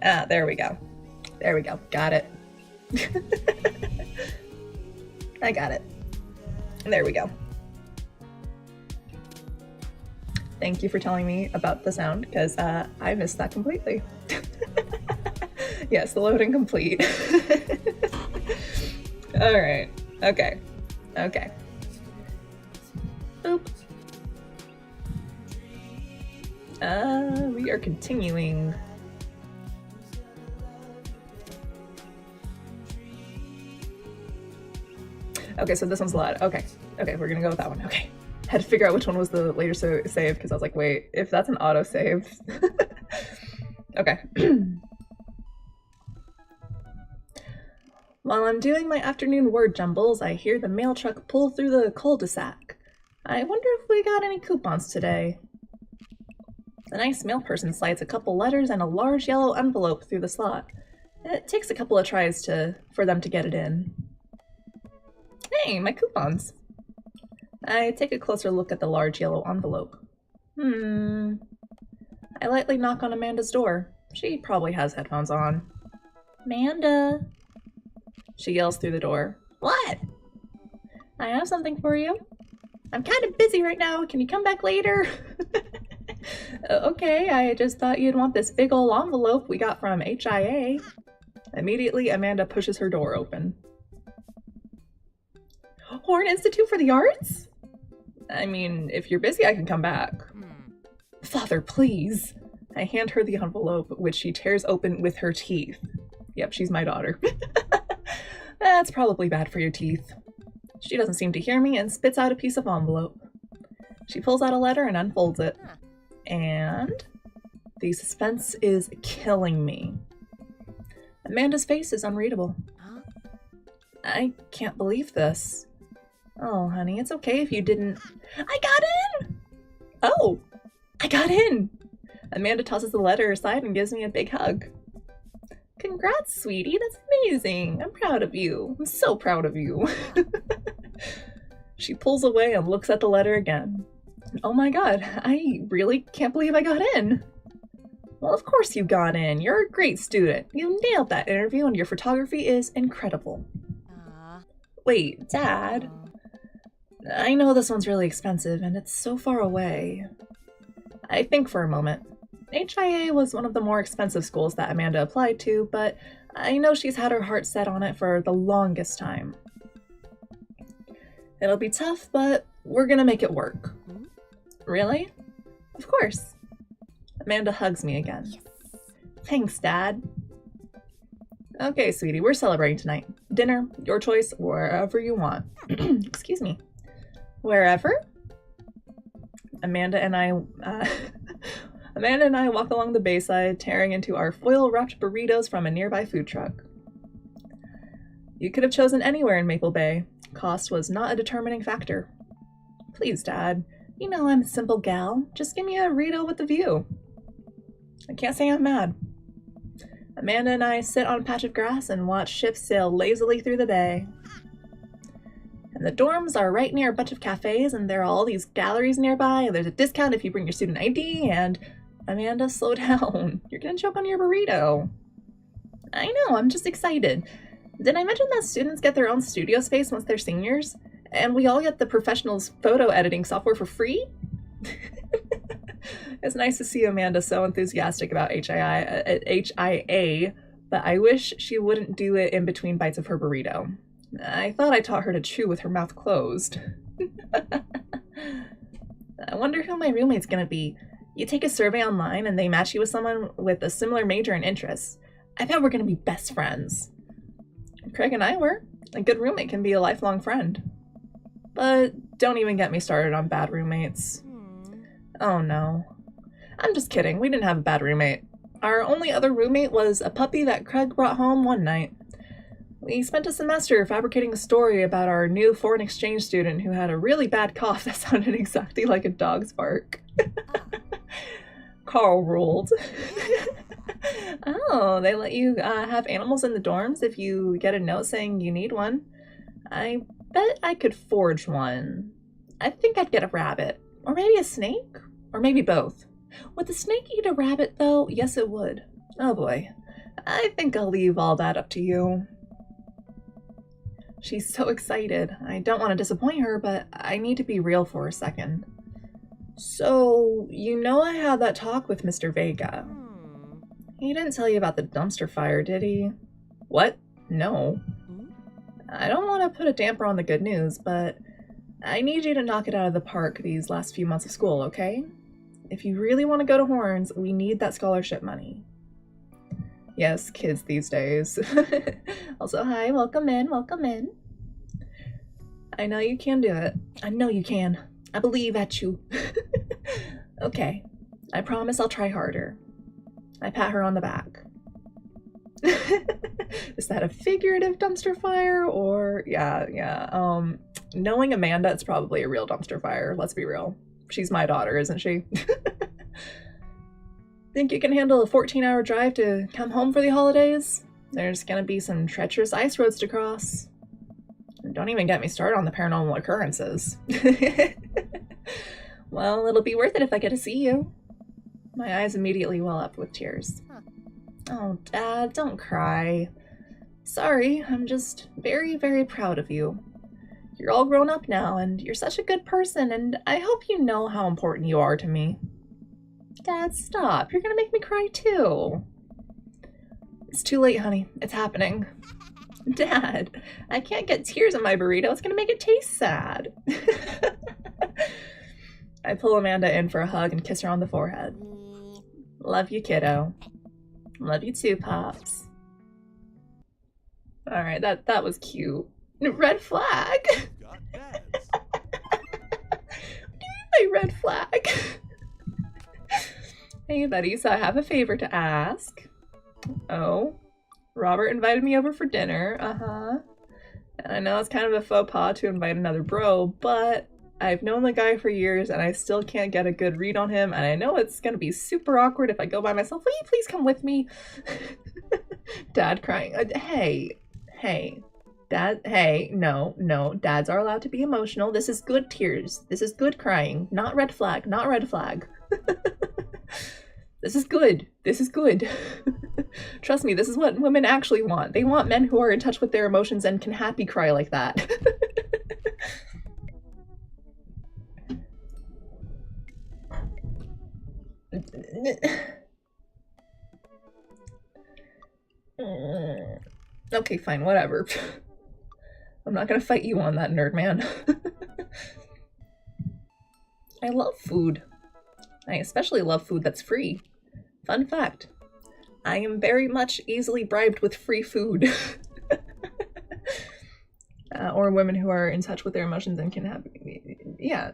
Ah, there we go. There we go. Got it. I got it. There we go. Thank you for telling me about the sound, because I missed that completely. Yes, loading complete. All right. Okay. Okay. Boop. We are continuing. Okay, so this one's a lot. Okay. Okay, we're gonna go with that one. Okay. Had to figure out which one was the later save, because I was like, wait, if that's an auto save. Okay. While I'm doing my afternoon word jumbles, I hear the mail truck pull through the cul-de-sac. I wonder if we got any coupons today. The nice mail person slides a couple letters and a large yellow envelope through the slot. It takes a couple of tries for them to get it in. Hey, my coupons! I take a closer look at the large yellow envelope. I lightly knock on Amanda's door. She probably has headphones on. Amanda! She yells through the door. What? I have something for you. I'm kind of busy right now. Can you come back later? Okay, I just thought you'd want this big ol' envelope we got from HIA. Immediately, Amanda pushes her door open. Horn Institute for the Arts? I mean, if you're busy, I can come back. Father, please. I hand her the envelope, which she tears open with her teeth. Yep, she's my daughter. That's probably bad for your teeth. She doesn't seem to hear me and spits out a piece of envelope. She pulls out a letter and unfolds it. And the suspense is killing me. Amanda's face is unreadable. I can't believe this. Oh, honey, it's okay if you didn't... I got in! Oh, I got in! Amanda tosses the letter aside and gives me a big hug. Congrats, sweetie. That's amazing. I'm proud of you. I'm so proud of you. She pulls away and looks at the letter again. Oh my god, I really can't believe I got in. Well, of course you got in. You're a great student. You nailed that interview and your photography is incredible. Wait, Dad? I know this one's really expensive and it's so far away. I think for a moment. HIA was one of the more expensive schools that Amanda applied to, but I know she's had her heart set on it for the longest time. It'll be tough, but we're gonna make it work. Really? Of course. Amanda hugs me again. Thanks, Dad. Okay, sweetie, we're celebrating tonight. Dinner, your choice, wherever you want. Excuse me. Wherever? Amanda and I walk along the bayside, tearing into our foil-wrapped burritos from a nearby food truck. You could have chosen anywhere in Maple Bay. Cost was not a determining factor. Please, Dad. You know I'm a simple gal. Just give me a burrito with the view. I can't say I'm mad. Amanda and I sit on a patch of grass and watch ships sail lazily through the bay. And the dorms are right near a bunch of cafes, and there are all these galleries nearby, and there's a discount if you bring your student ID, and... Amanda, slow down. You're gonna choke on your burrito. I know, I'm just excited. Did I mention that students get their own studio space once they're seniors? And we all get the professional's photo editing software for free? It's nice to see Amanda so enthusiastic about HIA, but I wish she wouldn't do it in between bites of her burrito. I thought I taught her to chew with her mouth closed. I wonder who my roommate's gonna be. You take a survey online and they match you with someone with a similar major and interests. I bet we're gonna be best friends. Craig and I were. A good roommate can be a lifelong friend. But don't even get me started on bad roommates. Oh no. I'm just kidding, we didn't have a bad roommate. Our only other roommate was a puppy that Craig brought home one night. We spent a semester fabricating a story about our new foreign exchange student who had a really bad cough that sounded exactly like a dog's bark. Carl ruled. Oh, they let you have animals in the dorms if you get a note saying you need one. I bet I could forge one. I think I'd get a rabbit. Or maybe a snake? Or maybe both. Would the snake eat a rabbit, though? Yes, it would. Oh boy. I think I'll leave all that up to you. She's so excited. I don't want to disappoint her, but I need to be real for a second. So, you know I had that talk with Mr. Vega. He didn't tell you about the dumpster fire, did he? What? No. I don't want to put a damper on the good news, but I need you to knock it out of the park these last few months of school, okay? If you really want to go to Horns, we need that scholarship money. Yes, kids these days. Also, hi, welcome in, welcome in. I know you can do it. I know you can. I believe at you. Okay, I promise I'll try harder. I pat her on the back. Is that a figurative dumpster fire or yeah. Knowing Amanda, it's probably a real dumpster fire, let's be real. She's my daughter, isn't she? Think you can handle a 14-hour drive to come home for the holidays? There's gonna be some treacherous ice roads to cross. And don't even get me started on the paranormal occurrences. Well, it'll be worth it if I get to see you. My eyes immediately well up with tears. Oh, Dad, don't cry. Sorry, I'm just very, very proud of you. You're all grown up now, and you're such a good person, and I hope you know how important you are to me. Dad, stop. You're gonna make me cry too. It's too late, honey. It's happening. Dad, I can't get tears in my burrito. It's gonna make it taste sad. I pull Amanda in for a hug and kiss her on the forehead. Love you, kiddo. Love you too, Pops. Alright, that was cute. Red flag! My red flag. Hey, buddy, so I have a favor to ask. Oh, Robert invited me over for dinner, And I know it's kind of a faux pas to invite another bro, but I've known the guy for years and I still can't get a good read on him, and I know it's gonna be super awkward if I go by myself. Will you please come with me? Dad crying. Hey. Dad, hey, no, dads are allowed to be emotional. This is good tears. This is good crying. Not red flag, not red flag. This is good. This is good. Trust me, this is what women actually want. They want men who are in touch with their emotions and can happy cry like that. Okay, fine, whatever. I'm not gonna fight you on that, nerd man. I love food. I especially love food that's free. Fun fact, I am very much easily bribed with free food. Or women who are in touch with their emotions and can have... Yeah,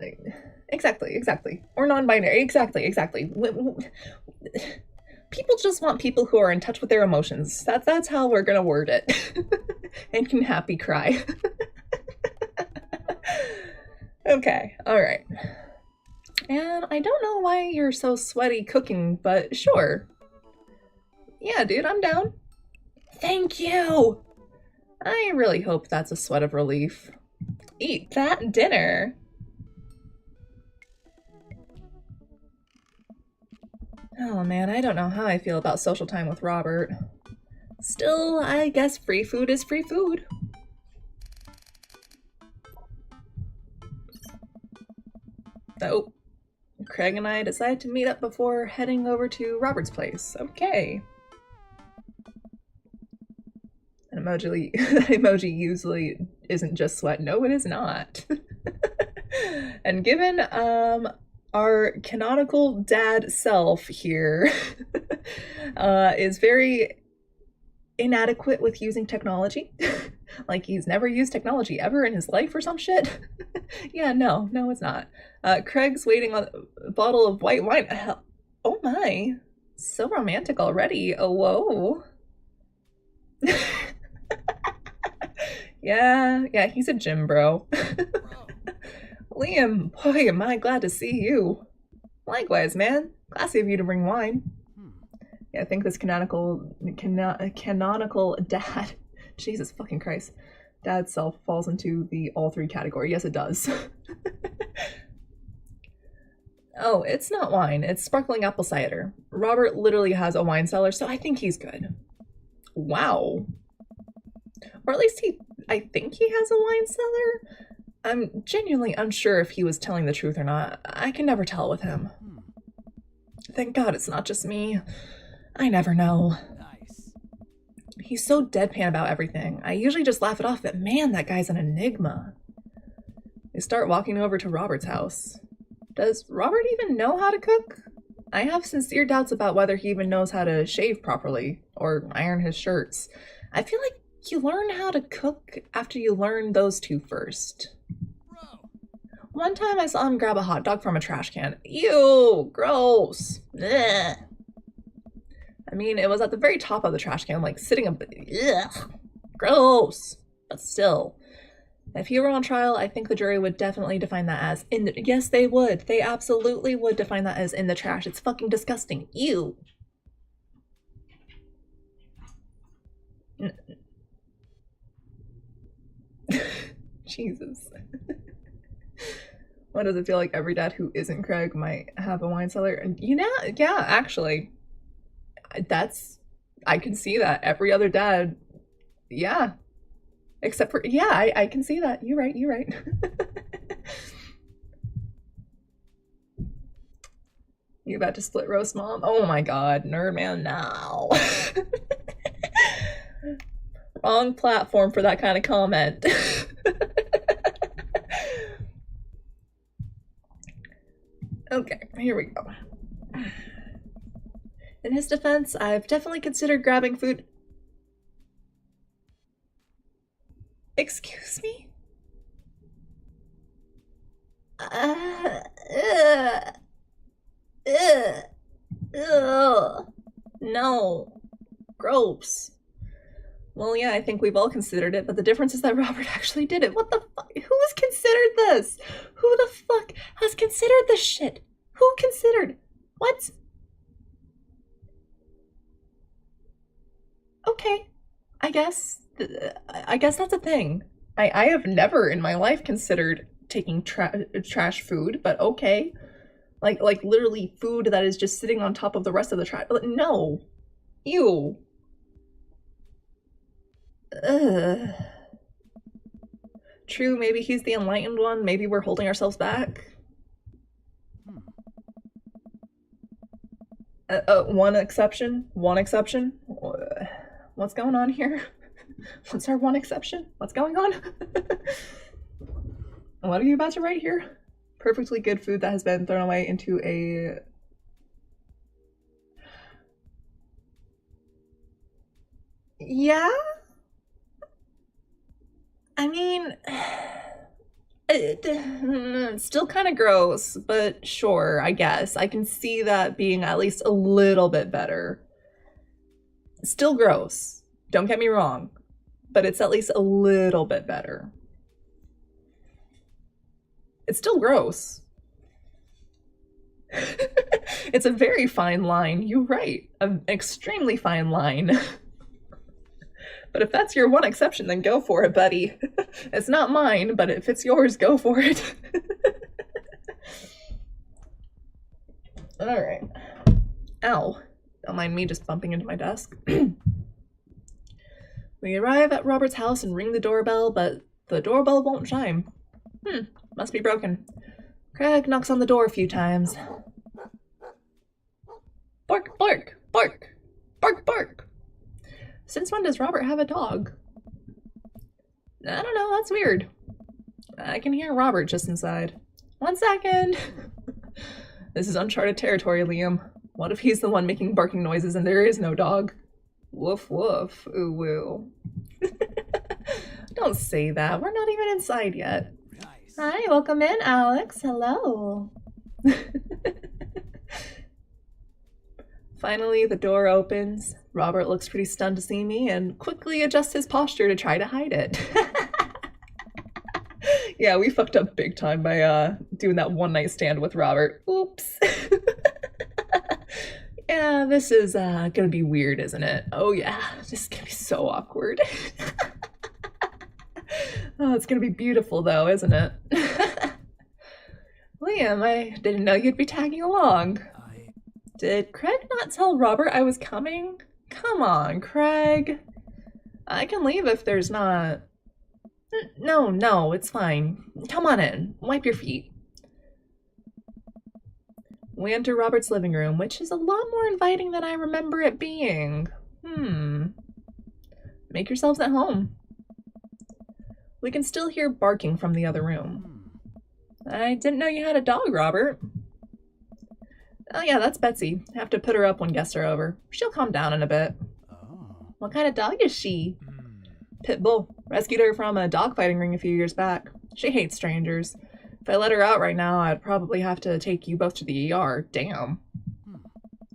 exactly. Or non-binary, exactly. People just want people who are in touch with their emotions. That's how we're gonna word it. And can happy cry. Okay, alright. And I don't know why you're so sweaty cooking, but sure. Yeah, dude, I'm down. Thank you! I really hope that's a sweat of relief. Eat that dinner! Oh man, I don't know how I feel about social time with Robert. Still, I guess free food is free food. Oh, Craig and I decided to meet up before heading over to Robert's place. Okay. An emoji usually isn't just sweat. No, it is not. And given our canonical dad self here is very inadequate with using technology. Like he's never used technology ever in his life or some shit. Yeah, no, it's not. Craig's waiting on a bottle of white wine. Oh my, so romantic already. Oh, whoa. Yeah, he's a gym bro. Liam, boy, am I glad to see you. Likewise, man. Classy of you to bring wine. Yeah, I think this canonical dad, Jesus fucking Christ, dad self falls into the all three category. Yes, it does. Oh, it's not wine. It's sparkling apple cider. Robert literally has a wine cellar, so I think he's good. Wow. Or at least I think he has a wine cellar. I'm genuinely unsure if he was telling the truth or not. I can never tell with him. Thank God it's not just me. I never know. Nice. He's so deadpan about everything. I usually just laugh it off, but man, that guy's an enigma. They start walking over to Robert's house. Does Robert even know how to cook? I have sincere doubts about whether he even knows how to shave properly or iron his shirts. I feel like you learn how to cook after you learn those two first. Bro. One time I saw him grab a hot dog from a trash can. Ew, gross. Ugh. I mean, it was at the very top of the trash can, like sitting up. Ugh, gross. But still, if he were on trial, I think the jury would definitely define that as in the. Yes, they would. They absolutely would define that as in the trash. It's fucking disgusting. Ew. Jesus. Why does it feel like every dad who isn't Craig might have a wine cellar? And you know, yeah, actually, I can see that. Every other dad, yeah. Except for, yeah, I can see that. You're right, you're right. You about to split roast, Mom? Oh my God, nerd man, now. Wrong platform for that kind of comment. Okay, here we go. In his defense, I've definitely considered grabbing food. Excuse me? No. Gross. Well, yeah, I think we've all considered it, but the difference is that Robert actually did it. What the fuck? Who's considered this? Who the fuck has considered this shit? Who considered? What? Okay. I guess that's a thing. I have never in my life considered taking trash food, but okay. Like literally food that is just sitting on top of the rest of the trash. No. Ew. Ugh. True, maybe he's the enlightened one. Maybe we're holding ourselves back. One exception? One exception? What's going on here? What's our one exception? What's going on? What are you about to write here? Perfectly good food that has been thrown away into a... Yeah? I mean... It's still kind of gross, but sure, I guess. I can see that being at least a little bit better. Still gross. Don't get me wrong. But it's at least a little bit better. It's still gross. It's a very fine line. You're right. An extremely fine line. But if that's your one exception, then go for it, buddy. It's not mine, but if it's yours, go for it. All right. Ow. Don't mind me just bumping into my desk. We arrive at Robert's house and ring the doorbell, but the doorbell won't chime. Must be broken. Craig knocks on the door a few times. Bark, bark, bark, bark, bark. Since when does Robert have a dog? I don't know, that's weird. I can hear Robert just inside. 1 second. This is uncharted territory, Liam. What if he's the one making barking noises and there is no dog? Woof woof, ooh woo. Don't say that, we're not even inside yet. Nice. Hi, welcome in, Alex. Hello. Finally, the door opens. Robert looks pretty stunned to see me and quickly adjusts his posture to try to hide it. Yeah, we fucked up big time by doing that one night stand with Robert. Oops. Yeah, this is gonna be weird, isn't it? Oh yeah, this is gonna be so awkward. Oh, it's gonna be beautiful though, isn't it? Liam, I didn't know you'd be tagging along. Did Craig not tell Robert I was coming? Come on, Craig. I can leave if there's not... No, it's fine. Come on in. Wipe your feet. We enter Robert's living room, which is a lot more inviting than I remember it being. Make yourselves at home. We can still hear barking from the other room. I didn't know you had a dog, Robert. Oh yeah, that's Betsy. Have to put her up when guests are over. She'll calm down in a bit. Oh. What kind of dog is she? Pit bull. Rescued her from a dogfighting ring a few years back. She hates strangers. If I let her out right now, I'd probably have to take you both to the ER. Damn.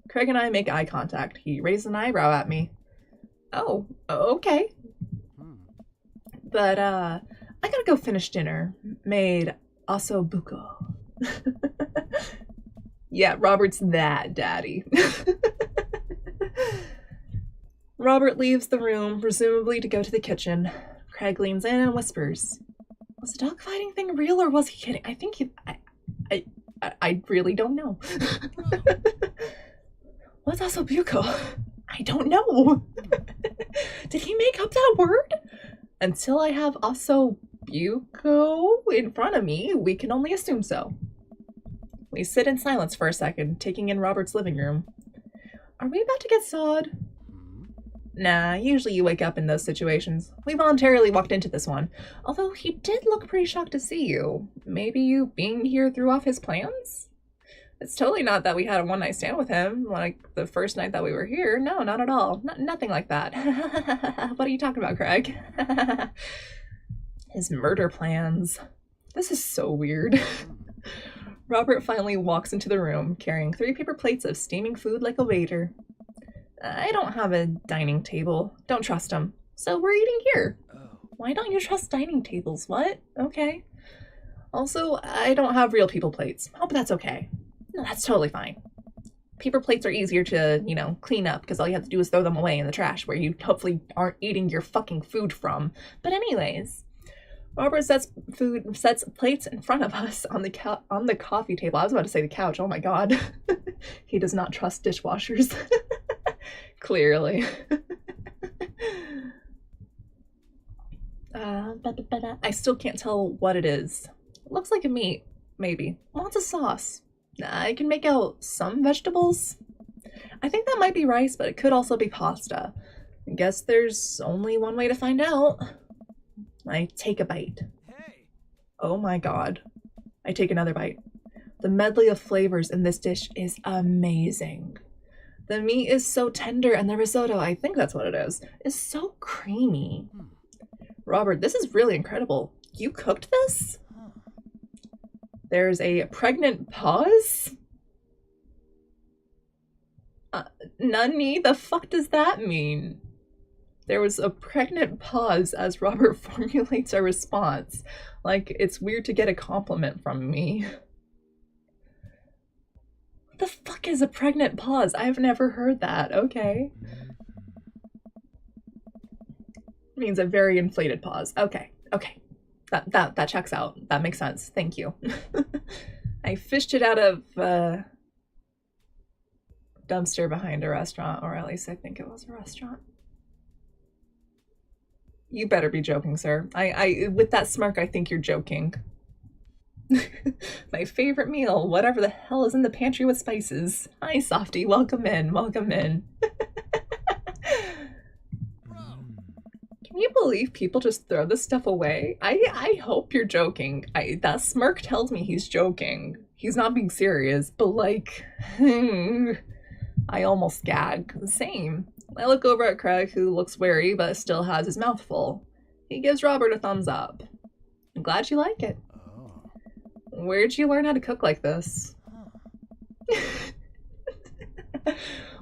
Craig and I make eye contact. He raises an eyebrow at me. Oh, okay. But, I gotta go finish dinner. Made osso buco. Yeah, Robert's that daddy. Robert leaves the room, presumably to go to the kitchen. Craig leans in and whispers, "Was the dogfighting thing real or was he kidding?" I think he... I really don't know. What's osso buco? I don't know. Did he make up that word? Until I have osso buco in front of me, we can only assume so. We sit in silence for a second, taking in Robert's living room. Are we about to get sawed? Nah, usually you wake up in those situations. We voluntarily walked into this one. Although he did look pretty shocked to see you. Maybe you being here threw off his plans? It's totally not that we had a one-night stand with him, like the first night that we were here. No, not at all. Nothing like that. What are you talking about, Craig? His murder plans. This is so weird. Robert finally walks into the room, carrying 3 paper plates of steaming food like a waiter. I don't have a dining table. Don't trust him. So we're eating here. Why don't you trust dining tables? What? Okay. Also, I don't have real people plates. Hope that's okay. No, that's totally fine. Paper plates are easier to, clean up because all you have to do is throw them away in the trash where you hopefully aren't eating your fucking food from. But anyways, Robert sets plates in front of us on the coffee table. I was about to say the couch. Oh my god. He does not trust dishwashers. Clearly. I still can't tell what it is. It looks like a meat, maybe. Lots of sauce. I can make out some vegetables. I think that might be rice, but it could also be pasta. I guess there's only one way to find out. I take a bite. Hey. Oh my god. I take another bite. The medley of flavors in this dish is amazing. The meat is so tender and the risotto, I think that's what it is so creamy. Robert, this is really incredible. You cooked this? There's a pregnant pause? Nani? The fuck does that mean? There was a pregnant pause as Robert formulates a response. Like, it's weird to get a compliment from me. What the fuck is a pregnant pause? I've never heard that. Okay. It means a very inflated pause. Okay. That checks out. That makes sense. Thank you. I fished it out of dumpster behind a restaurant, or at least I think it was a restaurant. You better be joking, sir. I with that smirk, I think you're joking. My favorite meal, whatever the hell is in the pantry with spices. Hi, Softy. Welcome in. Welcome in. Can you believe people just throw this stuff away? I hope you're joking. That smirk tells me he's joking. He's not being serious, but like, I almost gag. Same. I look over at Craig, who looks wary but still has his mouth full. He gives Robert a thumbs up. I'm glad you like it. Oh. Where'd you learn how to cook like this?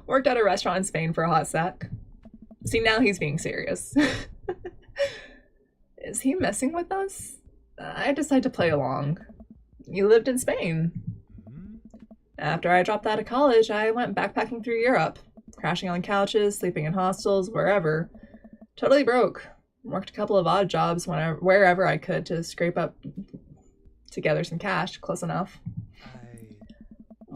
Worked at a restaurant in Spain for a hot sec. See, now he's being serious. Is he messing with us? I decide to play along. You lived in Spain. After I dropped out of college, I went backpacking through Europe. Crashing on couches, sleeping in hostels, wherever. Totally broke. Worked a couple of odd jobs wherever I could to scrape up together some cash, close enough.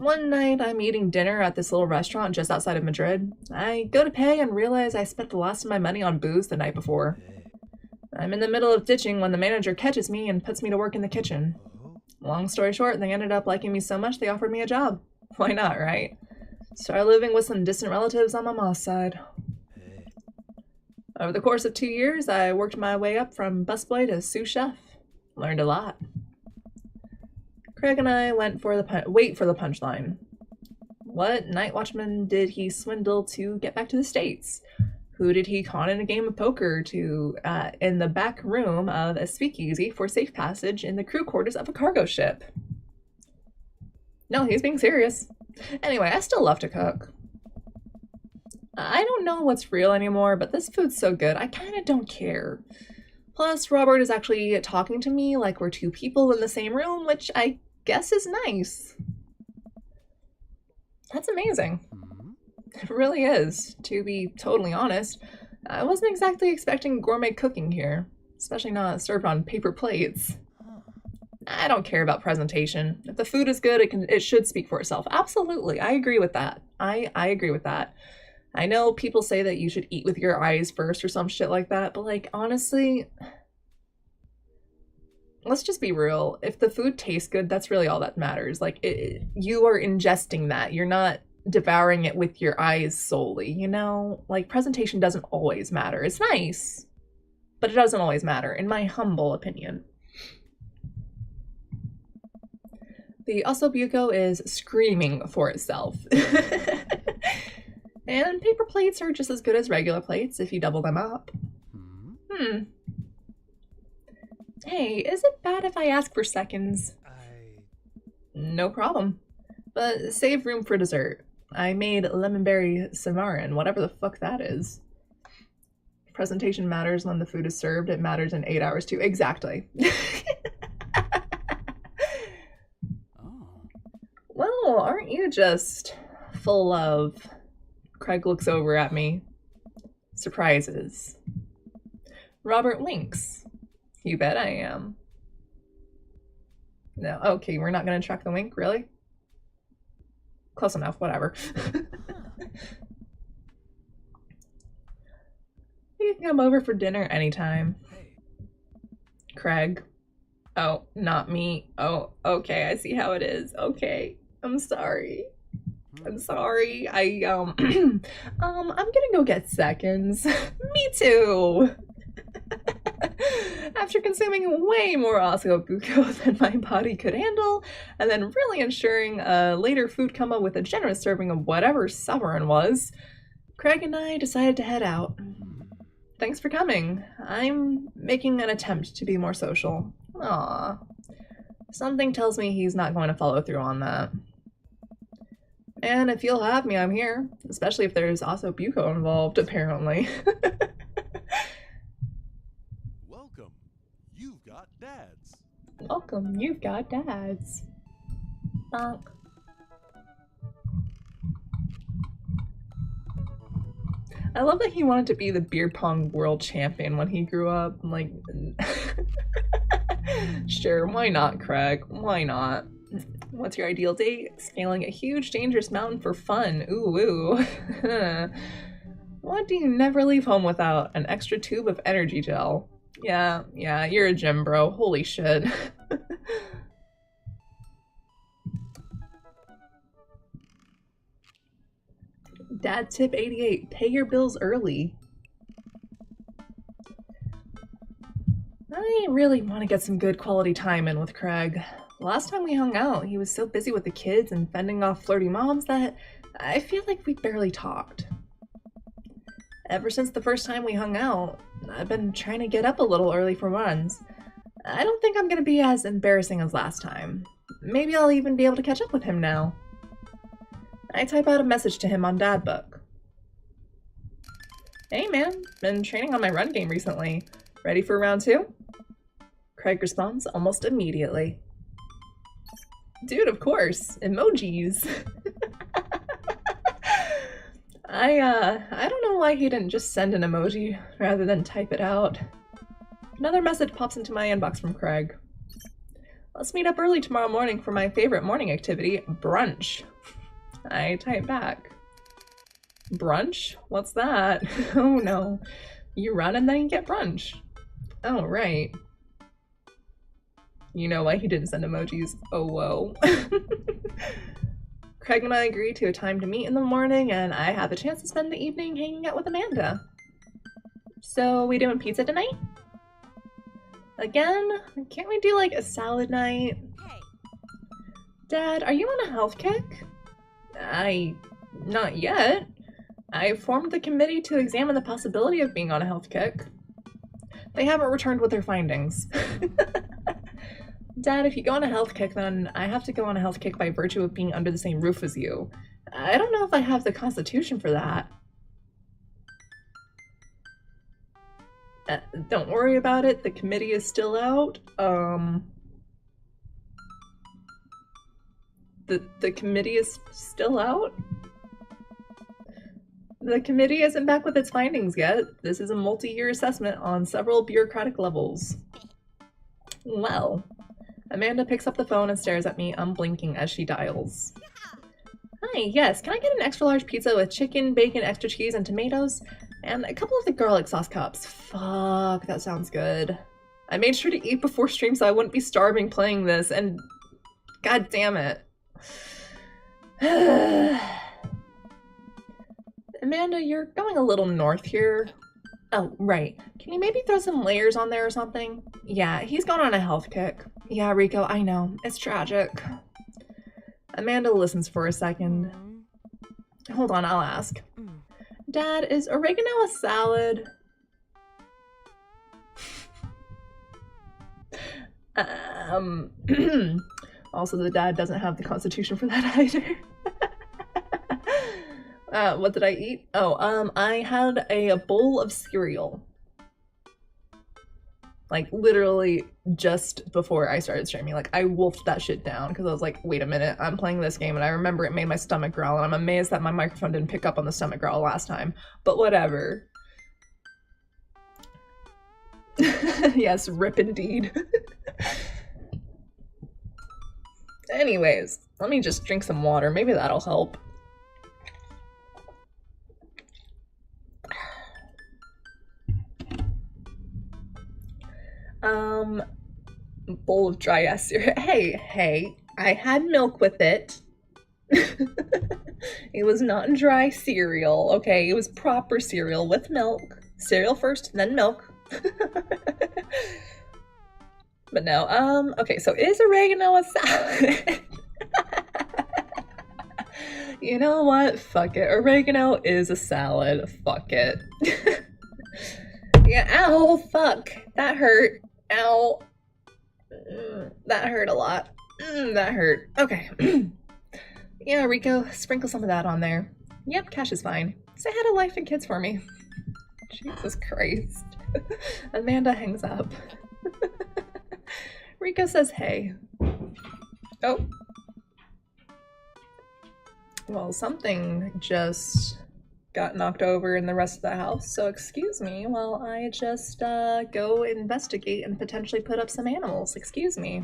One night, I'm eating dinner at this little restaurant just outside of Madrid. I go to pay and realize I spent the last of my money on booze the night before. I'm in the middle of ditching when the manager catches me and puts me to work in the kitchen. Long story short, they ended up liking me so much they offered me a job. Why not, right? Started living with some distant relatives on my mom's side. Over the course of 2 years, I worked my way up from busboy to sous chef. Learned a lot. Craig and I wait for the punchline. What night watchman did he swindle to get back to the States? Who did he con in a game of poker to in the back room of a speakeasy for safe passage in the crew quarters of a cargo ship? No, he's being serious. Anyway, I still love to cook. I don't know what's real anymore, but this food's so good, I kind of don't care. Plus, Robert is actually talking to me like we're two people in the same room, which I guess is nice. That's amazing. It really is, to be totally honest. I wasn't exactly expecting gourmet cooking here, especially not served on paper plates. I don't care about presentation. If the food is good, it should speak for itself. Absolutely, I agree with that. I agree with that. I know people say that you should eat with your eyes first or some shit like that, but like, honestly, let's just be real. If the food tastes good, that's really all that matters. Like, you are ingesting that. You're not devouring it with your eyes solely, you know? Like, presentation doesn't always matter. It's nice, but it doesn't always matter, in my humble opinion. The ossobuco is screaming for itself. And paper plates are just as good as regular plates if you double them up. Hey, is it bad if I ask for seconds? No problem. But save room for dessert. I made lemonberry samarin, whatever the fuck that is. Presentation matters when the food is served. It matters in 8 hours too. Exactly. Well, aren't you just full of... Craig looks over at me. Surprises. Robert winks. You bet I am. No, okay, we're not gonna track the wink, really? Close enough, whatever. You can come over for dinner anytime. Craig. Oh, not me. Oh, okay, I see how it is. Okay, I'm sorry. I'm sorry. I'm gonna go get seconds. Me too. After consuming way more ossobuco than my body could handle, and then really ensuring a later food coma with a generous serving of whatever samarin was, Craig and I decided to head out. Thanks for coming. I'm making an attempt to be more social. Aww. Something tells me he's not going to follow through on that. And if you'll have me, I'm here. Especially if there's ossobuco involved, apparently. Welcome. You've got dads. Welcome. You've got dads. Bonk. I love that he wanted to be the beer pong world champion when he grew up. Like, sure, why not, Craig? Why not? What's your ideal date? Scaling a huge, dangerous mountain for fun. Ooh, ooh. What do you never leave home without? An extra tube of energy gel. Yeah, you're a gym bro. Holy shit. Dad tip 88. Pay your bills early. I really want to get some good quality time in with Craig. Last time we hung out, he was so busy with the kids and fending off flirty moms that I feel like we barely talked. Ever since the first time we hung out, I've been trying to get up a little early for runs. I don't think I'm gonna be as embarrassing as last time. Maybe I'll even be able to catch up with him now. I type out a message to him on Dadbook. Hey man, been training on my run game recently. Ready for round 2? Craig responds almost immediately. Dude, of course. Emojis. I don't know why he didn't just send an emoji rather than type it out. Another message pops into my inbox from Craig. Let's meet up early tomorrow morning for my favorite morning activity, brunch. I type back. Brunch? What's that? Oh no. You run and then you get brunch. Oh, right. You know why he didn't send emojis? Oh, whoa. Craig and I agree to a time to meet in the morning, and I have a chance to spend the evening hanging out with Amanda. So, we doing pizza tonight? Again? Can't we do like a salad night? Hey. Dad, are you on a health kick? Not yet. I formed the committee to examine the possibility of being on a health kick. They haven't returned with their findings. Dad, if you go on a health kick, then I have to go on a health kick by virtue of being under the same roof as you. I don't know if I have the constitution for that. Don't worry about it, the committee is still out. The committee is still out? The committee isn't back with its findings yet. This is a multi-year assessment on several bureaucratic levels. Well, Amanda picks up the phone and stares at me, unblinking as she dials. Hi, yes, can I get an extra large pizza with chicken, bacon, extra cheese, and tomatoes? And a couple of the garlic sauce cups. Fuck, that sounds good. I made sure to eat before stream so I wouldn't be starving playing this, and god damn it. Amanda, you're going a little north here. Oh, right. Can you maybe throw some layers on there or something? Yeah, he's gone on a health kick. Yeah, Rico, I know. It's tragic. Amanda listens for a second. Hold on, I'll ask. Dad, is oregano a salad? Also, the dad doesn't have the constitution for that either. What did I eat? Oh, I had a bowl of cereal. Like, literally just before I started streaming. Like, I wolfed that shit down because I was like, wait a minute, I'm playing this game and I remember it made my stomach growl and I'm amazed that my microphone didn't pick up on the stomach growl last time. But whatever. Yes, rip indeed. Anyways, let me just drink some water. Maybe that'll help. Bowl of dry ass cereal. Hey, I had milk with it. It was not dry cereal, okay? It was proper cereal with milk. Cereal first, then milk. But no, okay, so is oregano a salad? You know what? Fuck it. Oregano is a salad. Fuck it. Yeah, ow, fuck. That hurt. Ow. That hurt a lot. That hurt. Okay. Yeah, Rico, sprinkle some of that on there. Yep, Cash is fine. Say hi to Life and Kids for me. Jesus Christ. Amanda hangs up. Rico says hey. Oh. Well, something just got knocked over in the rest of the house, so excuse me while I just go investigate and potentially put up some animals. Excuse me.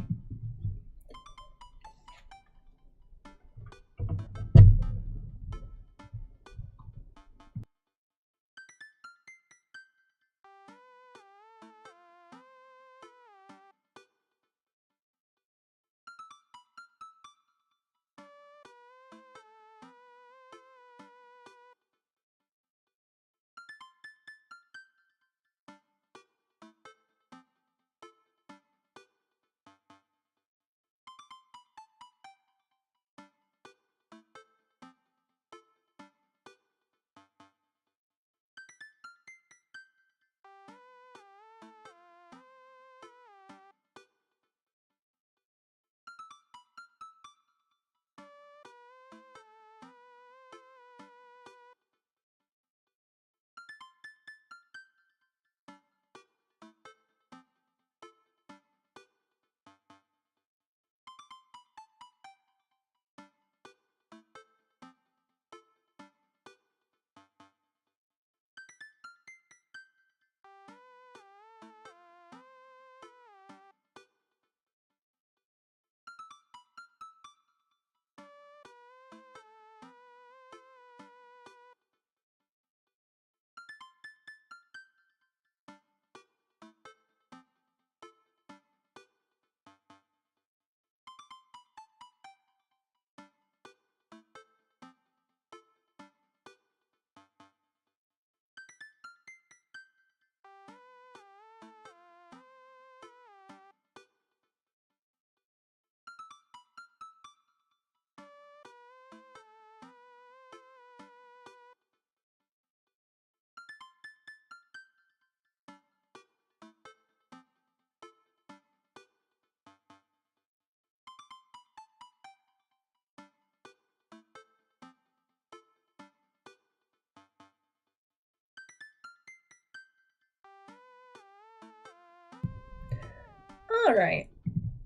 Alright,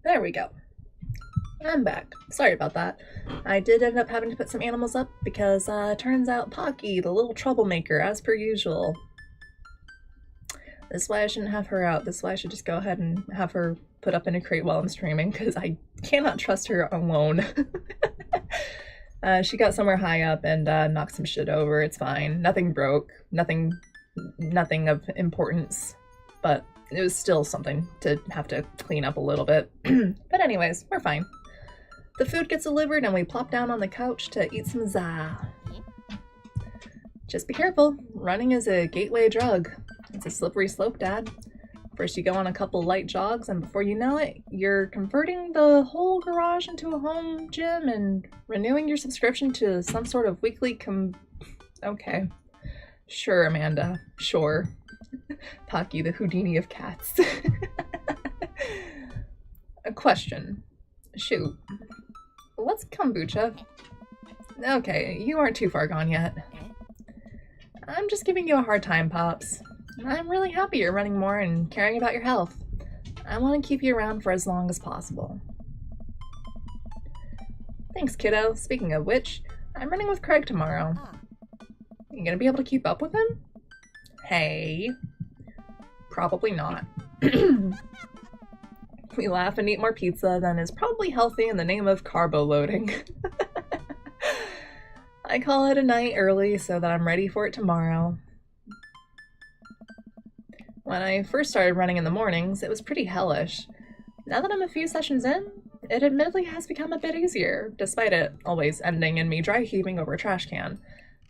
there we go. I'm back. Sorry about that. I did end up having to put some animals up because turns out Pocky, the little troublemaker, as per usual. This is why I shouldn't have her out. This is why I should just go ahead and have her put up in a crate while I'm streaming, because I cannot trust her alone. She got somewhere high up and knocked some shit over. It's fine. Nothing broke. Nothing of importance. But it was still something to have to clean up a little bit. But anyways, we're fine. The food gets delivered and we plop down on the couch to eat some za. Just be careful. Running is a gateway drug. It's a slippery slope, Dad. First you go on a couple light jogs and before you know it, you're converting the whole garage into a home gym and renewing your subscription to some sort of weekly Okay. Sure, Amanda. Sure. Pocky, the Houdini of cats. A question. Shoot. What's kombucha? Okay, you aren't too far gone yet. I'm just giving you a hard time, Pops. I'm really happy you're running more and caring about your health. I want to keep you around for as long as possible. Thanks, kiddo. Speaking of which, I'm running with Craig tomorrow. You gonna be able to keep up with him? Hey. Probably not. We laugh and eat more pizza than is probably healthy in the name of carbo loading. I call it a night early so that I'm ready for it tomorrow. When I first started running in the mornings, it was pretty hellish. Now that I'm a few sessions in, it admittedly has become a bit easier, despite it always ending in me dry heaving over a trash can.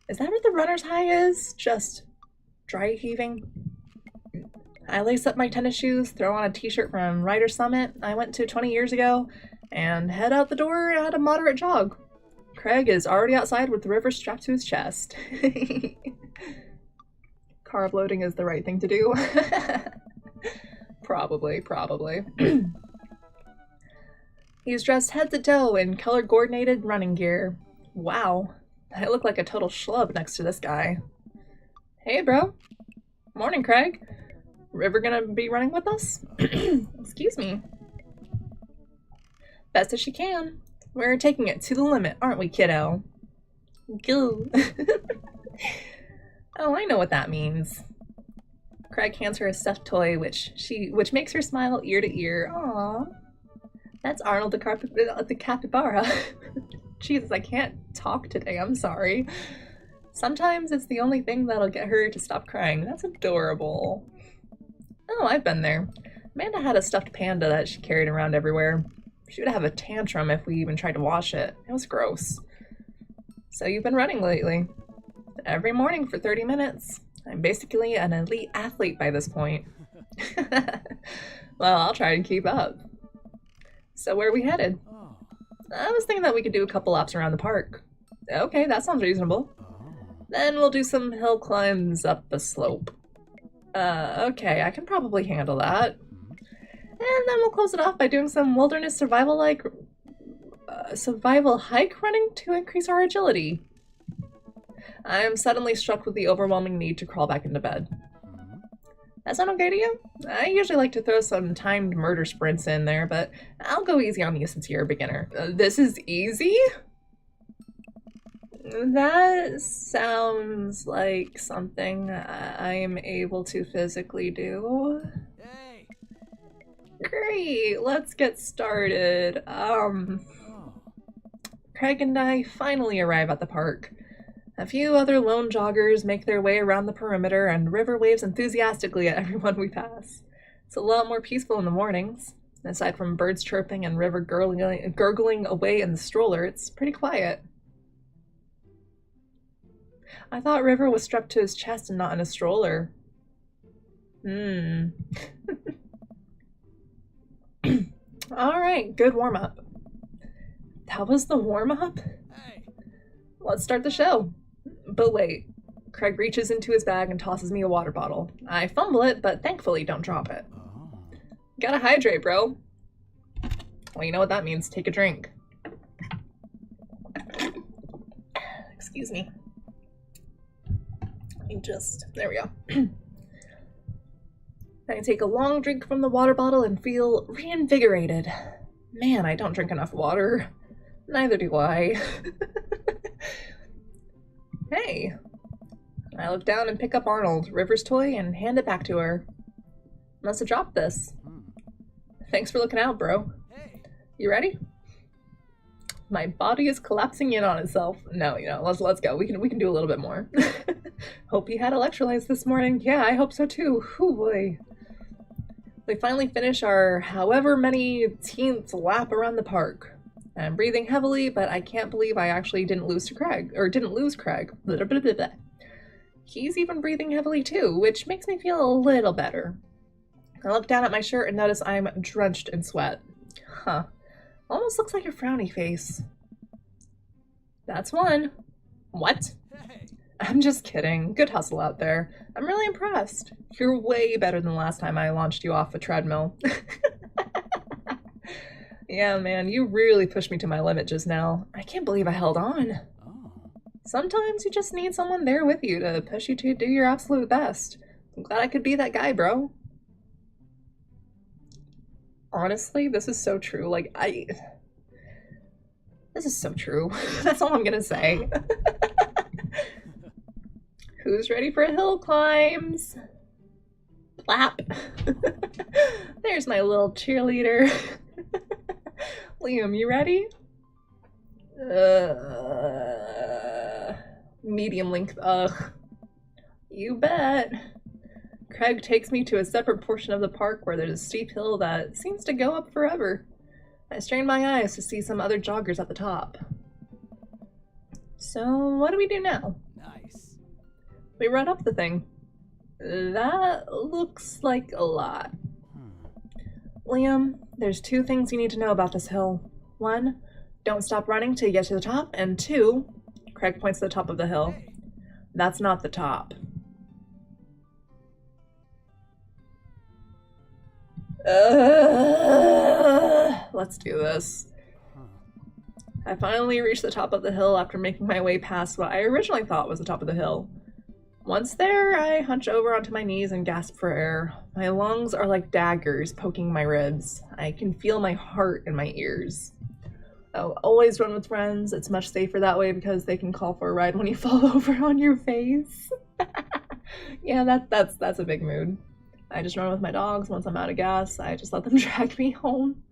Is that what the runner's high is? Just dry heaving? I lace up my tennis shoes, throw on a t-shirt from Rider Summit I went to 20 years ago, and head out the door at a moderate jog. Craig is already outside with the river strapped to his chest. Carb loading is the right thing to do. Probably. He's dressed head to toe in color-coordinated running gear. Wow, I look like a total schlub next to this guy. Hey, bro. Morning, Craig. River gonna be running with us? Excuse me. Best as she can. We're taking it to the limit, aren't we, kiddo? Goo. Oh, I know what that means. Craig hands her a stuffed toy, which makes her smile ear to ear. Aww. That's Arnold the capybara. Jesus, I can't talk today, I'm sorry. Sometimes it's the only thing that'll get her to stop crying. That's adorable. Oh, I've been there. Amanda had a stuffed panda that she carried around everywhere. She would have a tantrum if we even tried to wash it. It was gross. So you've been running lately? Every morning for 30 minutes. I'm basically an elite athlete by this point. Well, I'll try and keep up. So where are we headed? I was thinking that we could do a couple laps around the park. Okay, that sounds reasonable. Then we'll do some hill climbs up a slope. Okay, I can probably handle that. And then we'll close it off by doing some wilderness survival hike running to increase our agility. I am suddenly struck with the overwhelming need to crawl back into bed. That sound okay to you? I usually like to throw some timed murder sprints in there, but I'll go easy on you since you're a beginner. This is easy? That sounds like something I am able to physically do. Hey. Great, let's get started. Craig and I finally arrive at the park. A few other lone joggers make their way around the perimeter and River waves enthusiastically at everyone we pass. It's a lot more peaceful in the mornings. Aside from birds chirping and River gurgling away in the stroller, it's pretty quiet. I thought River was strapped to his chest and not in a stroller. Alright, good warm-up. That was the warm-up? Hey. Let's start the show. But wait. Craig reaches into his bag and tosses me a water bottle. I fumble it, but thankfully don't drop it. Gotta hydrate, bro. Well, you know what that means. Take a drink. Excuse me. There we go. I take a long drink from the water bottle and feel reinvigorated. Man, I don't drink enough water. Neither do I. Hey. I look down and pick up Arnold, River's toy, and hand it back to her. Must have dropped this. Thanks for looking out, bro. You ready? My body is collapsing in on itself. No, let's go. We can do a little bit more. Hope you had electrolytes this morning. Yeah, I hope so too. Whew, boy. We finally finish our however many 10th lap around the park. I'm breathing heavily, but I can't believe I actually didn't lose Craig. Blah, blah, blah, blah. He's even breathing heavily too, which makes me feel a little better. I look down at my shirt and notice I'm drenched in sweat. Huh. Almost looks like a frowny face. That's one. What? Hey. I'm just kidding. Good hustle out there. I'm really impressed. You're way better than last time I launched you off a treadmill. Yeah, man, you really pushed me to my limit just now. I can't believe I held on. Sometimes you just need someone there with you to push you to do your absolute best. I'm glad I could be that guy, bro. Honestly, this is so true. This is so true. That's all I'm gonna say. Who's ready for hill climbs? Plap. There's my little cheerleader. Liam, you ready? Medium length, you bet. Craig takes me to a separate portion of the park where there's a steep hill that seems to go up forever. I strain my eyes to see some other joggers at the top. So, what do we do now? Nice. We run up the thing. That looks like a lot. Liam, there's 2 things you need to know about this hill. 1, don't stop running till you get to the top, and 2, Craig points to the top of the hill. That's not the top. Let's do this. I finally reached the top of the hill after making my way past what I originally thought was the top of the hill. Once there, I hunch over onto my knees and gasp for air. My lungs are like daggers poking my ribs. I can feel my heart in my ears. I'll always run with friends. It's much safer that way because they can call for a ride when you fall over on your face. Yeah, that's a big mood. I just run with my dogs. Once I'm out of gas, I just let them drag me home.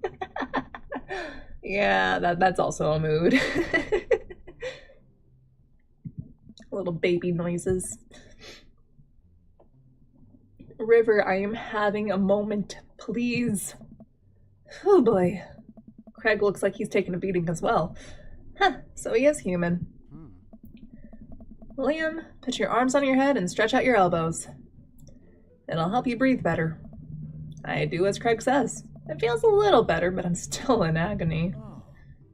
Yeah, that's also a mood. Little baby noises. River, I am having a moment, please. Oh boy. Craig looks like he's taking a beating as well. Huh, so he is human. Liam, put your arms on your head and stretch out your elbows. It'll help you breathe better. I do as Craig says. It feels a little better, but I'm still in agony.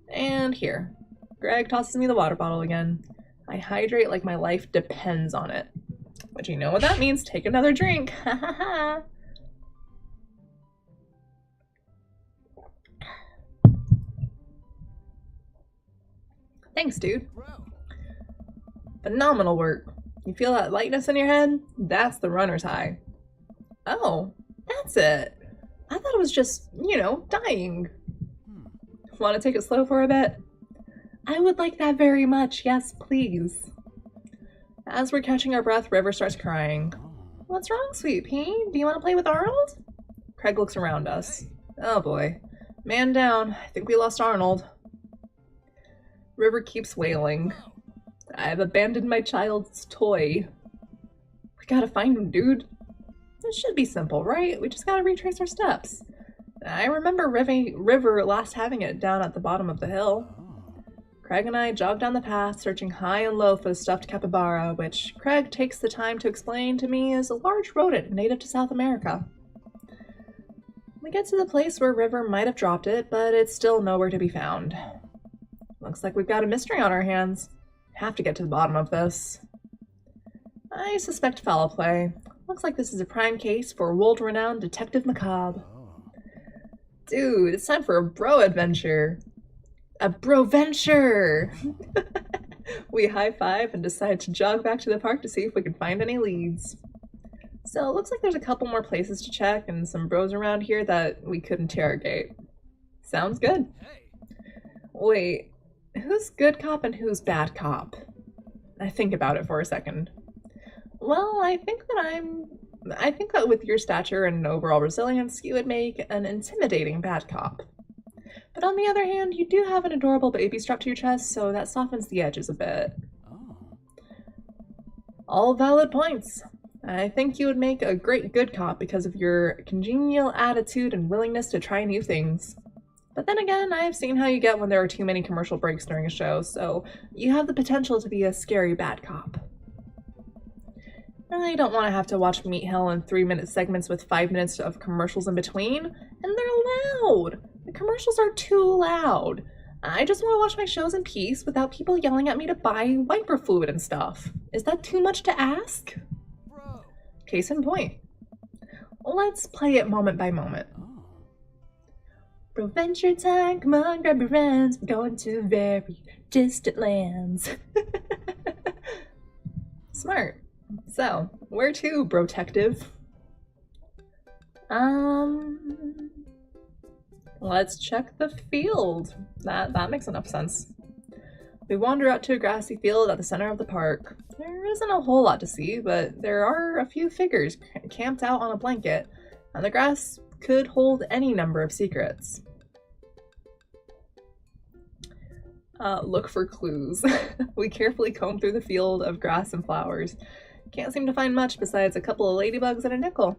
And here. Greg tosses me the water bottle again. I hydrate like my life depends on it. But you know what that means, take another drink. Ha ha ha. Thanks, dude. Phenomenal work. You feel that lightness in your head? That's the runner's high. Oh, that's it. I thought it was just, dying. Want to take it slow for a bit? I would like that very much. Yes, please. As we're catching our breath, River starts crying. What's wrong, sweet pea? Do you want to play with Arnold? Craig looks around us. Oh boy. Man down. I think we lost Arnold. River keeps wailing. I've abandoned my child's toy. We gotta find him, dude. This should be simple, right? We just gotta retrace our steps. I remember River last having it down at the bottom of the hill. Craig and I jog down the path, searching high and low for the stuffed capybara, which Craig takes the time to explain to me is a large rodent native to South America. We get to the place where River might have dropped it, but it's still nowhere to be found. Looks like we've got a mystery on our hands. Have to get to the bottom of this. I suspect foul play. Looks like this is a prime case for world-renowned Detective Macabre. Dude, it's time for a bro adventure. A bro-venture! We high-five and decide to jog back to the park to see if we can find any leads. So it looks like there's a couple more places to check and some bros around here that we could interrogate. Sounds good. Wait, who's good cop and who's bad cop? I think about it for a second. Well, I think that with your stature and overall resilience, you would make an intimidating bad cop. But on the other hand, you do have an adorable baby strapped to your chest, so that softens the edges a bit. All valid points. I think you would make a great good cop because of your congenial attitude and willingness to try new things. But then again, I've seen how you get when there are too many commercial breaks during a show, so you have the potential to be a scary bad cop. I don't want to have to watch Meat Hell in 3-minute segments with 5 minutes of commercials in between, and they're loud! The commercials are too loud. I just want to watch my shows in peace without people yelling at me to buy wiper fluid and stuff. Is that too much to ask? Bro. Case in point. Let's play it moment by moment. Bro, venture time, come on, grab your friends, we're going to very distant lands. Smart. So, where to, brotective? Let's check the field. That makes enough sense. We wander out to a grassy field at the center of the park. There isn't a whole lot to see, but there are a few figures camped out on a blanket, and the grass could hold any number of secrets. Look for clues. We carefully comb through the field of grass and flowers. Can't seem to find much besides a couple of ladybugs and a nickel.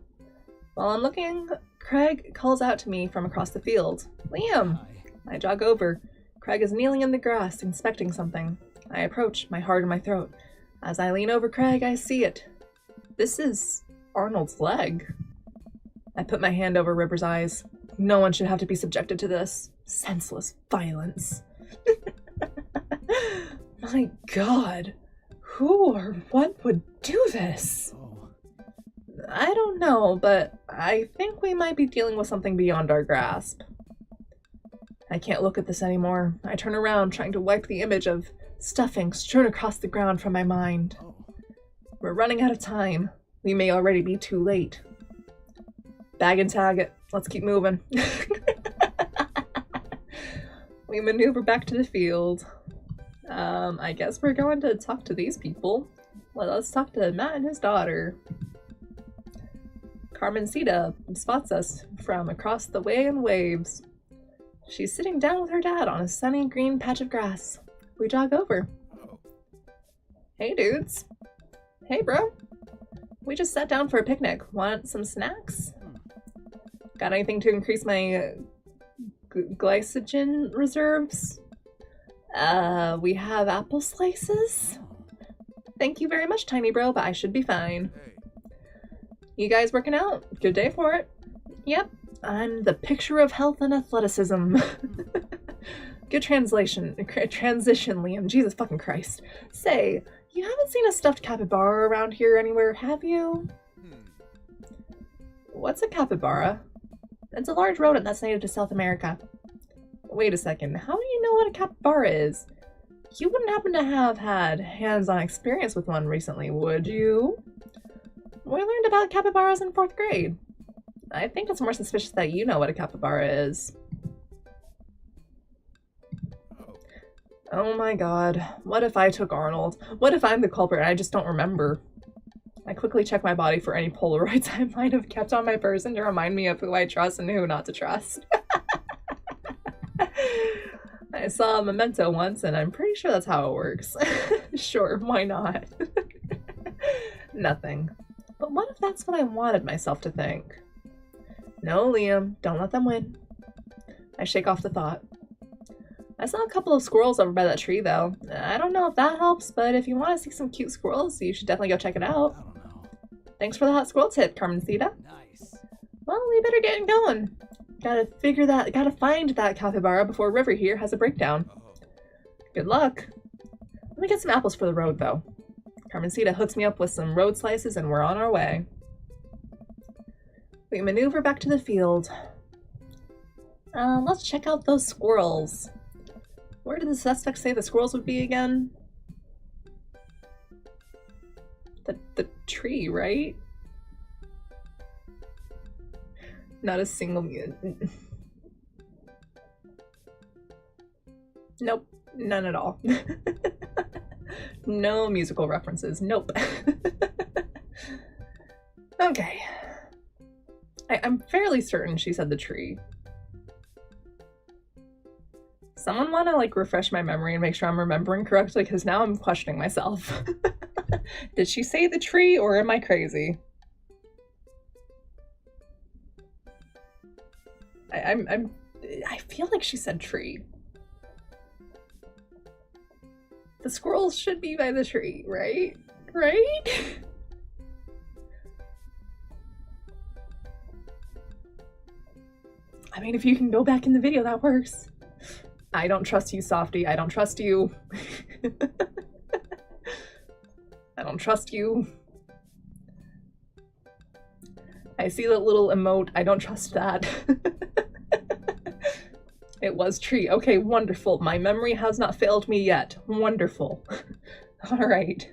While I'm looking, Craig calls out to me from across the field. Liam! I jog over. Craig is kneeling in the grass, inspecting something. I approach, my heart in my throat. As I lean over Craig, I see it. This is Arnold's leg. I put my hand over River's eyes. No one should have to be subjected to this. Senseless violence. My God. Who or what would do this? I don't know, but I think we might be dealing with something beyond our grasp. I can't look at this anymore. I turn around, trying to wipe the image of stuffing strewn across the ground from my mind. We're running out of time. We may already be too late. Bag and tag it. Let's keep moving. We maneuver back to the field. I guess we're going to talk to these people. Well, let's talk to Matt and his daughter. Carmencita spots us from across the way and waves. She's sitting down with her dad on a sunny green patch of grass. We jog over. Hey, dudes. Hey, bro. We just sat down for a picnic. Want some snacks? Got anything to increase my glycogen reserves? We have apple slices? Thank you very much, tiny bro, but I should be fine. You guys working out? Good day for it. Yep, I'm the picture of health and athleticism. Good transition, Liam. Jesus fucking Christ. Say, you haven't seen a stuffed capybara around here anywhere, have you? What's a capybara? It's a large rodent that's native to South America. Wait a second, how do you know what a capybara is? You wouldn't happen to have had hands-on experience with one recently, would you? We learned about capybaras in 4th grade. I think it's more suspicious that you know what a capybara is. Oh my god, what if I took Arnold? What if I'm the culprit and I just don't remember? I quickly check my body for any Polaroids I might have kept on my person to remind me of who I trust and who not to trust. I saw a memento once and I'm pretty sure that's how it works. Sure, why not? Nothing. But what if that's what I wanted myself to think? No, Liam, don't let them win. I shake off the thought. I saw a couple of squirrels over by that tree, though. I don't know if that helps, but if you want to see some cute squirrels, you should definitely go check it out. Thanks for the hot squirrel tip, Carmencita. Nice. Well, we better get going. Gotta find that capybara before River here has a breakdown. Good luck. Let me get some apples for the road, though. Carmencita hooks me up with some road slices and we're on our way. We maneuver back to the field. Let's check out those squirrels. Where did the suspect say the squirrels would be again? The tree, right? Not a single Nope, none at all. No musical references, nope. Okay. I'm fairly certain she said the tree. Someone wanna like refresh my memory and make sure I'm remembering correctly, because now I'm questioning myself. Did she say the tree or am I crazy? I feel like she said tree. The squirrels should be by the tree, right? Right? I mean, if you can go back in the video, that works. I don't trust you, Softy. I don't trust you. I don't trust you. I see that little emote. I don't trust that. It was tree. Okay, wonderful. My memory has not failed me yet. Wonderful. All right.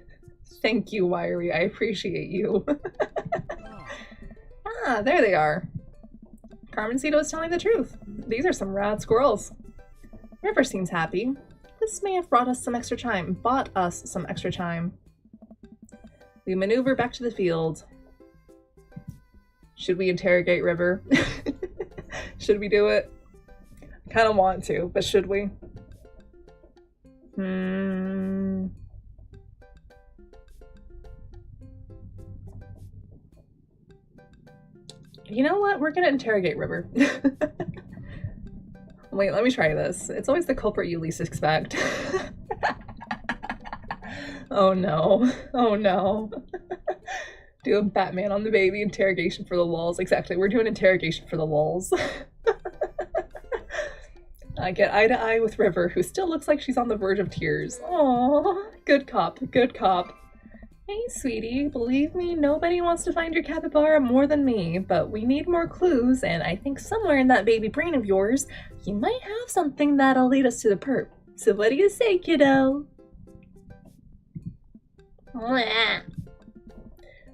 Thank you, Wiry. I appreciate you. Ah, there they are. Carmencita was telling the truth. These are some rad squirrels. River seems happy. This may have bought us some extra time. We maneuver back to the field. Should we interrogate River? Should we do it? I kind of want to, but should we? You know what? We're gonna interrogate River. Wait, let me try this. It's always the culprit you least expect. Oh no. Oh no. Do a Batman on the baby interrogation for the lulz. Exactly, we're doing interrogation for the lulz. I get eye to eye with River, who still looks like she's on the verge of tears. Aww, good cop, good cop. Hey, sweetie, believe me, nobody wants to find your capybara more than me, but we need more clues, and I think somewhere in that baby brain of yours, you might have something that'll lead us to the perp. So what do you say, kiddo?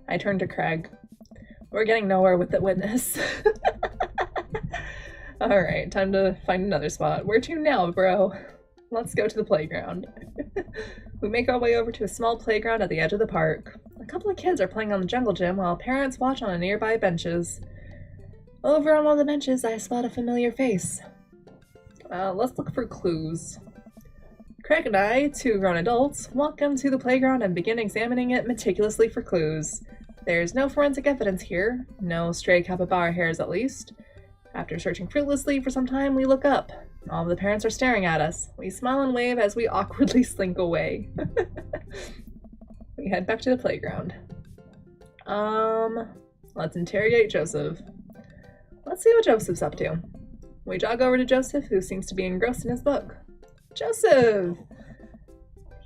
I turn to Craig. We're getting nowhere with the witness. Alright, time to find another spot. Where to now, bro? Let's go to the playground. We make our way over to a small playground at the edge of the park. A couple of kids are playing on the jungle gym while parents watch on a nearby benches. Over on one of the benches, I spot a familiar face. Let's look for clues. Craig and I, two grown adults, walk into the playground and begin examining it meticulously for clues. There's no forensic evidence here, no stray capybara hairs at least. After searching fruitlessly for some time, we look up. All of the parents are staring at us. We smile and wave as we awkwardly slink away. We head back to the playground. Let's interrogate Joseph. Let's see what Joseph's up to. We jog over to Joseph, who seems to be engrossed in his book. Joseph!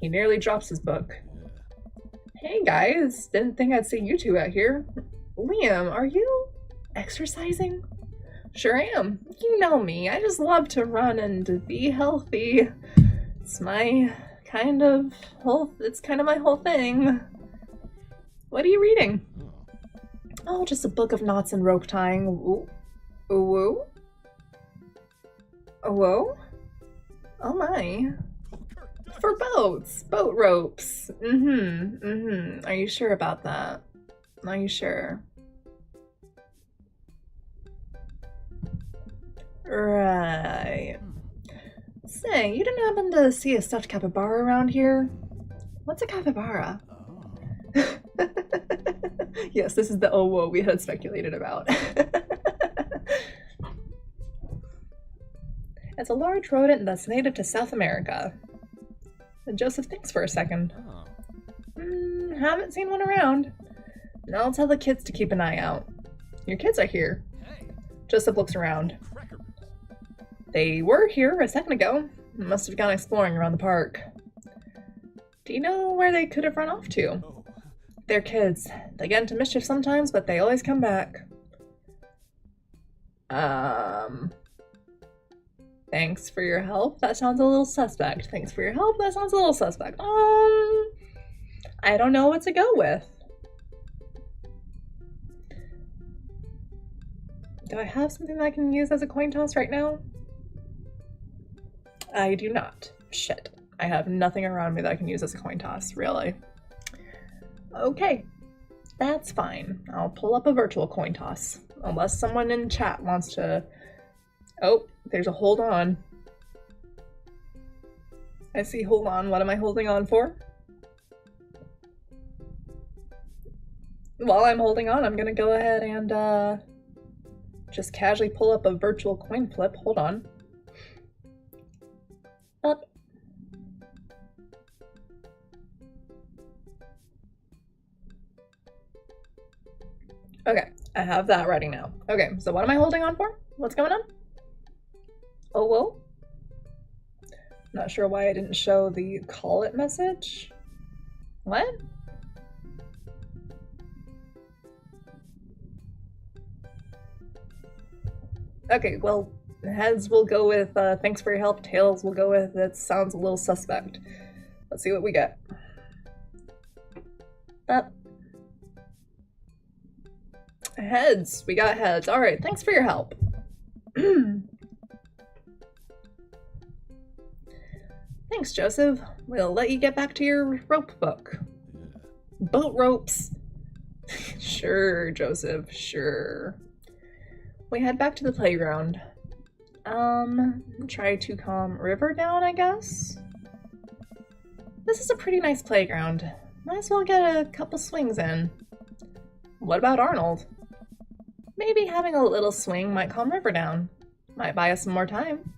He nearly drops his book. Hey guys, didn't think I'd see you two out here. Liam, are you exercising? Sure am. You know me. I just love to run and to be healthy. It's my kind of my whole thing. What are you reading? Oh, just a book of knots and rope tying. Ooh. Ooh. Oh, oh my. For boats. Boat ropes. Are you sure about that? Are you sure? Right. Say, you didn't happen to see a stuffed capybara around here? What's a capybara? Oh. Yes, this is the oh whoa we had speculated about. It's a large rodent that's native to South America. And Joseph thinks for a second. Oh. Haven't seen one around. I'll tell the kids to keep an eye out. Your kids are here. Hey. Joseph looks around. They were here a second ago. Must have gone exploring around the park. Do you know where they could have run off to? Oh. They're kids. They get into mischief sometimes, but they always come back. Thanks for your help. That sounds a little suspect. Thanks for your help. That sounds a little suspect. I don't know what to go with. Do I have something that I can use as a coin toss right now? I do not. Shit. I have nothing around me that I can use as a coin toss, really. Okay. That's fine. I'll pull up a virtual coin toss. Unless someone in chat wants to... Oh, there's a hold on. I see hold on. What am I holding on for? While I'm holding on, I'm gonna go ahead and just casually pull up a virtual coin flip. Hold on. Up. Okay, I have that ready now. Okay, so what am I holding on for? What's going on? Oh, whoa. Not sure why I didn't show the call it message. What? Okay, well, heads will go with thanks for your help, tails will go with that sounds a little suspect. Let's see what we get. Up. Heads, we got heads. Alright, thanks for your help. Thanks, Joseph. We'll let you get back to your rope book. Boat ropes. Sure, Joseph, sure. We head back to the playground. Try to calm River down, I guess? This is a pretty nice playground. Might as well get a couple swings in. What about Arnold? Maybe having a little swing might calm River down. Might buy us some more time.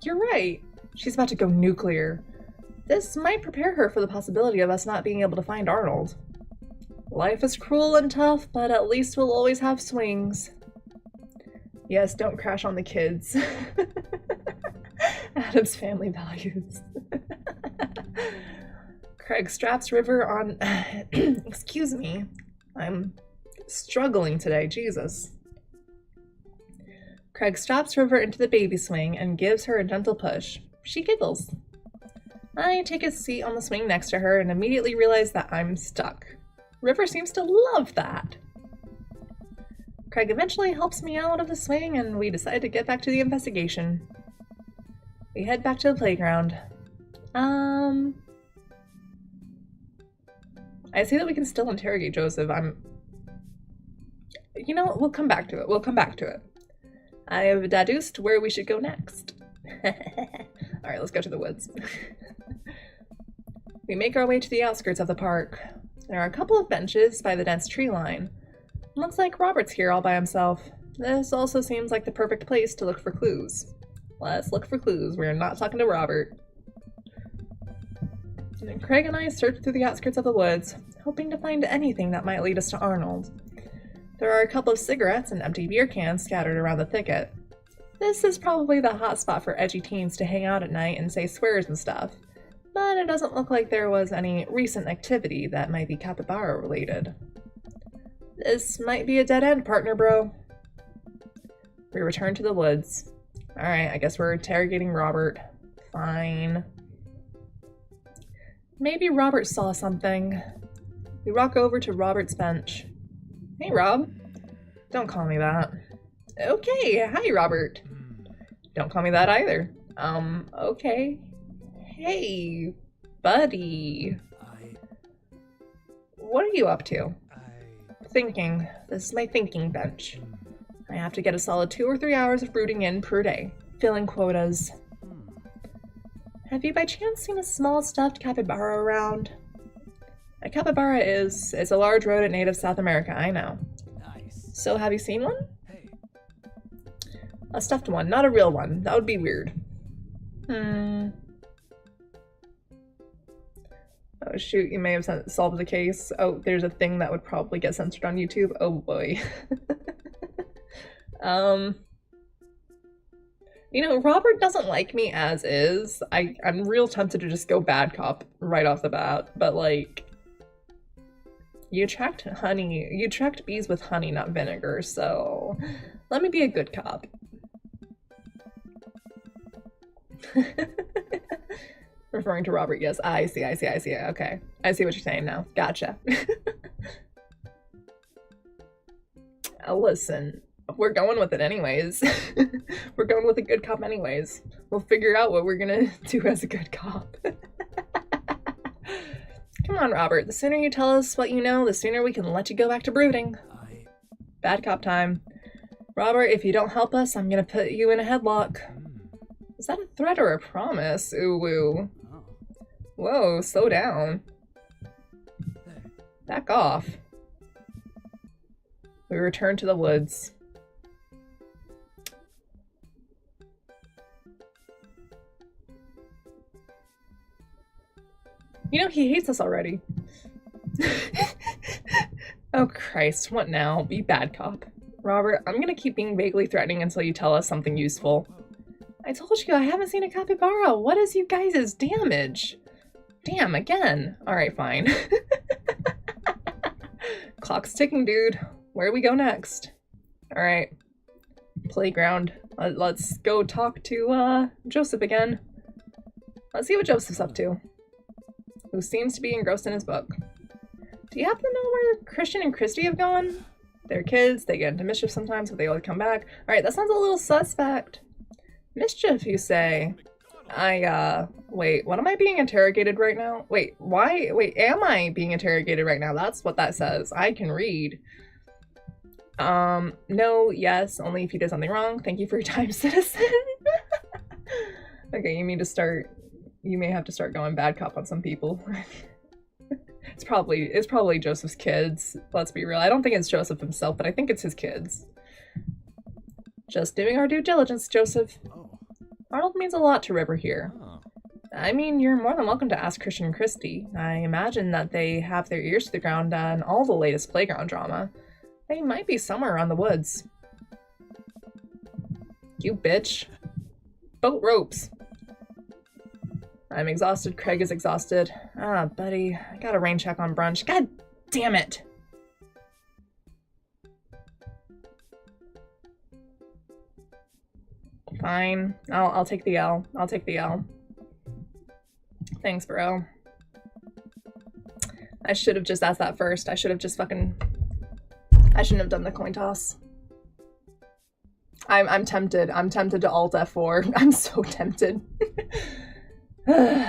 You're right. She's about to go nuclear. This might prepare her for the possibility of us not being able to find Arnold. Life is cruel and tough, but at least we'll always have swings. Yes, don't crash on the kids. Adam's family values. Craig straps River on... Excuse me. I'm struggling today, Jesus. Craig straps River into the baby swing and gives her a gentle push. She giggles. I take a seat on the swing next to her and immediately realize that I'm stuck. River seems to love that. Craig eventually helps me out of the swing and we decide to get back to the investigation. We head back to the playground. I see that we can still interrogate Joseph. You know what? We'll come back to it. We'll come back to it. I have deduced where we should go next. Alright, let's go to the woods. We make our way to the outskirts of the park. There are a couple of benches by the dense tree line. Looks like Robert's here all by himself. This also seems like the perfect place to look for clues. Let's look for clues. We're not talking to Robert. And Craig and I search through the outskirts of the woods, hoping to find anything that might lead us to Arnold. There are a couple of cigarettes and empty beer cans scattered around the thicket. This is probably the hot spot for edgy teens to hang out at night and say swears and stuff, but it doesn't look like there was any recent activity that might be capybara related. This might be a dead end, partner bro. We return to the woods. Alright, I guess we're interrogating Robert. Fine. Maybe Robert saw something. We walk over to Robert's bench. Hey, Rob. Don't call me that. Okay, hi, Robert. Don't call me that either. Okay. Hey, buddy. What are you up to? Thinking. This is my thinking bench. I have to get a solid 2 or 3 hours of brooding in per day, filling quotas. Have you by chance seen a small stuffed capybara around? A capybara is a large rodent native to South America, I know. Nice. So have you seen one? Hey. A stuffed one, not a real one. That would be weird. Oh shoot, you may have solved the case. Oh, there's a thing that would probably get censored on YouTube. Oh boy. You know, Robert doesn't like me as is. I'm real tempted to just go bad cop right off the bat, but like, you attract bees with honey, not vinegar, so let me be a good cop. Referring to Robert, yes, I see, okay. I see what you're saying now, gotcha. Listen, We're going with it anyways. We're going with a good cop anyways. We'll figure out what we're gonna do as a good cop. Come on, Robert. The sooner you tell us what you know, the sooner we can let you go back to brooding. Bad cop time. Robert, if you don't help us, I'm gonna put you in a headlock. Is that a threat or a promise? Ooh, woo. Whoa, slow down. Back off. We return to the woods. You know, he hates us already. Oh Christ, what now? Be bad cop. Robert, I'm gonna keep being vaguely threatening until you tell us something useful. I told you I haven't seen a capybara. What is you guys' damage? Damn, again. Alright, fine. Clock's ticking, dude. Where do we go next? Alright. Playground. Let's go talk to, Joseph again. Let's see what Joseph's up to. Who seems to be engrossed in his book. Do you happen to know where Christian and Christy have gone? They're kids, they get into mischief sometimes, but they always come back. Alright, that sounds a little suspect. Mischief, you say? Wait, what am I being interrogated right now? Wait, why? Wait, am I being interrogated right now? That's what that says. I can read. No, yes, only if you did something wrong. Thank you for your time, citizen. Okay, you may have to start going bad cop on some people. It's probably Joseph's kids. Let's be real. I don't think it's Joseph himself, but I think it's his kids. Just doing our due diligence, Joseph. Arnold means a lot to River here. I mean, you're more than welcome to ask Christian and Christy. I imagine that they have their ears to the ground on all the latest playground drama. They might be somewhere around the woods. You bitch. Boat ropes. I'm exhausted. Craig is exhausted. Ah, buddy. I got a rain check on brunch. God damn it! Fine. I'll take the L. I'll take the L. Thanks, bro. I should have just asked that first. I should have just fucking... I shouldn't have done the coin toss. I'm tempted. I'm tempted to Alt F4. I'm so tempted. They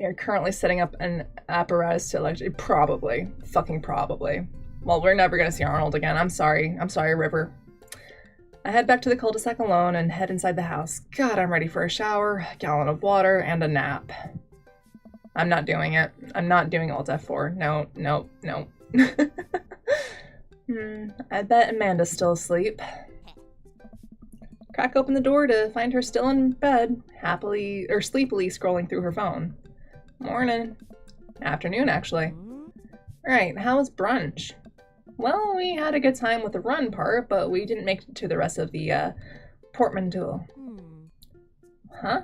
are currently setting up an apparatus to elect... Probably. Fucking probably. Well, we're never gonna see Arnold again. I'm sorry. I'm sorry, River. I head back to the cul-de-sac alone and head inside the house. God, I'm ready for a shower, a gallon of water, and a nap. I'm not doing it. I'm not doing Alt F4. No, no, no. I bet Amanda's still asleep. Crack open the door to find her still in bed, happily or sleepily scrolling through her phone. Morning. Afternoon, actually. Alright, how was brunch? Well, we had a good time with the run part, but we didn't make it to the rest of the portmanteau. Huh?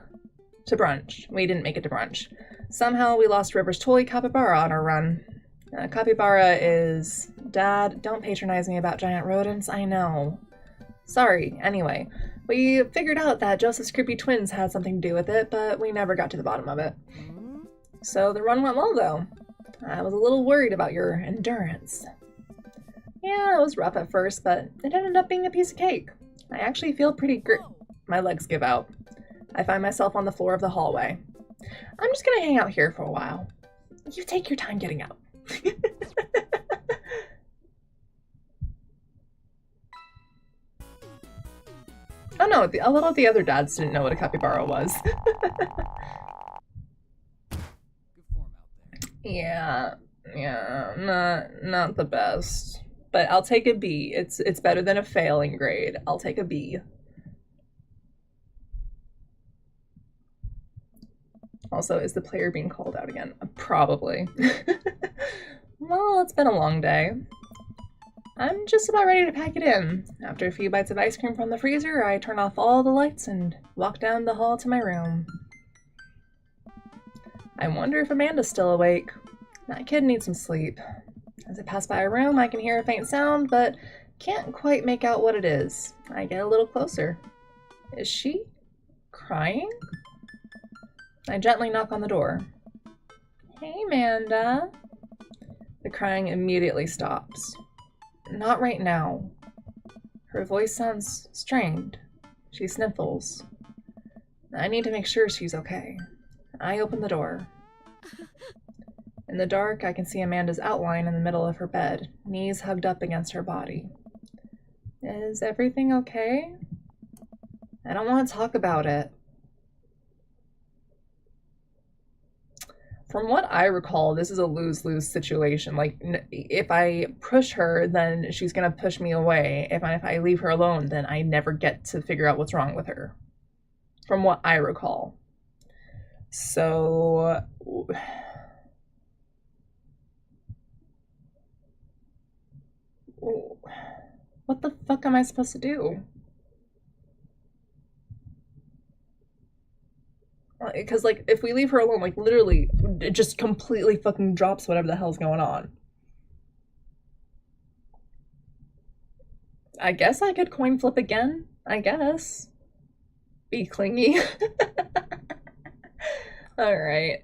To brunch. We didn't make it to brunch. Somehow we lost River's toy capybara on our run. Capybara is... Dad, don't patronize me about giant rodents, I know. Sorry, anyway. We figured out that Joseph's creepy twins had something to do with it, but we never got to the bottom of it. So the run went well, though. I was a little worried about your endurance. Yeah, it was rough at first, but it ended up being a piece of cake. I actually feel pretty My legs give out. I find myself on the floor of the hallway. I'm just gonna hang out here for a while. You take your time getting out. Oh no, a lot of the other dads didn't know what a capybara was. Yeah, not the best. But I'll take a B. It's better than a failing grade. I'll take a B. Also, is the player being called out again? Probably. Well, it's been a long day. I'm just about ready to pack it in. After a few bites of ice cream from the freezer, I turn off all the lights and walk down the hall to my room. I wonder if Amanda's still awake. That kid needs some sleep. As I pass by her room, I can hear a faint sound, but can't quite make out what it is. I get a little closer. Is she crying? I gently knock on the door. Hey, Amanda. The crying immediately stops. Not right now. Her voice sounds strained. She sniffles. I need to make sure she's okay. I open the door. In the dark, I can see Amanda's outline in the middle of her bed, knees hugged up against her body. Is everything okay? I don't want to talk about it. From what I recall, this is a lose-lose situation. Like, if I push her, then she's gonna push me away. If I leave her alone, then I never get to figure out what's wrong with her. From what I recall. So... what the fuck am I supposed to do? Because, like, if we leave her alone, like, literally, it just completely fucking drops whatever the hell's going on. I guess I could coin flip again. I guess. Be clingy. Alright,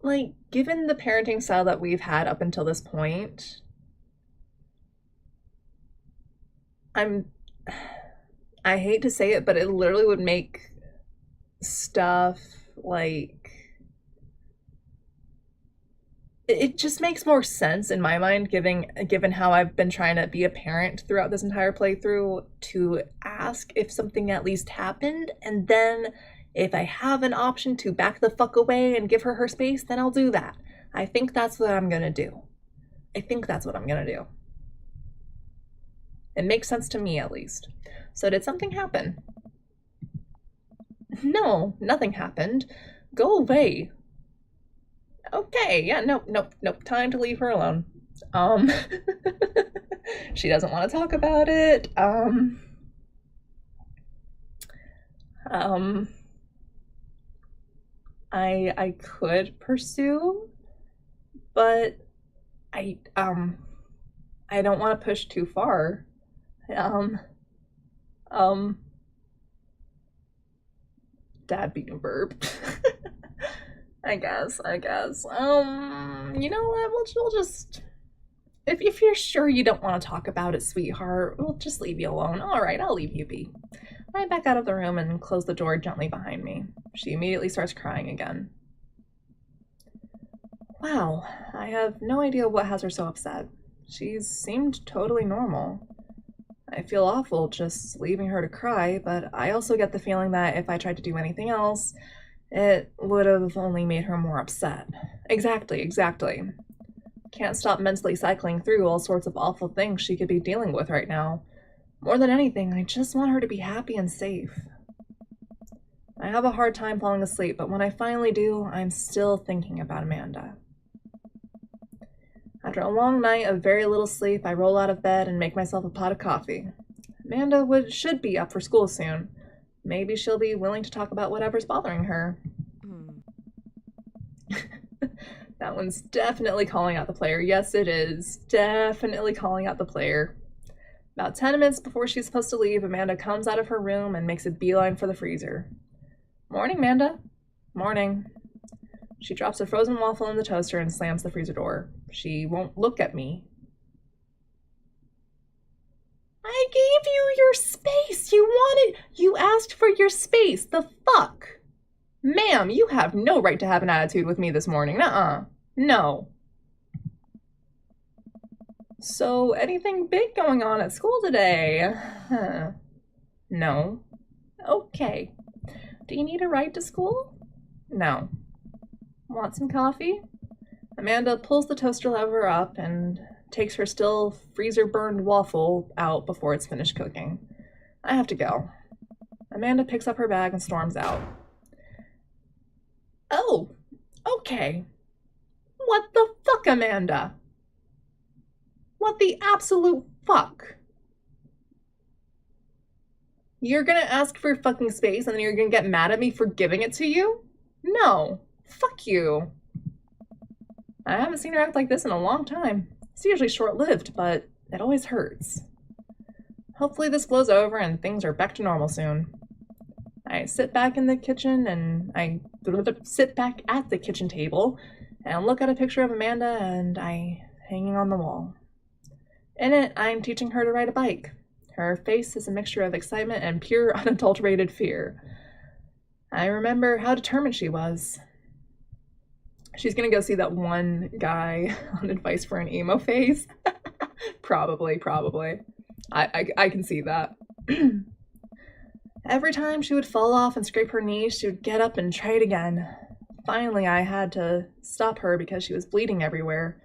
like, given the parenting style that we've had up until this point, I hate to say it, but it literally would make stuff, like, it just makes more sense in my mind, given how I've been trying to be a parent throughout this entire playthrough, to ask if something at least happened, and then if I have an option to back the fuck away and give her space, then I'll do that. I think that's what I'm gonna do. I think that's what I'm gonna do. It makes sense to me, at least. So did something happen? No, nothing happened. Go away. Okay, yeah, nope. Time to leave her alone. She doesn't want to talk about it. I could pursue, but I don't want to push too far. Dad being a verb. I guess. You know what? We'll just... If you're sure you don't want to talk about it, sweetheart, we'll just leave you alone. Alright, I'll leave you be. I back out of the room and close the door gently behind me. She immediately starts crying again. Wow, I have no idea what has her so upset. She's seemed totally normal. I feel awful just leaving her to cry, but I also get the feeling that if I tried to do anything else, it would have only made her more upset. Exactly. Can't stop mentally cycling through all sorts of awful things she could be dealing with right now. More than anything, I just want her to be happy and safe. I have a hard time falling asleep, but when I finally do, I'm still thinking about Amanda. After a long night of very little sleep, I roll out of bed and make myself a pot of coffee. Amanda should be up for school soon. Maybe she'll be willing to talk about whatever's bothering her. That one's definitely calling out the player. Yes, it is. Definitely calling out the player. About 10 minutes before she's supposed to leave, Amanda comes out of her room and makes a beeline for the freezer. Morning, Amanda. Morning. She drops a frozen waffle in the toaster and slams the freezer door. She won't look at me. I gave you your space. You asked for your space. The fuck? Ma'am, you have no right to have an attitude with me this morning. Nuh-uh. No. So, anything big going on at school today? No. Okay. Do you need a ride to school? No. Want some coffee? Amanda pulls the toaster lever up and takes her still freezer-burned waffle out before it's finished cooking. I have to go. Amanda picks up her bag and storms out. Oh, okay. What the fuck, Amanda? What the absolute fuck? You're gonna ask for fucking space and then you're gonna get mad at me for giving it to you? No. Fuck you. I haven't seen her act like this in a long time. It's usually short-lived, but it always hurts. Hopefully this blows over and things are back to normal soon. I sit back in the kitchen and I sit back at the kitchen table and look at a picture of Amanda and I hanging on the wall. In it, I'm teaching her to ride a bike. Her face is a mixture of excitement and pure unadulterated fear. I remember how determined she was. She's gonna go see that one guy on advice for an emo phase. Probably. I can see that. Every time she would fall off and scrape her knees, she would get up and try it again. Finally, I had to stop her because she was bleeding everywhere.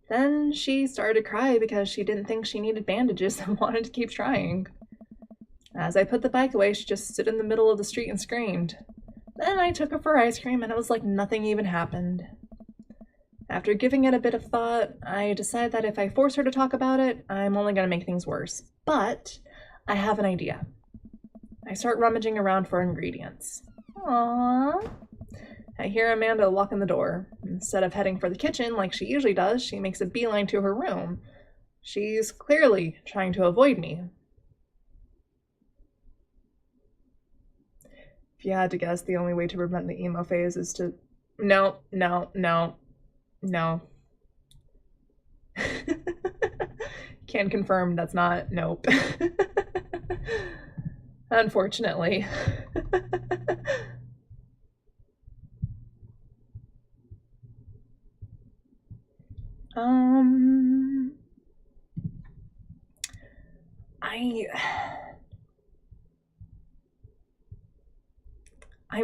Then she started to cry because she didn't think she needed bandages and wanted to keep trying. As I put the bike away, she just stood in the middle of the street and screamed. Then I took her for ice cream and it was like nothing even happened. After giving it a bit of thought, I decided that if I force her to talk about it, I'm only going to make things worse. But I have an idea. I start rummaging around for ingredients. Aww. I hear Amanda walk in the door. Instead of heading for the kitchen like she usually does, she makes a beeline to her room. She's clearly trying to avoid me. If you had to guess, the only way to prevent the emo phase is to... No. Can confirm that's not... Nope. Unfortunately.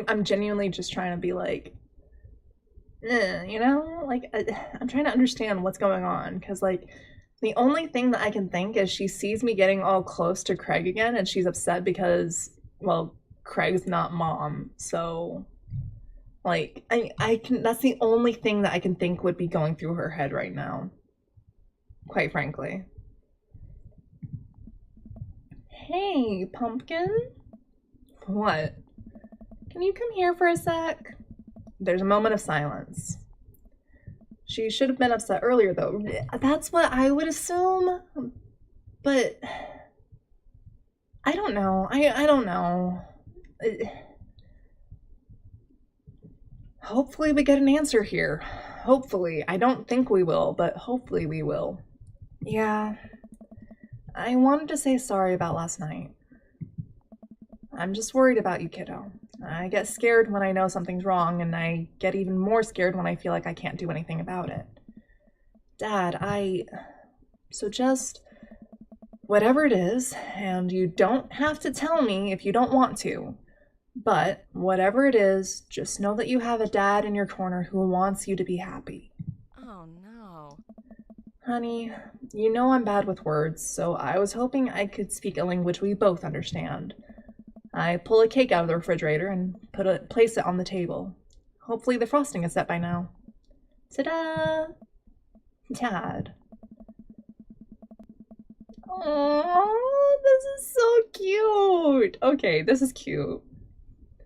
I'm genuinely just trying to be like, you know, like I'm trying to understand what's going on, because like the only thing that I can think is she sees me getting all close to Craig again and she's upset because, well, Craig's not mom. So like I can, that's the only thing that I can think would be going through her head right now, quite frankly. Hey, Pumpkin. What? Can you come here for a sec? There's a moment of silence. She should have been upset earlier, though. That's what I would assume. But I don't know. I don't know. Hopefully we get an answer here. Hopefully. I don't think we will, but hopefully we will. Yeah. I wanted to say sorry about last night. I'm just worried about you, kiddo. I get scared when I know something's wrong, and I get even more scared when I feel like I can't do anything about it. Dad, so just whatever it is, and you don't have to tell me if you don't want to, but whatever it is, just know that you have a dad in your corner who wants you to be happy. Oh no. Honey, you know I'm bad with words, so I was hoping I could speak a language we both understand. I pull a cake out of the refrigerator and place it on the table. Hopefully the frosting is set by now. Ta-da! Dad. Oh, this is so cute! Okay, this is cute.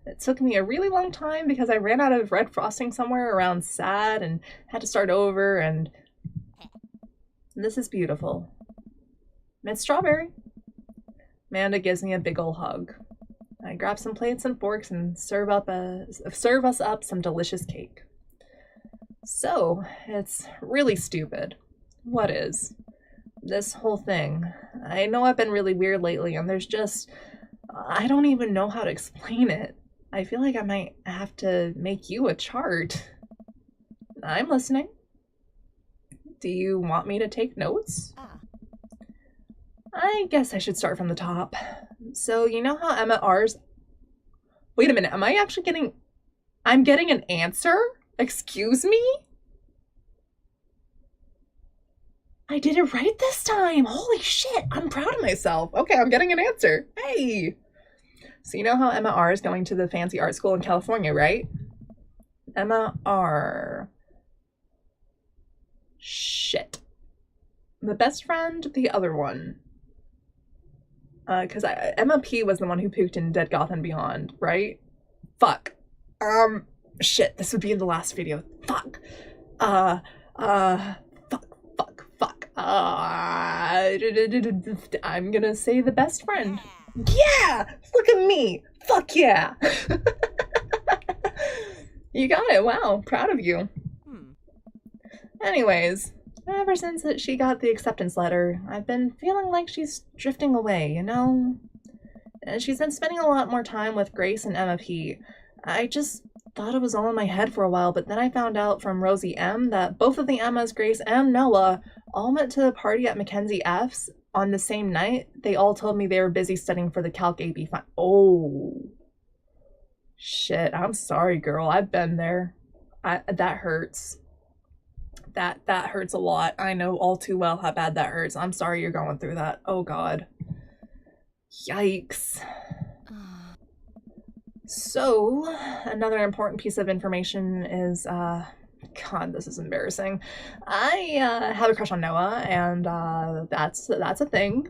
It took me a really long time because I ran out of red frosting somewhere around sad and had to start over, and this is beautiful. It's strawberry. Amanda gives me a big ol' hug. I grab some plates and forks and serve us up some delicious cake. So, it's really stupid. What is? This whole thing. I know I've been really weird lately, and there's just... I don't even know how to explain it. I feel like I might have to make you a chart. I'm listening. Do you want me to take notes? I guess I should start from the top. So, you know how Emma R's... Wait a minute, am I actually getting... I'm getting an answer? Excuse me? I did it right this time! Holy shit, I'm proud of myself. Okay, I'm getting an answer. Hey! So you know how Emma R is going to the fancy art school in California, right? Emma R... Shit. The best friend, the other one. Because Emma P was the one who pooped in Dead Goth and Beyond, right? Fuck. Shit, this would be in the last video. Fuck. Fuck. I'm gonna say the best friend. Yeah! Look at me! Fuck yeah! You got it. Wow. Proud of you. Anyways, ever since she got the acceptance letter, I've been feeling like she's drifting away, you know? And she's been spending a lot more time with Grace and Emma P. I just thought it was all in my head for a while, but then I found out from Rosie M that both of the Emmas, Grace and Noah, all went to the party at Mackenzie F's on the same night. They all told me they were busy studying for the Calc AB final. Oh. Shit, I'm sorry, girl. I've been there. That hurts. That hurts a lot. I know all too well how bad that hurts. I'm sorry you're going through that. Oh, God. Yikes. So, another important piece of information is, God, this is embarrassing. I have a crush on Noah, and that's a thing.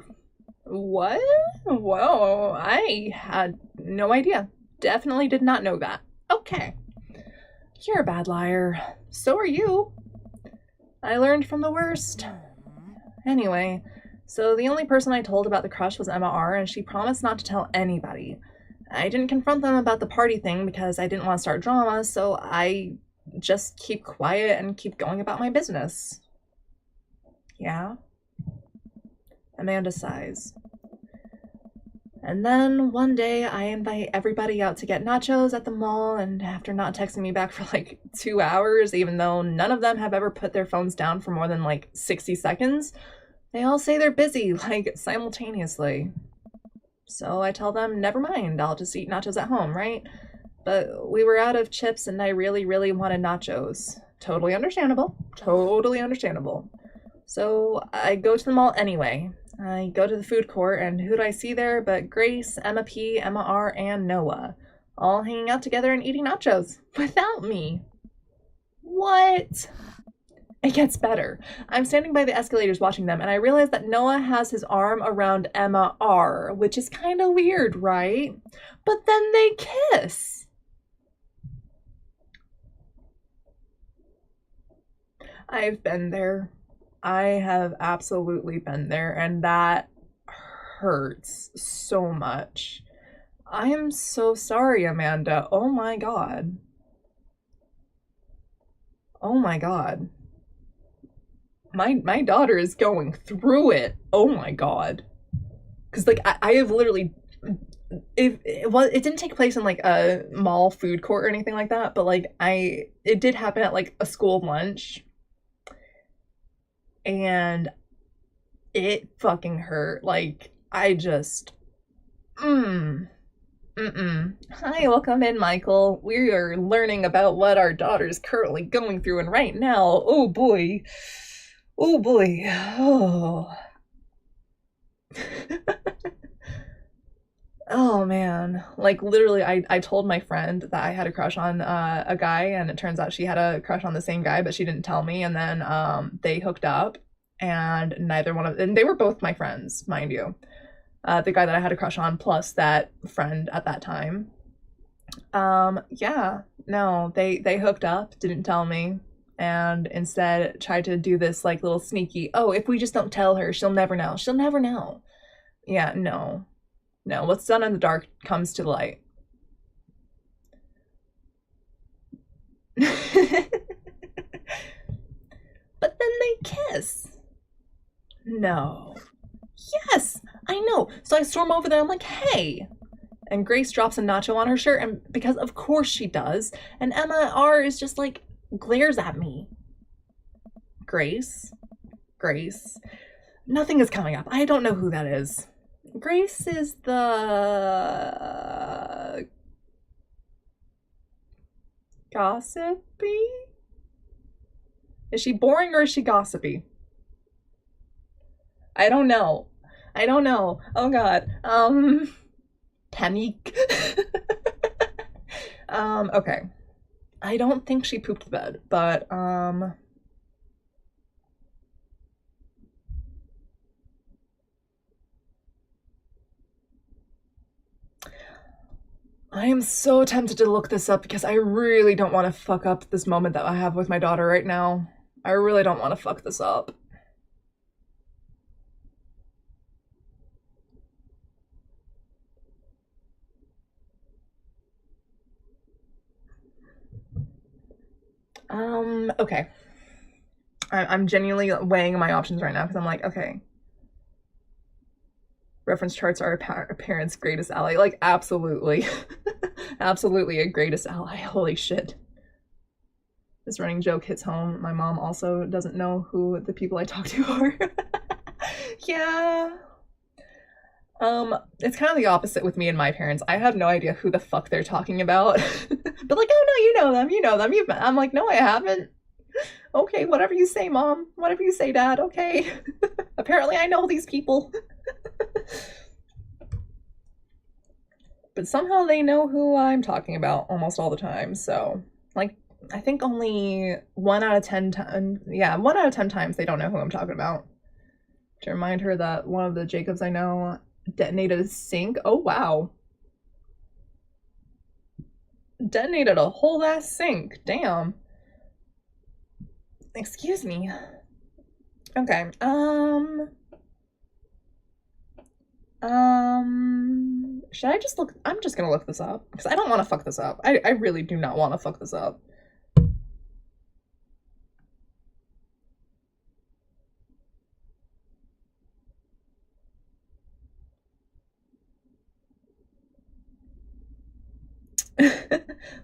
What? Whoa, I had no idea. Definitely did not know that. Okay. You're a bad liar. So are you. I learned from the worst. Anyway, so the only person I told about the crush was Emma R, and she promised not to tell anybody. I didn't confront them about the party thing because I didn't want to start drama, so I just keep quiet and keep going about my business. Yeah? Amanda sighs. And then one day I invite everybody out to get nachos at the mall, and after not texting me back for like 2 hours, even though none of them have ever put their phones down for more than like 60 seconds, they all say they're busy, like simultaneously. So I tell them, never mind, I'll just eat nachos at home, right? But we were out of chips and I really, really wanted nachos. Totally understandable. Totally understandable. So I go to the mall anyway. I go to the food court, and who do I see there but Grace, Emma P, Emma R, and Noah, all hanging out together and eating nachos without me. What? It gets better. I'm standing by the escalators watching them, and I realize that Noah has his arm around Emma R, which is kind of weird, right? But then they kiss. I've been there. I have absolutely been there, and that hurts so much. I am so sorry, Amanda. Oh my God. Oh my God. My daughter is going through it. Oh my God. Because like I have literally, it didn't take place in like a mall food court or anything like that, but like it did happen at like a school lunch. And it fucking hurt. Like, I just, Hi, welcome in, Michael. We are learning about what our daughter's currently going through, and right now, oh boy. Oh boy. Oh. Oh man, like literally I told my friend that I had a crush on a guy, and it turns out she had a crush on the same guy, but she didn't tell me, and then they hooked up, and and they were both my friends, mind you. The guy that I had a crush on plus that friend at that time. Yeah, no, they hooked up, didn't tell me, and instead tried to do this like little sneaky, oh, if we just don't tell her, she'll never know. She'll never know. Yeah, no. No, what's done in the dark comes to the light. But then they kiss. No. Yes, I know. So I storm over there, I'm like, hey. And Grace drops a nacho on her shirt, and because of course she does. And Emma R is just like, glares at me. Grace. Nothing is coming up. I don't know who that is. Grace is the gossipy? Is she boring or is she gossipy? I don't know. Oh God. Panique. Okay. I don't think she pooped the bed, but I am so tempted to look this up because I really don't want to fuck up this moment that I have with my daughter right now. I really don't want to fuck this up. Okay. I'm genuinely weighing my options right now because I'm like, okay. Reference charts are a parent's greatest ally. Like, absolutely. Absolutely a greatest ally. Holy shit. This running joke hits home. My mom also doesn't know who the people I talk to are. Yeah. It's kind of the opposite with me and my parents. I have no idea who the fuck they're talking about. But like, oh no, you know them, you know them. I'm like, no, I haven't. Okay, whatever you say, Mom. Whatever you say, Dad. Okay. Apparently I know these people. But somehow they know who I'm talking about almost all the time, so, like, I think only 1 out of 10 times, yeah, 1 out of 10 times they don't know who I'm talking about. To remind her that one of the Jacobs I know detonated a sink. Oh, wow. Detonated a whole ass sink. Damn. Excuse me. Okay, should I just look? I'm just gonna look this up because I don't want to fuck this up. I really do not want to fuck this up.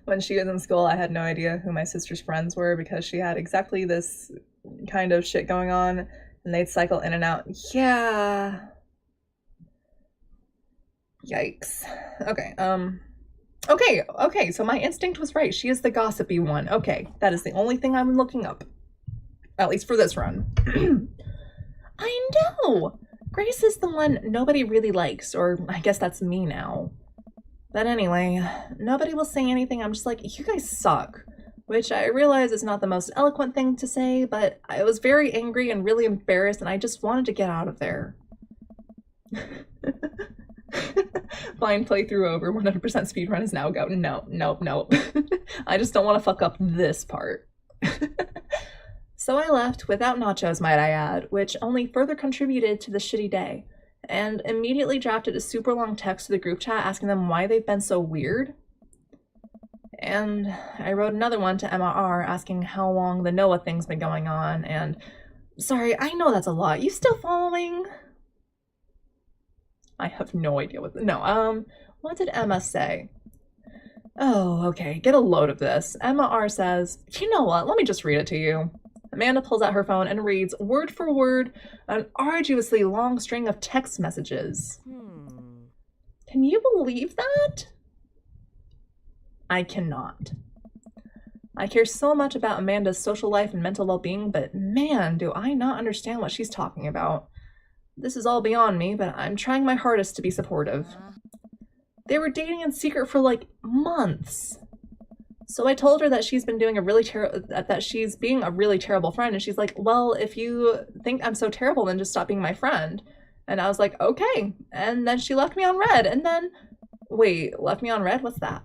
When she was in school, I had no idea who my sister's friends were because she had exactly this kind of shit going on and they'd cycle in and out. Yeah. Yikes. Okay, okay, so my instinct was right. She is the gossipy one. Okay, that is the only thing I'm looking up. At least for this run. I know! Grace is the one nobody really likes, or I guess that's me now. But anyway, nobody will say anything. I'm just like, you guys suck. Which I realize is not the most eloquent thing to say, but I was very angry and really embarrassed, and I just wanted to get out of there. Fine, playthrough over. 100% speedrun is now go. No, nope, nope. I just don't want to fuck up this part. So I left without nachos, might I add, which only further contributed to the shitty day, and immediately drafted a super long text to the group chat asking them why they've been so weird. And I wrote another one to Emma R asking how long the Noah thing's been going on, and sorry, I know that's a lot. You still following? I have no idea what what did Emma say? Oh, okay, get a load of this. Emma R says, you know what, let me just read it to you. Amanda pulls out her phone and reads, word for word, an arduously long string of text messages. Can you believe that? I cannot. I care so much about Amanda's social life and mental well-being, but man, do I not understand what she's talking about. This is all beyond me, but I'm trying my hardest to be supportive. They were dating in secret for like months. So I told her that she's been doing that she's being a really terrible friend, and she's like, well, if you think I'm so terrible, then just stop being my friend. And I was like, okay. And then she left me on red, and then, wait, left me on red? What's that?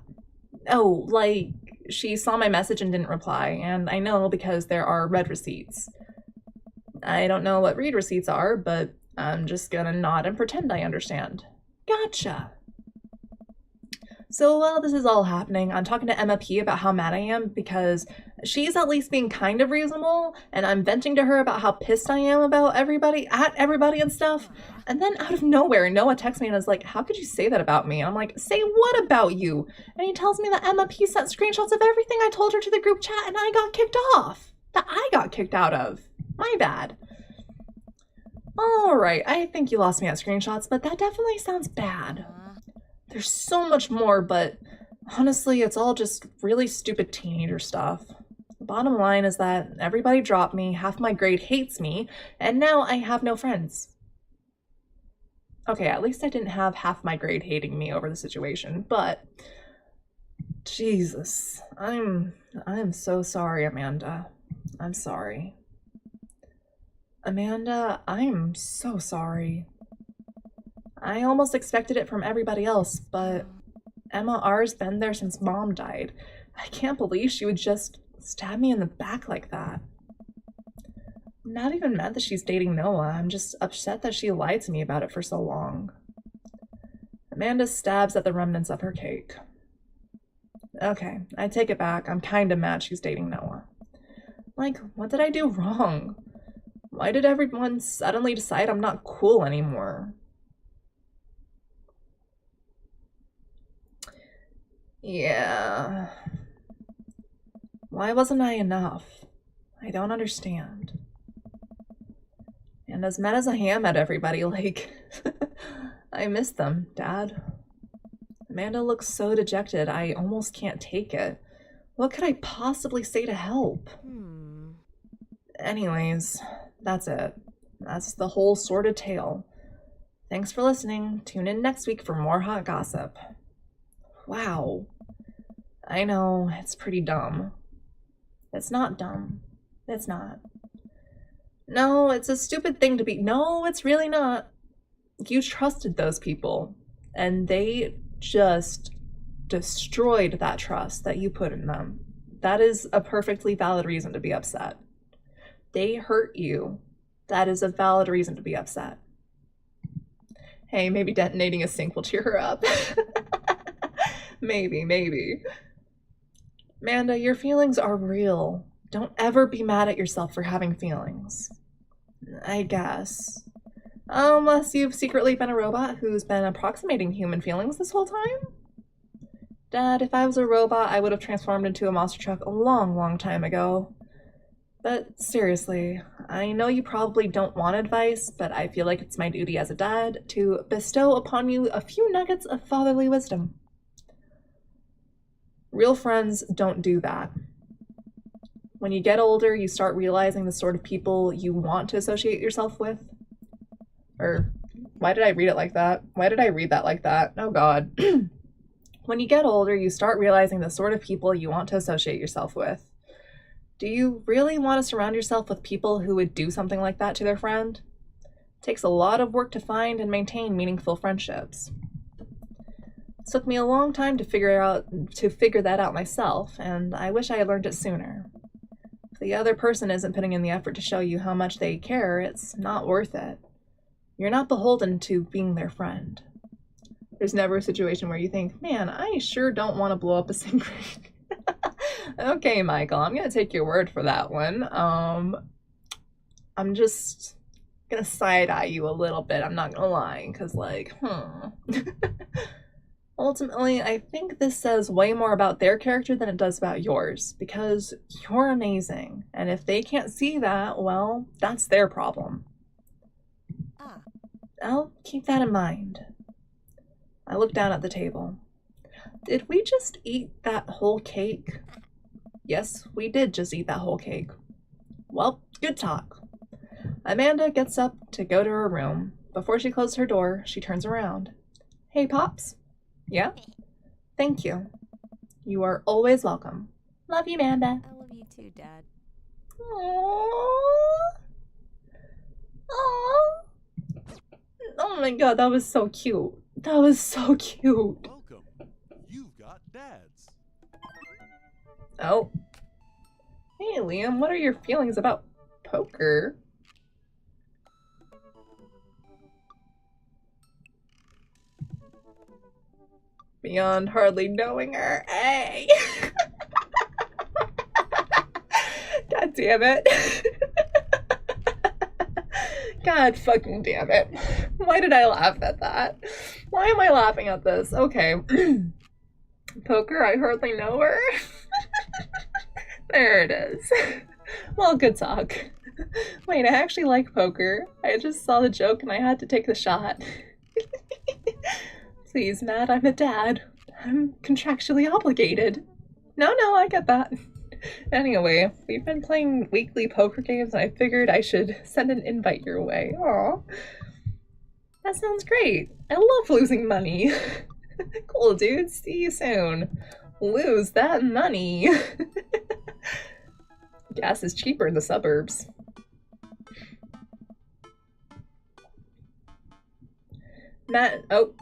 Oh, like, she saw my message and didn't reply, and I know because there are read receipts. I don't know what read receipts are, but I'm just gonna nod and pretend I understand. Gotcha. So while this is all happening, I'm talking to Emma P about how mad I am because she's at least being kind of reasonable, and I'm venting to her about how pissed I am about everybody and stuff. And then out of nowhere, Noah texts me and is like, how could you say that about me? And I'm like, say what about you? And he tells me that Emma P sent screenshots of everything I told her to the group chat and I got kicked off. That I got kicked out of. My bad. Alright, I think you lost me at screenshots, but that definitely sounds bad. There's so much more, but honestly, it's all just really stupid teenager stuff. The bottom line is that everybody dropped me, half my grade hates me, and now I have no friends. Okay, at least I didn't have half my grade hating me over the situation, but Jesus, I'm so sorry, Amanda. I'm sorry. Amanda, I'm so sorry. I almost expected it from everybody else, but Emma R's been there since Mom died. I can't believe she would just stab me in the back like that. I'm not even mad that she's dating Noah. I'm just upset that she lied to me about it for so long. Amanda stabs at the remnants of her cake. Okay, I take it back. I'm kinda mad she's dating Noah. Like, what did I do wrong? Why did everyone suddenly decide I'm not cool anymore? Yeah. Why wasn't I enough? I don't understand. And as mad as I am at everybody, like, I miss them, Dad. Amanda looks so dejected, I almost can't take it. What could I possibly say to help? Anyways, that's it. That's the whole sordid tale. Thanks for listening. Tune in next week for more hot gossip. Wow. I know, it's pretty dumb. It's not dumb. It's not. No, it's a stupid thing to be. No, it's really not. You trusted those people, and they just destroyed that trust that you put in them. That is a perfectly valid reason to be upset. They hurt you. That is a valid reason to be upset. Hey, maybe detonating a sink will cheer her up. Maybe. Amanda, your feelings are real. Don't ever be mad at yourself for having feelings. I guess. Unless you've secretly been a robot who's been approximating human feelings this whole time? Dad, if I was a robot, I would have transformed into a monster truck a long time ago. But seriously, I know you probably don't want advice, but I feel like it's my duty as a dad to bestow upon you a few nuggets of fatherly wisdom. Real friends don't do that. When you get older, you start realizing the sort of people you want to associate yourself with. Or, why did I read it like that? Why did I read that like that? Oh God. When you get older, you start realizing the sort of people you want to associate yourself with. Do you really want to surround yourself with people who would do something like that to their friend? It takes a lot of work to find and maintain meaningful friendships. It took me a long time to figure that out myself, and I wish I had learned it sooner. If the other person isn't putting in the effort to show you how much they care, it's not worth it. You're not beholden to being their friend. There's never a situation where you think, man, I sure don't want to blow up a sink. Okay, Michael, I'm gonna take your word for that one. I'm just gonna side-eye you a little bit, I'm not gonna lie, because Ultimately, I think this says way more about their character than it does about yours, because you're amazing, and if they can't see that, well, that's their problem. I'll keep that in mind. I look down at the table. Did we just eat that whole cake? Yes, we did just eat that whole cake. Well, good talk. Amanda gets up to go to her room. Before she closes her door, she turns around. Hey, Pops. Yeah? Thank you. You are always welcome. Love you, Amanda. I love you too, Dad. Aww. Aww. Oh my God, that was so cute. That was so cute. Welcome. You've got dads. Oh. Hey, Liam, what are your feelings about poker? Beyond hardly knowing her. Hey! God damn it. God fucking damn it. Why did I laugh at that? Why am I laughing at this? Okay. Poker, I hardly know her. There it is. Well, good talk. Wait, I actually like poker. I just saw the joke and I had to take the shot. Please, Matt, I'm a dad. I'm contractually obligated. No, I get that. Anyway, we've been playing weekly poker games and I figured I should send an invite your way. Aw. That sounds great. I love losing money. Cool, dude. See you soon. Lose that money. Gas is cheaper in the suburbs. Matt, oh,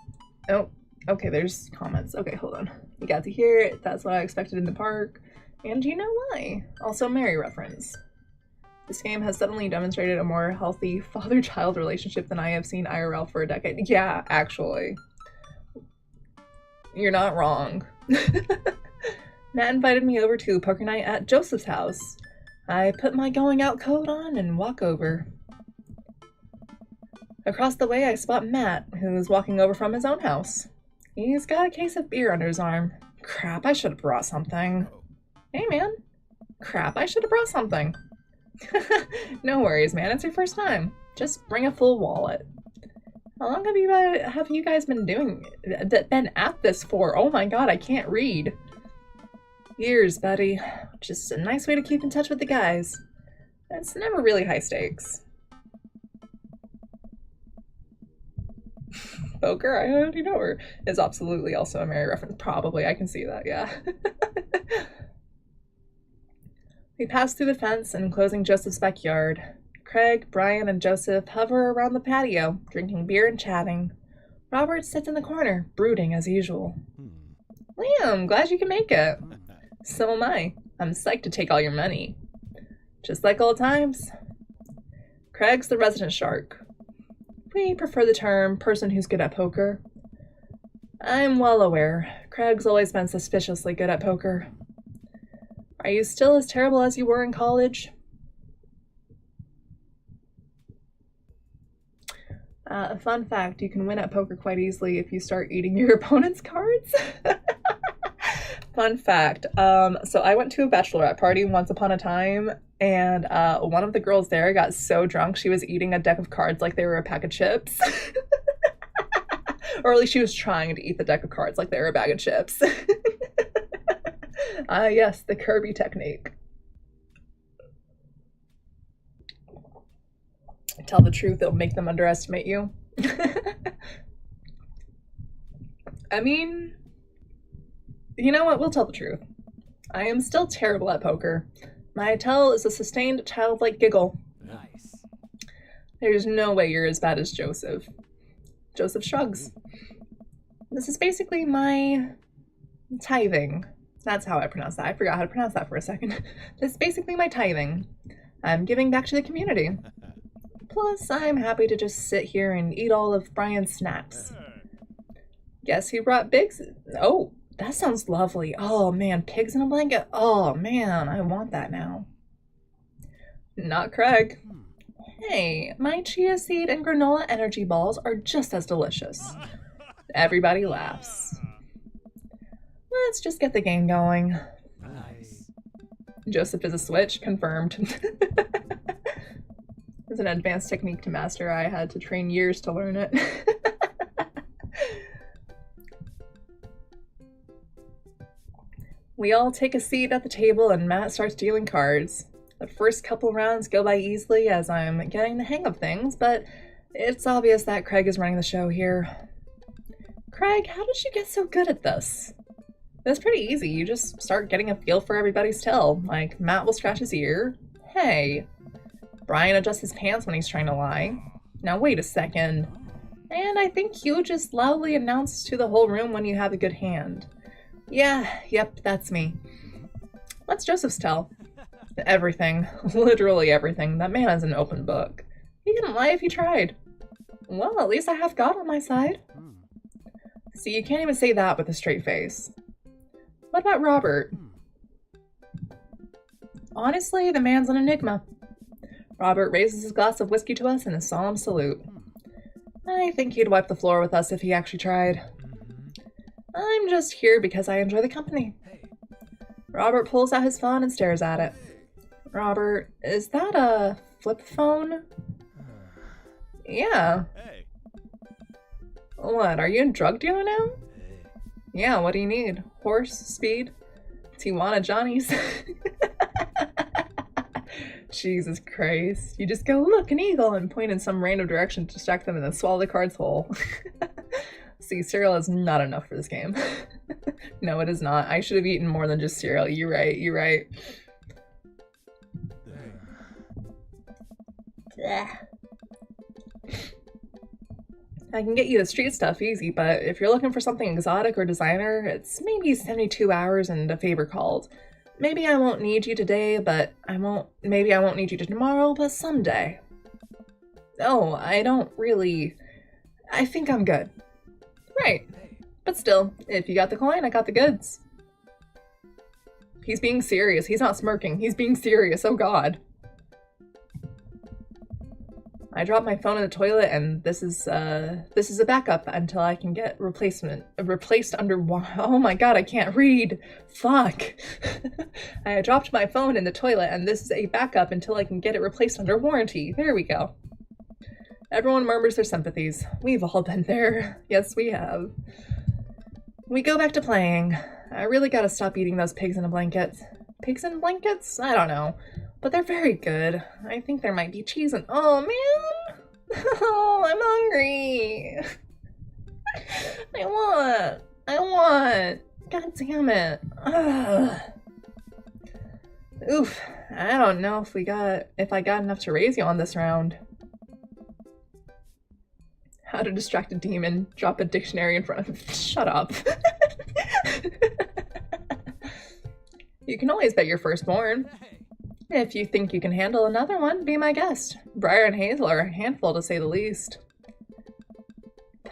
okay, there's comments. Okay, hold on. You got to hear it. That's what I expected in the park. And you know why? Also, Mary reference. This game has suddenly demonstrated a more healthy father-child relationship than I have seen IRL for a decade. Yeah, actually. You're not wrong. Matt invited me over to poker night at Joseph's house. I put my going out coat on and walk over. Across the way, I spot Matt, who's walking over from his own house. He's got a case of beer under his arm. Crap, I should have brought something. Hey, man. Crap, I should have brought something. No worries, man. It's your first time. Just bring a full wallet. How long have you guys been at this for? Oh my god, I can't read. Years, buddy. Just a nice way to keep in touch with the guys. It's never really high stakes. Poker, I already know her. Is absolutely also a Mary reference. Probably, I can see that, yeah. We pass through the fence and closing Joseph's backyard. Craig, Brian, and Joseph hover around the patio, drinking beer and chatting. Robert sits in the corner, brooding as usual. Liam, glad you can make it. So am I. I'm psyched to take all your money. Just like old times. Craig's the resident shark. We prefer the term person who's good at poker. I'm well aware. Craig's always been suspiciously good at poker. Are you still as terrible as you were in college? A fun fact, you can win at poker quite easily if you start eating your opponent's cards. Fun fact, so I went to a bachelorette party once upon a time, and one of the girls there got so drunk she was eating a deck of cards like they were a pack of chips. Or at least she was trying to eat the deck of cards like they were a bag of chips. Yes, the Kirby technique. Tell the truth, it'll make them underestimate you. I mean, you know what? We'll tell the truth. I am still terrible at poker. My tell is a sustained childlike giggle. Nice. There's no way you're as bad as Joseph. Joseph shrugs. This is basically my tithing. That's how I pronounce that. I forgot how to pronounce that for a second. This is basically my tithing. I'm giving back to the community. Plus, I'm happy to just sit here and eat all of Brian's snacks. Guess he brought pigs? Oh, that sounds lovely. Oh man, pigs in a blanket? Oh man, I want that now. Not Craig. Hey, my chia seed and granola energy balls are just as delicious. Everybody laughs. Let's just get the game going. Nice. Joseph is a switch, confirmed. It's an advanced technique to master. I had to train years to learn it. We all take a seat at the table and Matt starts dealing cards. The first couple rounds go by easily as I'm getting the hang of things, but it's obvious that Craig is running the show here. Craig, how did you get so good at this? It's pretty easy. You just start getting a feel for everybody's tell. Like, Matt will scratch his ear. Hey. Brian adjusts his pants when he's trying to lie. Now wait a second. And I think you just loudly announce to the whole room when you have a good hand. Yeah, yep, that's me. What's Joseph's tell? Everything. Literally everything. That man is an open book. He couldn't lie if he tried. Well, at least I have God on my side. See, you can't even say that with a straight face. What about Robert? Honestly, the man's an enigma. Robert raises his glass of whiskey to us in a solemn salute. I think he'd wipe the floor with us if he actually tried. I'm just here because I enjoy the company. Robert pulls out his phone and stares at it. Robert, is that a flip phone? Yeah. Hey. What, are you a drug dealer now? Yeah, what do you need? Horse? Speed? Tijuana Johnny's? Jesus Christ. You just go, look, an eagle, and point in some random direction to distract them and then swallow the cards whole. See, cereal is not enough for this game. No, it is not. I should have eaten more than just cereal. You're right, you're right. I can get you the street stuff easy, but if you're looking for something exotic or designer, it's maybe 72 hours and a favor called. Maybe I won't need you today, maybe I won't need you tomorrow, but someday. Oh, I think I'm good. Right. But still, if you got the coin, I got the goods. He's being serious. He's not smirking. He's being serious. Oh god. I dropped my phone in the toilet, and this is a backup until I can get replaced under. Oh my god, I can't read. Fuck. I dropped my phone in the toilet, and this is a backup until I can get it replaced under warranty. There we go. Everyone murmurs their sympathies. We've all been there. Yes, we have. We go back to playing. I really gotta stop eating those pigs in a blanket. Pigs in blankets? I don't know. But they're very good. I think there might be cheese in— oh man! Oh, I'm hungry! I want! God damn it. Ugh. Oof. I don't know if I got enough to raise you on this round. How to distract a demon. Drop a dictionary in front of— shut up. You can always bet your firstborn. If you think you can handle another one, be my guest. Briar and Hazel are a handful, to say the least.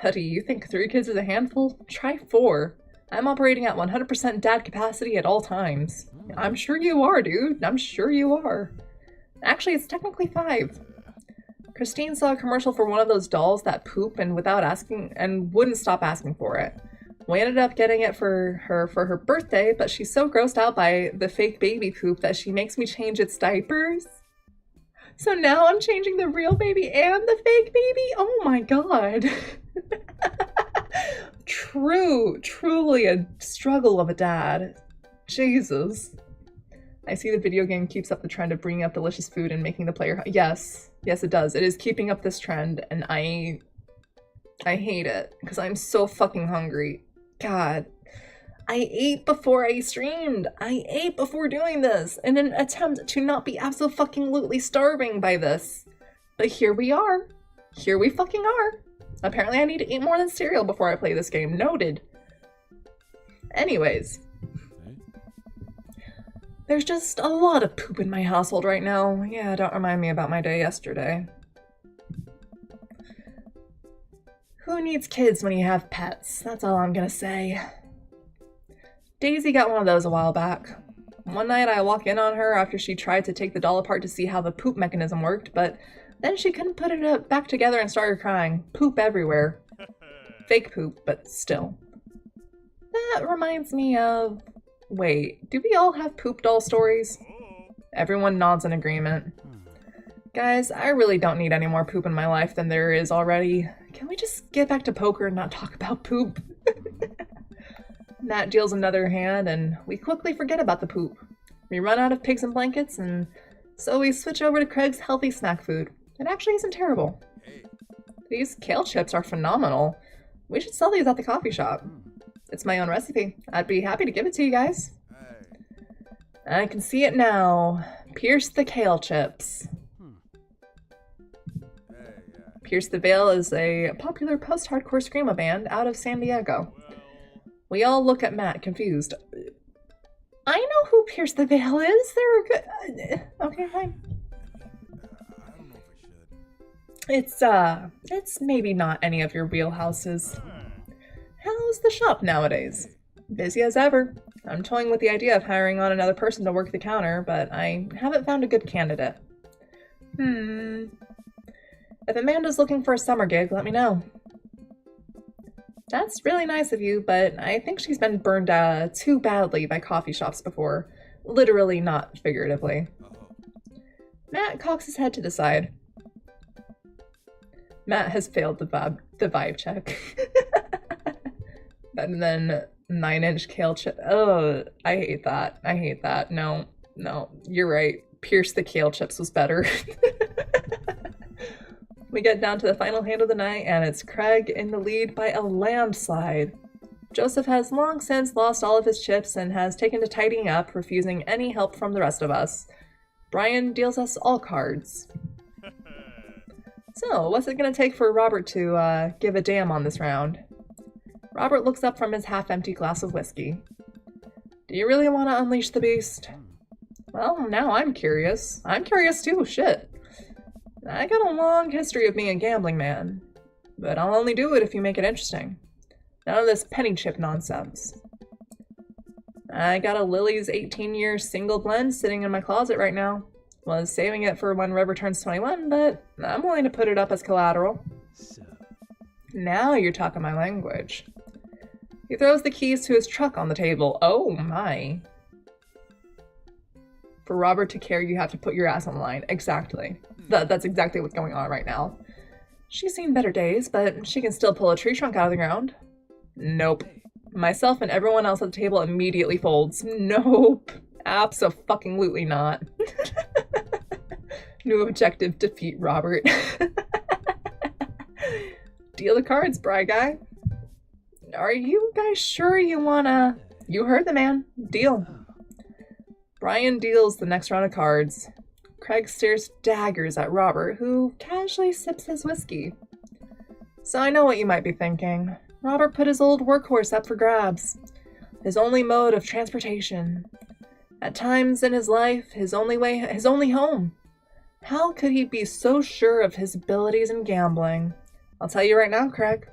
Buddy, you think 3 kids is a handful? Try 4. I'm operating at 100% dad capacity at all times. I'm sure you are, dude. I'm sure you are. Actually, it's technically 5. Christine saw a commercial for one of those dolls that poop and without asking and wouldn't stop asking for it. We ended up getting it for her birthday, but she's so grossed out by the fake baby poop that she makes me change its diapers. So now I'm changing the real baby and the fake baby? Oh my god. Truly a struggle of a dad. Jesus. I see the video game keeps up the trend of bringing up delicious food and making the player— yes, it does. It is keeping up this trend, and I hate it because I'm so fucking hungry. God, I ate before I streamed. I ate before doing this in an attempt to not be absolutely starving by this. But here we are. Here we fucking are. Apparently I need to eat more than cereal before I play this game. Noted. Anyways. There's just a lot of poop in my household right now. Yeah, don't remind me about my day yesterday. Who needs kids when you have pets? That's all I'm gonna say. Daisy got one of those a while back. One night I walk in on her after she tried to take the doll apart to see how the poop mechanism worked, but then she couldn't put it back together and started crying. Poop everywhere. Fake poop, but still. That reminds me of— wait, do we all have poop doll stories? Everyone nods in agreement. Guys, I really don't need any more poop in my life than there is already. Can we just get back to poker and not talk about poop? Matt deals another hand, and we quickly forget about the poop. We run out of pigs and blankets, and so we switch over to Craig's healthy snack food. It actually isn't terrible. These kale chips are phenomenal. We should sell these at the coffee shop. It's my own recipe. I'd be happy to give it to you guys. I can see it now. Pierce the Kale Chips. Pierce the Veil is a popular post-hardcore screamo band out of San Diego. We all look at Matt, confused. I know who Pierce the Veil is. They're good. Okay, fine. I don't know if I should. It's maybe not any of your wheelhouses. How's the shop nowadays? Busy as ever. I'm toying with the idea of hiring on another person to work the counter, but I haven't found a good candidate. If Amanda's looking for a summer gig, let me know. That's really nice of you, but I think she's been burned too badly by coffee shops before. Literally, not figuratively. Matt cocks his head to the side. Matt has failed the vibe check. And then 9-inch kale chip. Oh, I hate that. I hate that. No, you're right. Pierce the Kale Chips was better. We get down to the final hand of the night, and it's Craig in the lead by a landslide. Joseph has long since lost all of his chips and has taken to tidying up, refusing any help from the rest of us. Brian deals us all cards. So, what's it gonna take for Robert to give a damn on this round? Robert looks up from his half-empty glass of whiskey. Do you really want to unleash the beast? Well, now I'm curious. I'm curious too, shit. I got a long history of being a gambling man, but I'll only do it if you make it interesting. None of this penny chip nonsense. I got a Lily's 18-year single blend sitting in my closet right now. Was saving it for when River turns 21, but I'm willing to put it up as collateral. So. Now you're talking my language. He throws the keys to his truck on the table. Oh my. For Robert to care, you have to put your ass on the line. Exactly. That's exactly what's going on right now. She's seen better days, but she can still pull a tree trunk out of the ground. Nope. Myself and everyone else at the table immediately folds. Nope. Abso-fucking-lutely not. New objective, defeat Robert. Deal the cards, Bry Guy. Are you guys sure you wanna... You heard the man. Deal. Brian deals the next round of cards. Craig stares daggers at Robert, who casually sips his whiskey. So I know what you might be thinking. Robert put his old workhorse up for grabs. His only mode of transportation. At times in his life, his only home. How could he be so sure of his abilities in gambling? I'll tell you right now, Craig.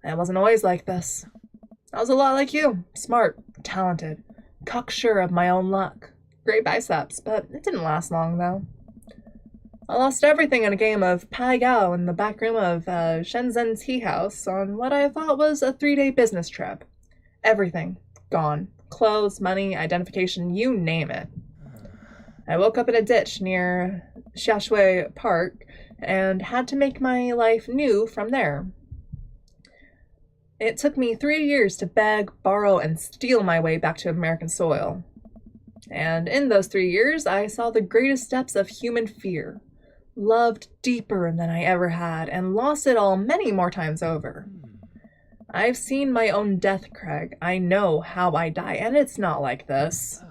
I wasn't always like this. I was a lot like you. Smart, talented, cocksure of my own luck. Great biceps, but it didn't last long, though. I lost everything in a game of Pai Gao in the back room of Shenzhen's tea house on what I thought was a 3-day business trip. Everything. Gone. Clothes, money, identification, you name it. I woke up in a ditch near Xiaoshui Park and had to make my life new from there. It took me 3 years to beg, borrow, and steal my way back to American soil. And in those 3 years, I saw the greatest depths of human fear, loved deeper than I ever had, and lost it all many more times over. I've seen my own death, Craig. I know how I die, and it's not like this.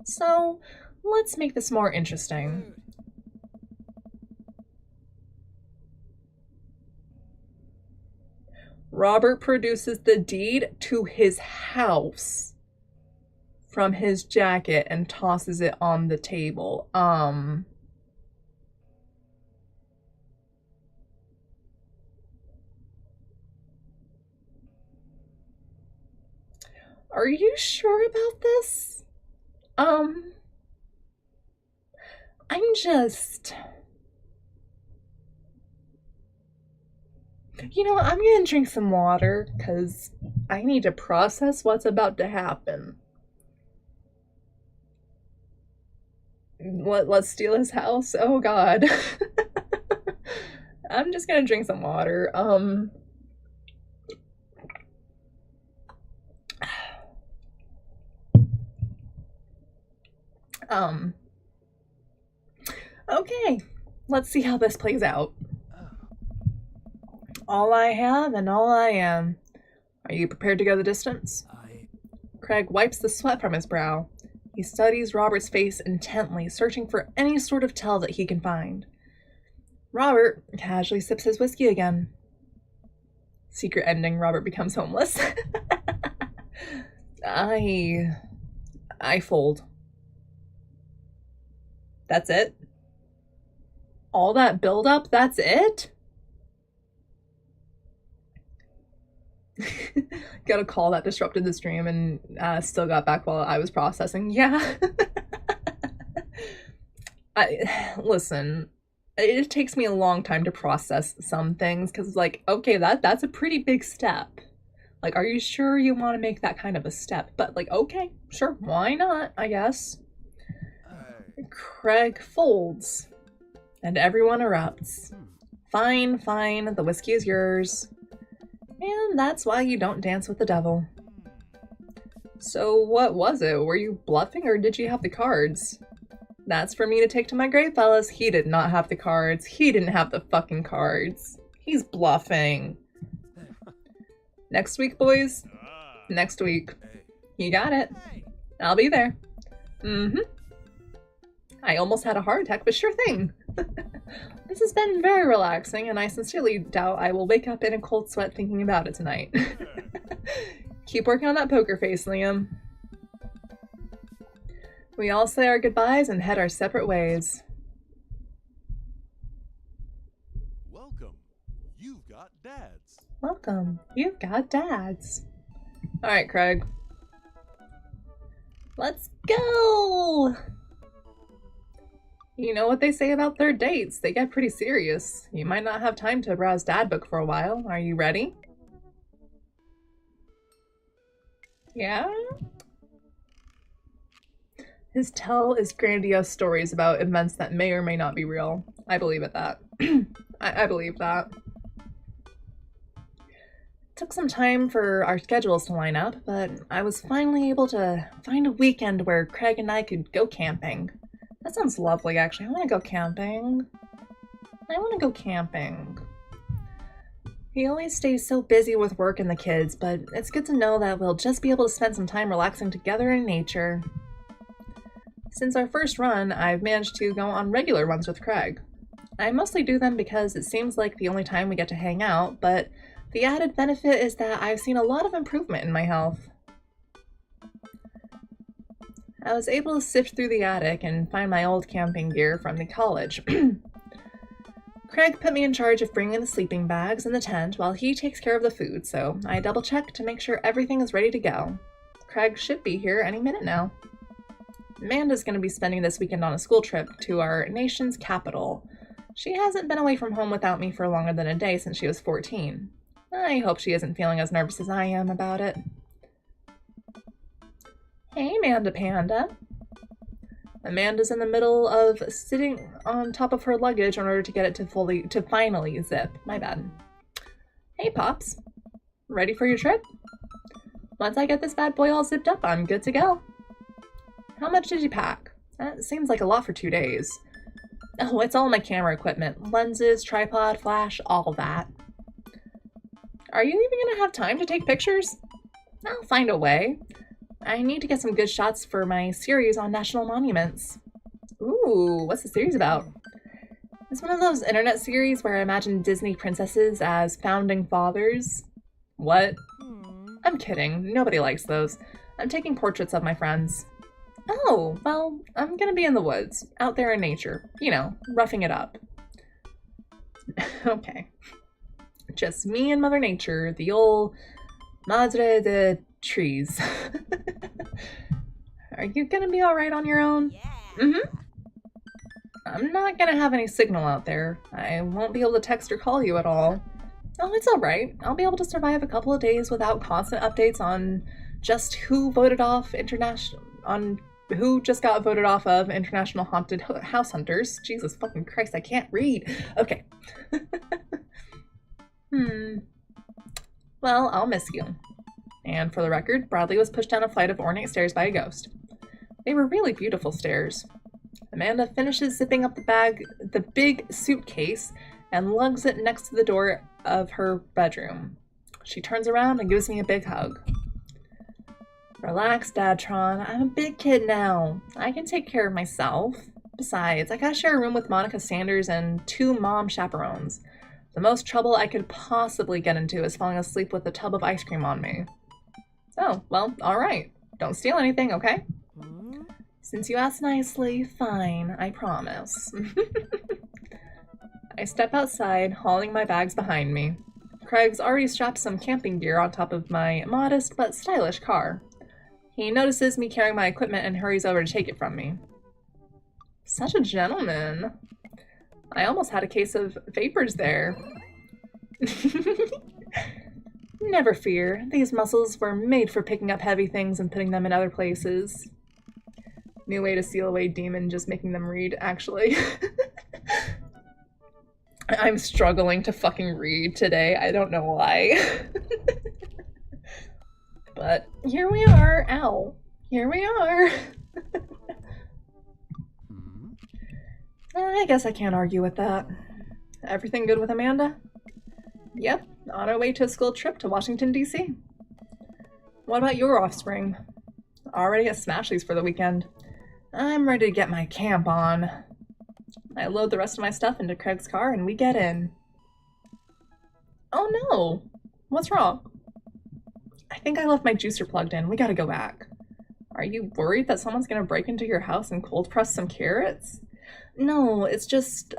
So, let's make this more interesting. Robert produces the deed to his house from his jacket and tosses it on the table. Are you sure about this? I'm just... You know, I'm gonna drink some water, because I need to process what's about to happen. Let's steal his house? Oh god. I'm just gonna drink some water. Okay, let's see how this plays out. All I have and all I am. Are you prepared to go the distance? Craig wipes the sweat from his brow. He studies Robert's face intently, searching for any sort of tell that he can find. Robert casually sips his whiskey again. Secret ending, Robert becomes homeless. I fold. That's it? All that build-up, that's it? Got a call that disrupted the stream and still got back while I was processing. Yeah. Listen, it takes me a long time to process some things because, like, okay, that's a pretty big step. Like, are you sure you want to make that kind of a step? But, like, okay, sure, why not, I guess. Craig folds, and everyone erupts. Fine, fine, the whiskey is yours. And that's why you don't dance with the devil. So what was it? Were you bluffing or did you have the cards? That's for me to take to my grave, fellas. He did not have the cards. He didn't have the fucking cards. He's bluffing. Next week, boys. Next week. You got it. I'll be there. I almost had a heart attack, but sure thing. This has been very relaxing, and I sincerely doubt I will wake up in a cold sweat thinking about it tonight. Keep working on that poker face, Liam. We all say our goodbyes and head our separate ways. Welcome. You've got dads. Welcome. You've got dads. Alright, Craig. Let's go! You know what they say about third dates? They get pretty serious. You might not have time to browse dad book for a while. Are you ready? Yeah? His tell is grandiose stories about events that may or may not be real. I believe it that. I believe that. Took some time for our schedules to line up, but I was finally able to find a weekend where Craig and I could go camping. That sounds lovely, actually. I want to go camping. He always stays so busy with work and the kids, but it's good to know that we'll just be able to spend some time relaxing together in nature. Since our first run, I've managed to go on regular ones with Craig. I mostly do them because it seems like the only time we get to hang out, but the added benefit is that I've seen a lot of improvement in my health. I was able to sift through the attic and find my old camping gear from the college. Craig put me in charge of bringing the sleeping bags and the tent while he takes care of the food, so I double-check to make sure everything is ready to go. Craig should be here any minute now. Amanda's going to be spending this weekend on a school trip to our nation's capital. She hasn't been away from home without me for longer than a day since she was 14. I hope she isn't feeling as nervous as I am about it. Hey, Amanda Panda. Amanda's in the middle of sitting on top of her luggage in order to get it to finally zip. My bad. Hey, Pops. Ready for your trip? Once I get this bad boy all zipped up, I'm good to go. How much did you pack? That seems like a lot for 2 days. Oh, it's all my camera equipment. Lenses, tripod, flash, all that. Are you even gonna have time to take pictures? I'll find a way. I need to get some good shots for my series on national monuments. Ooh, what's the series about? It's one of those internet series where I imagine Disney princesses as founding fathers. What? I'm kidding. Nobody likes those. I'm taking portraits of my friends. Oh, well, I'm gonna be in the woods, out there in nature. You know, roughing it up. Okay. Just me and Mother Nature, the old Madre de Trees. Are you gonna be alright on your own? Yeah. I'm not gonna have any signal out there. I won't be able to text or call you at all. Oh, it's alright. I'll be able to survive a couple of days without constant updates on just who voted off who just got voted off of International Haunted House Hunters. Jesus fucking Christ, I can't read. Okay. Well, I'll miss you. And for the record, Bradley was pushed down a flight of ornate stairs by a ghost. They were really beautiful stairs. Amanda finishes zipping up the big suitcase, and lugs it next to the door of her bedroom. She turns around and gives me a big hug. Relax, Dadtron. I'm a big kid now. I can take care of myself. Besides, I gotta share a room with Monica Sanders and 2 mom chaperones. The most trouble I could possibly get into is falling asleep with a tub of ice cream on me. Oh, well, alright. Don't steal anything, okay? Since you asked nicely, fine, I promise. I step outside, hauling my bags behind me. Craig's already strapped some camping gear on top of my modest but stylish car. He notices me carrying my equipment and hurries over to take it from me. Such a gentleman. I almost had a case of vapors there. Never fear, these muscles were made for picking up heavy things and putting them in other places. New way to seal away demon, just making them read, actually. I'm struggling to fucking read today, I don't know why. But here we are, ow. Here we are. I guess I can't argue with that. Everything good with Amanda? Yep, on our way to a school trip to Washington, D.C. What about your offspring? Already at Smashley's for the weekend. I'm ready to get my camp on. I load the rest of my stuff into Craig's car and we get in. Oh no! What's wrong? I think I left my juicer plugged in. We gotta go back. Are you worried that someone's gonna break into your house and cold press some carrots? No, it's just...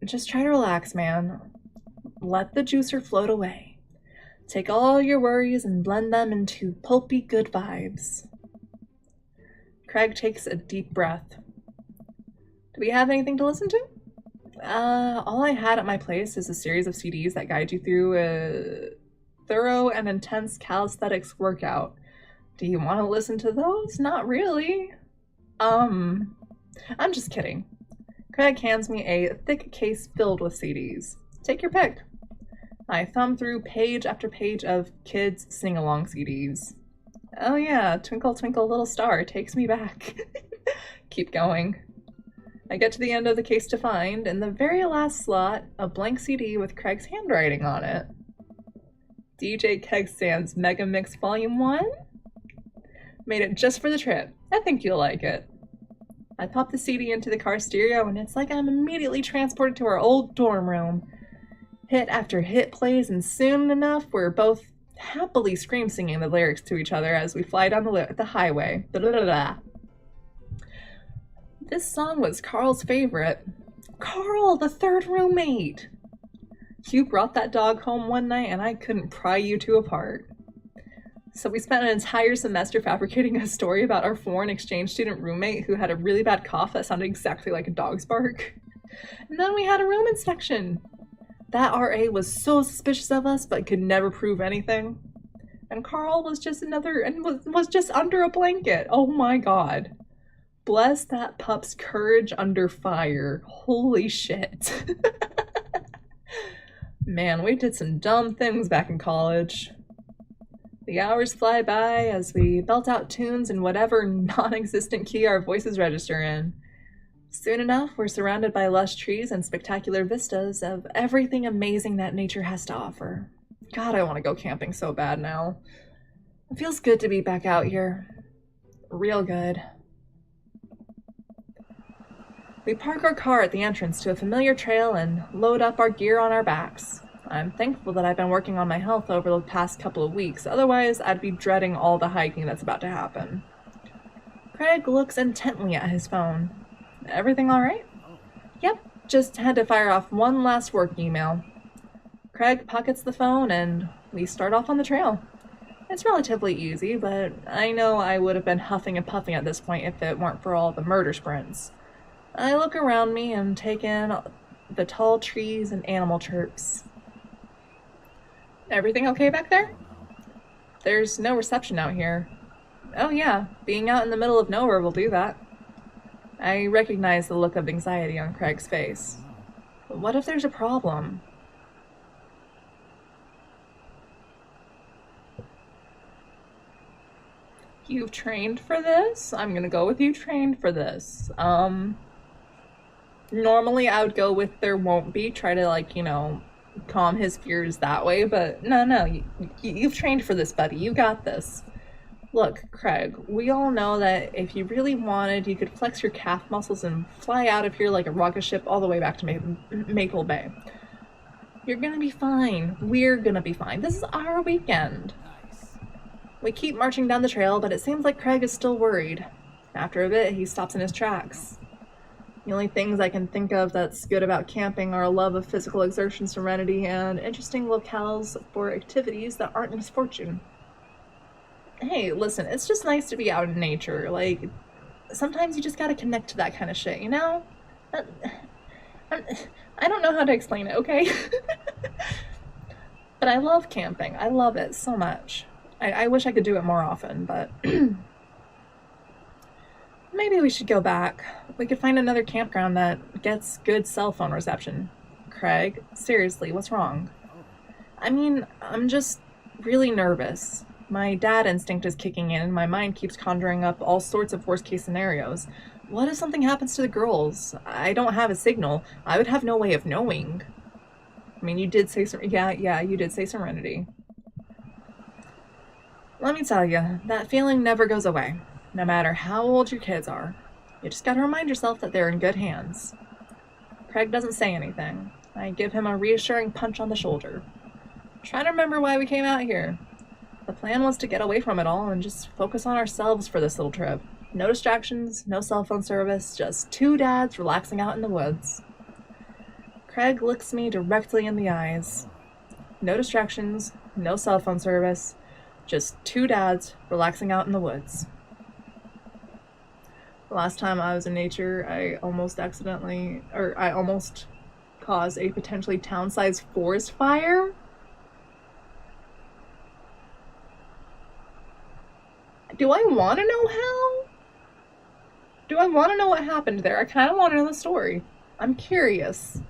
Just try to relax, man. Let the juicer float away. Take all your worries and blend them into pulpy good vibes. Craig takes a deep breath. Do we have anything to listen to? All I had at my place is a series of CDs that guide you through a thorough and intense calisthenics workout. Do you want to listen to those? Not really. I'm just kidding. Craig hands me a thick case filled with CDs. Take your pick. I thumb through page after page of kids sing-along CDs. Oh yeah, Twinkle Twinkle Little Star takes me back. Keep going. I get to the end of the case to find, in the very last slot, a blank CD with Craig's handwriting on it. DJ Kegstand's Mega Mix Volume 1? Made it just for the trip. I think you'll like it. I pop the CD into the car stereo and it's like I'm immediately transported to our old dorm room. Hit after hit plays and soon enough we're both happily scream singing the lyrics to each other as we fly down the highway. Da-da-da-da. This song was Carl's favorite. Carl, the third roommate! You brought that dog home one night and I couldn't pry you two apart. So we spent an entire semester fabricating a story about our foreign exchange student roommate who had a really bad cough that sounded exactly like a dog's bark. And then we had a room inspection. That RA was so suspicious of us but could never prove anything. And Carl was just was just under a blanket. Oh my god. Bless that pup's courage under fire. Holy shit. Man, we did some dumb things back in college. The hours fly by as we belt out tunes in whatever non-existent key our voices register in. Soon enough, we're surrounded by lush trees and spectacular vistas of everything amazing that nature has to offer. God, I want to go camping so bad now. It feels good to be back out here. Real good. We park our car at the entrance to a familiar trail and load up our gear on our backs. I'm thankful that I've been working on my health over the past couple of weeks, otherwise I'd be dreading all the hiking that's about to happen. Craig looks intently at his phone. Everything alright? Yep, just had to fire off one last work email. Craig pockets the phone and we start off on the trail. It's relatively easy, but I know I would have been huffing and puffing at this point if it weren't for all the murder sprints. I look around me and take in the tall trees and animal chirps. Everything okay back there? There's no reception out here. Oh yeah, being out in the middle of nowhere will do that. I recognize the look of anxiety on Craig's face. But what if there's a problem? You've trained for this? I'm gonna go with you trained for this. Normally I would go with there won't be, try to calm his fears that way, but no, you've trained for this, buddy. You got this. Look, Craig, we all know that if you really wanted, you could flex your calf muscles and fly out of here like a rocket ship all the way back to Maple Bay. You're gonna be fine. We're gonna be fine. This is our weekend. We keep marching down the trail, but it seems like Craig is still worried. After a bit, he stops in his tracks. The only things I can think of that's good about camping are a love of physical exertion, serenity, and interesting locales for activities that aren't misfortune. Hey, listen, it's just nice to be out in nature. Sometimes you just gotta connect to that kind of shit, you know? I don't know how to explain it, okay? But I love camping. I love it so much. I wish I could do it more often, but maybe we should go back. We could find another campground that gets good cell phone reception. Craig, seriously, what's wrong? I mean, I'm just really nervous. My dad instinct is kicking in and my mind keeps conjuring up all sorts of worst case scenarios. What if something happens to the girls? I don't have a signal. I would have no way of knowing. I mean, you did say you did say serenity. Let me tell you, that feeling never goes away, no matter how old your kids are. You just gotta remind yourself that they're in good hands. Craig doesn't say anything. I give him a reassuring punch on the shoulder. Try to remember why we came out here. The plan was to get away from it all and just focus on ourselves for this little trip. No distractions, no cell phone service, just two dads relaxing out in the woods. Craig looks me directly in the eyes. No distractions, no cell phone service, just two dads relaxing out in the woods. Last time I was in nature, I almost caused a potentially town-sized forest fire. Do I want to know how? Do I want to know what happened there? I kind of want to know the story. I'm curious.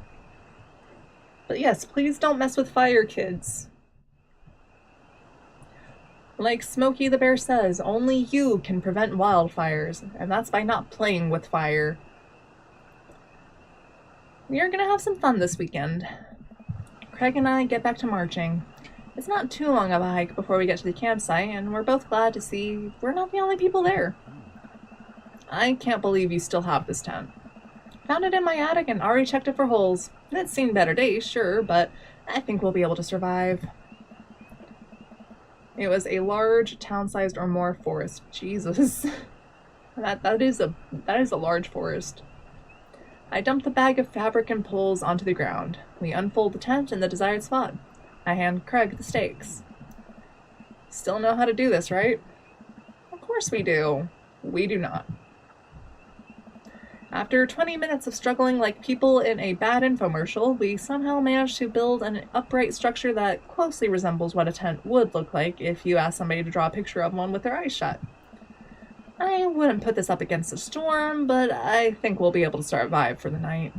But yes, please don't mess with fire, kids. Like Smokey the Bear says, only you can prevent wildfires, and that's by not playing with fire. We are gonna have some fun this weekend. Craig and I get back to marching. It's not too long of a hike before we get to the campsite, and we're both glad to see we're not the only people there. I can't believe you still have this tent. Found it in my attic and already checked it for holes. It's seen better days, sure, but I think we'll be able to survive. It was a large, town-sized or more forest. Jesus. That is a large forest. I dumped the bag of fabric and poles onto the ground. We unfold the tent in the desired spot. I hand Craig the stakes. Still know how to do this, right? Of course we do. We do not. After 20 minutes of struggling like people in a bad infomercial, we somehow managed to build an upright structure that closely resembles what a tent would look like if you asked somebody to draw a picture of one with their eyes shut. I wouldn't put this up against a storm, but I think we'll be able to survive for the night.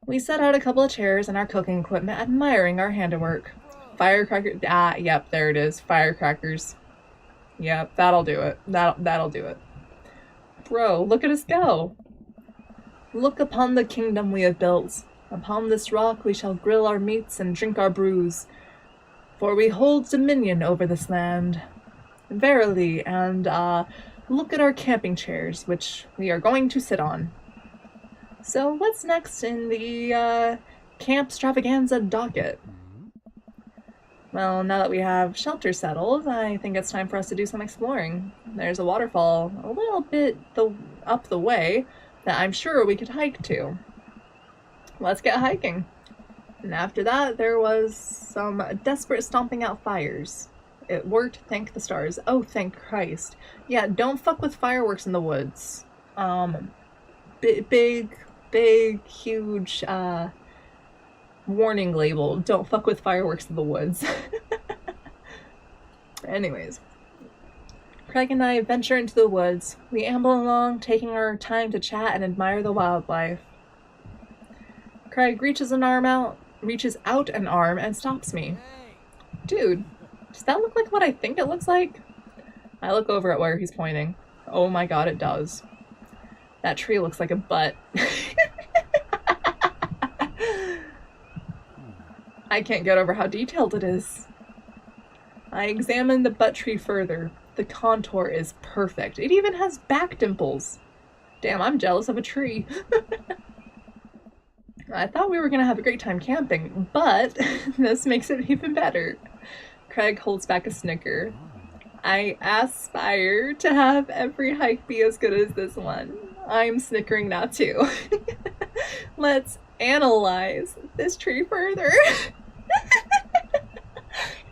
We set out a couple of chairs and our cooking equipment, admiring our handiwork. Firecrackers. Yep, there it is. Firecrackers. Yep, that'll do it. That'll do it. Bro, look at us go. Look upon the kingdom we have built. Upon this rock we shall grill our meats and drink our brews. For we hold dominion over this land. Verily, and look at our camping chairs, which we are going to sit on. So what's next in the camp extravaganza docket? Well, now that we have shelter settled, I think it's time for us to do some exploring. There's a waterfall a little bit up the way that I'm sure we could hike to. Let's get hiking. And after that, there was some desperate stomping out fires. It worked, thank the stars. Oh, thank Christ. Yeah, don't fuck with fireworks in the woods. Big, huge, warning label, don't fuck with fireworks in the woods. Anyways, Craig and I venture into the woods. We amble along, taking our time to chat and admire the wildlife. Craig reaches out an arm and stops me. Dude, does that look like what I think it looks like? I look over at where he's pointing. Oh my god, it does. That tree looks like a butt. I can't get over how detailed it is. I examine the butt tree further. The contour is perfect. It even has back dimples. Damn, I'm jealous of a tree. I thought we were gonna have a great time camping, but this makes it even better. Craig holds back a snicker. I aspire to have every hike be as good as this one. I'm snickering now too. Let's analyze this tree further.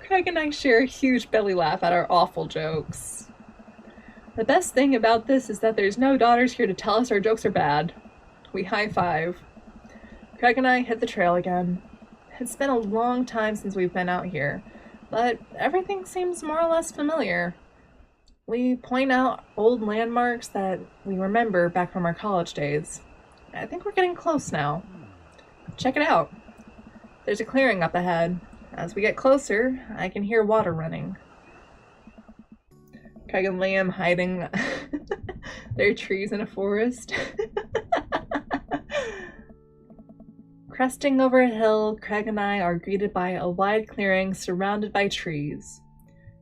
Craig and I share a huge belly laugh at our awful jokes. The best thing about this is that there's no daughters here to tell us our jokes are bad. We high five. Craig and I hit the trail again. It's been a long time since we've been out here, but everything seems more or less familiar. We point out old landmarks that we remember back from our college days. I think we're getting close now. Check it out. There's a clearing up ahead. As we get closer, I can hear water running. Craig and Liam hiding their trees in a forest. Cresting over a hill, Craig and I are greeted by a wide clearing surrounded by trees.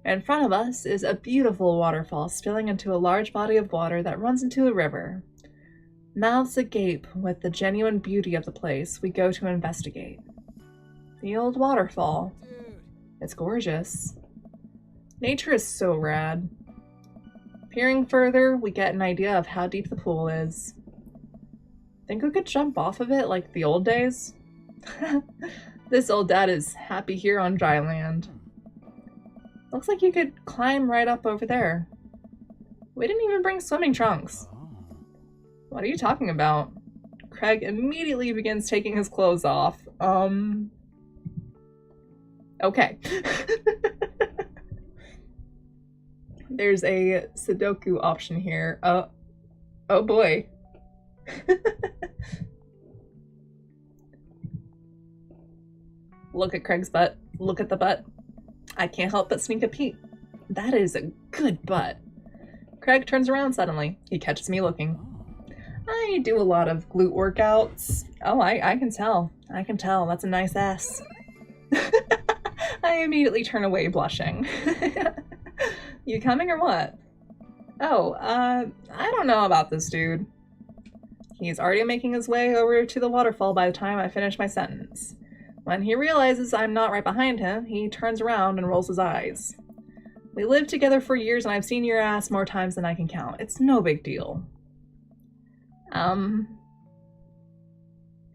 In front of us is a beautiful waterfall spilling into a large body of water that runs into a river. Mouths agape with the genuine beauty of the place, we go to investigate. The old waterfall. It's gorgeous. Nature is so rad. Peering further, we get an idea of how deep the pool is. Think we could jump off of it like the old days? This old dad is happy here on dry land. Looks like you could climb right up over there. We didn't even bring swimming trunks. What are you talking about? Craig immediately begins taking his clothes off. Okay. There's a Sudoku option here. Oh boy. Look at Craig's butt. Look at the butt. I can't help but sneak a peek. That is a good butt. Craig turns around suddenly. He catches me looking. I do a lot of glute workouts. Oh, I can tell. I can tell. That's a nice ass. I immediately turn away, blushing. You coming or what? Oh, I don't know about this dude. He's already making his way over to the waterfall by the time I finish my sentence. When he realizes I'm not right behind him, he turns around and rolls his eyes. We lived together for years and I've seen your ass more times than I can count. It's no big deal.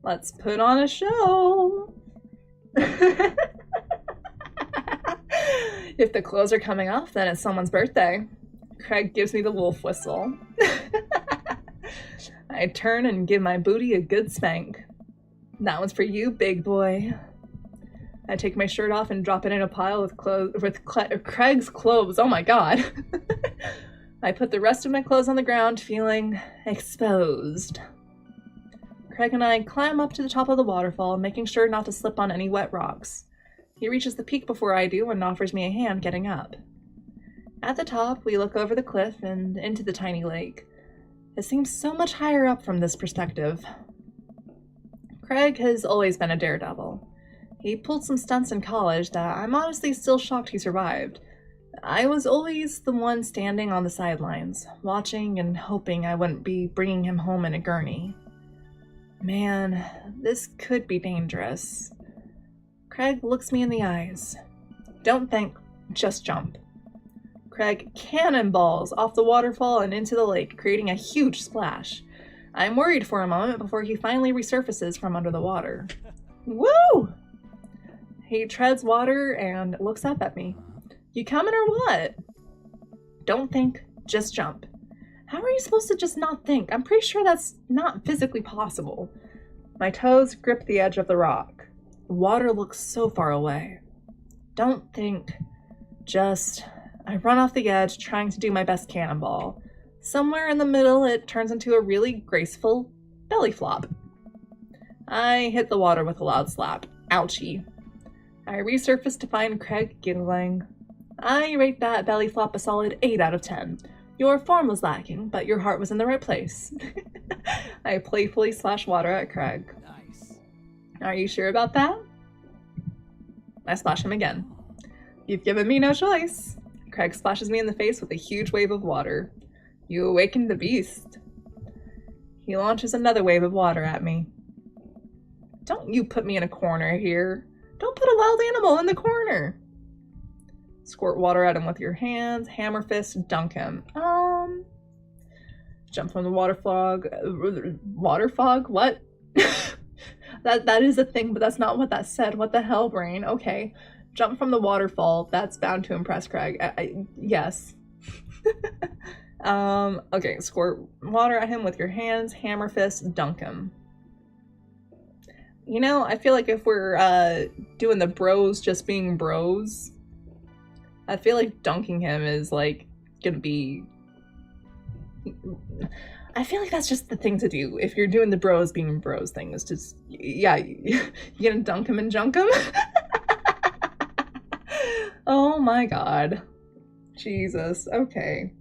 Let's put on a show. If the clothes are coming off, then it's someone's birthday. Craig gives me the wolf whistle. I turn and give my booty a good spank. That one's for you, big boy. I take my shirt off and drop it in a pile with Craig's clothes. Oh my god. I put the rest of my clothes on the ground, feeling exposed. Craig and I climb up to the top of the waterfall, making sure not to slip on any wet rocks. He reaches the peak before I do and offers me a hand getting up. At the top, we look over the cliff and into the tiny lake. It seems so much higher up from this perspective. Craig has always been a daredevil. He pulled some stunts in college that I'm honestly still shocked he survived. I was always the one standing on the sidelines, watching and hoping I wouldn't be bringing him home in a gurney. Man, this could be dangerous. Craig looks me in the eyes. Don't think, just jump. Craig cannonballs off the waterfall and into the lake, creating a huge splash. I'm worried for a moment before he finally resurfaces from under the water. Woo! He treads water and looks up at me. You coming or what? Don't think, just jump. How are you supposed to just not think? I'm pretty sure that's not physically possible. My toes grip the edge of the rock. The water looks so far away. Don't think, just... I run off the edge, trying to do my best cannonball. Somewhere in the middle, it turns into a really graceful belly flop. I hit the water with a loud slap. Ouchie. I resurface to find Craig giggling. I rate that belly flop a solid 8 out of 10. Your form was lacking, but your heart was in the right place. I playfully splash water at Craig. Nice. Are you sure about that? I splash him again. You've given me no choice. Craig splashes me in the face with a huge wave of water. You awakened the beast. He launches another wave of water at me. Don't you put me in a corner here. Don't put a wild animal in the corner. Squirt water at him with your hands, hammer fist, dunk him. Jump from the water fog. Water fog? What? That is a thing, but that's not what that said. What the hell, brain? Okay. Jump from the waterfall. That's bound to impress Craig. Yes. Okay, squirt water at him with your hands, hammer fist, dunk him. You know, I feel like if we're doing the bros just being bros, I feel like dunking him is like gonna be... I feel like that's just the thing to do. If you're doing the bros being bros thing, is just, yeah, you gonna dunk him and junk him? Oh my god. Jesus, okay.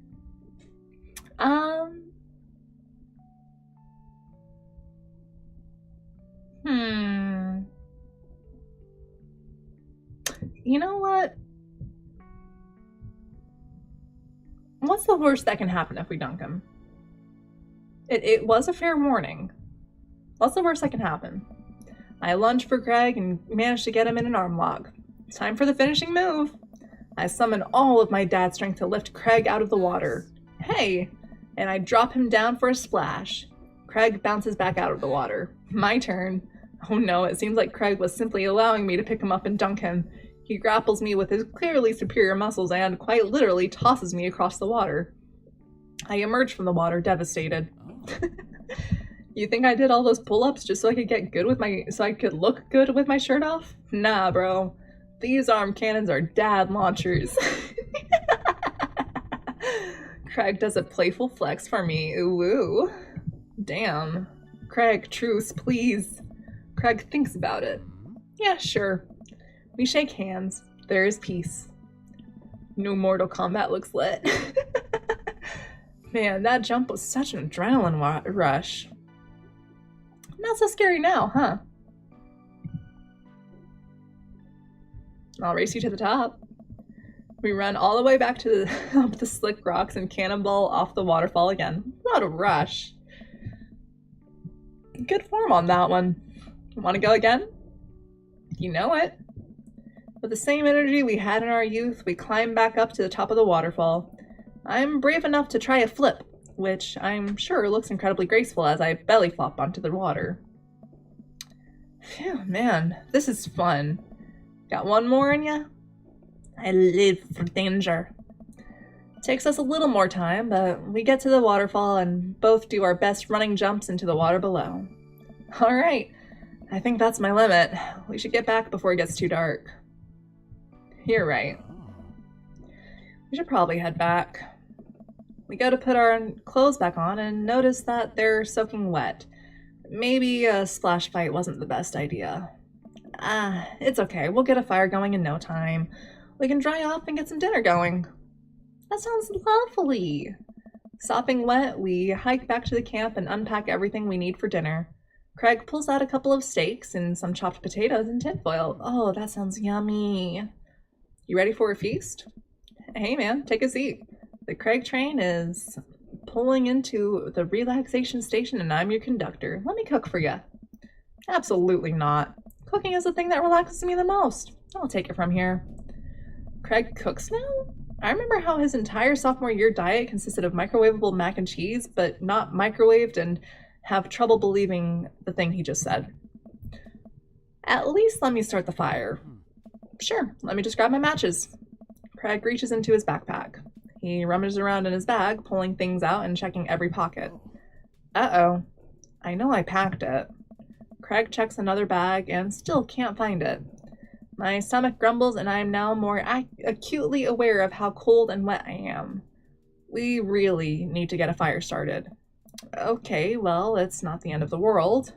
You know what? What's the worst that can happen if we dunk him? It was a fair warning. What's the worst that can happen? I lunge for Craig and manage to get him in an arm lock. Time for the finishing move. I summon all of my dad strength to lift Craig out of the water. Hey! And I drop him down for a splash. Craig bounces back out of the water. My turn. Oh no, it seems like Craig was simply allowing me to pick him up and dunk him. He grapples me with his clearly superior muscles and, quite literally, tosses me across the water. I emerged from the water devastated. You think I did all those pull-ups just so I could look good with my shirt off? Nah, bro. These arm cannons are dad launchers. Craig does a playful flex for me. Ooh, ooh. Damn. Craig, truce, please. Craig thinks about it. Yeah, sure. We shake hands. There is peace. New Mortal Kombat looks lit. Man, that jump was such an adrenaline rush. Not so scary now, huh? I'll race you to the top. We run all the way back to up the slick rocks and cannonball off the waterfall again. What a rush. Good form on that one. Want to go again? You know it. With the same energy we had in our youth, we climb back up to the top of the waterfall. I'm brave enough to try a flip, which I'm sure looks incredibly graceful as I belly flop onto the water. Phew, man, this is fun. Got one more in ya? I live for danger. Takes us a little more time, but we get to the waterfall and both do our best running jumps into the water below. Alright, I think that's my limit. We should get back before it gets too dark. You're right. We should probably head back. We go to put our clothes back on and notice that they're soaking wet. Maybe a splash fight wasn't the best idea. It's okay. We'll get a fire going in no time. We can dry off and get some dinner going. That sounds lovely. Sopping wet, we hike back to the camp and unpack everything we need for dinner. Craig pulls out a couple of steaks and some chopped potatoes in tinfoil. Oh, that sounds yummy. You ready for a feast? Hey man, take a seat. The Craig train is pulling into the relaxation station and I'm your conductor. Let me cook for you. Absolutely not. Cooking is the thing that relaxes me the most. I'll take it from here. Craig cooks now? I remember how his entire sophomore year diet consisted of microwavable mac and cheese, but not microwaved, and have trouble believing the thing he just said. At least let me start the fire. Sure, let me just grab my matches. Craig reaches into his backpack. He rummages around in his bag, pulling things out and checking every pocket. Uh-oh. I know I packed it. Craig checks another bag and still can't find it. My stomach grumbles and I am now more acutely aware of how cold and wet I am. We really need to get a fire started. Okay, well, it's not the end of the world.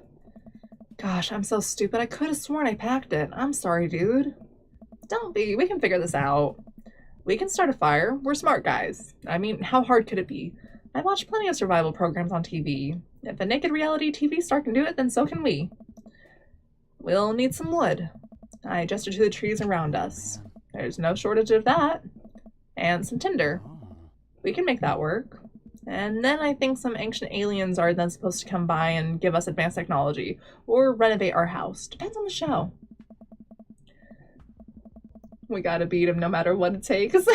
Gosh, I'm so stupid. I could have sworn I packed it. I'm sorry, dude. Don't be. We can figure this out. We can start a fire. We're smart guys. I mean, how hard could it be? I watch plenty of survival programs on TV. If a naked reality TV star can do it, then so can we. We'll need some wood. I gesture to the trees around us. There's no shortage of that. And some tinder. We can make that work. And then I think some ancient aliens are then supposed to come by and give us advanced technology. Or renovate our house. Depends on the show. We gotta beat him no matter what it takes.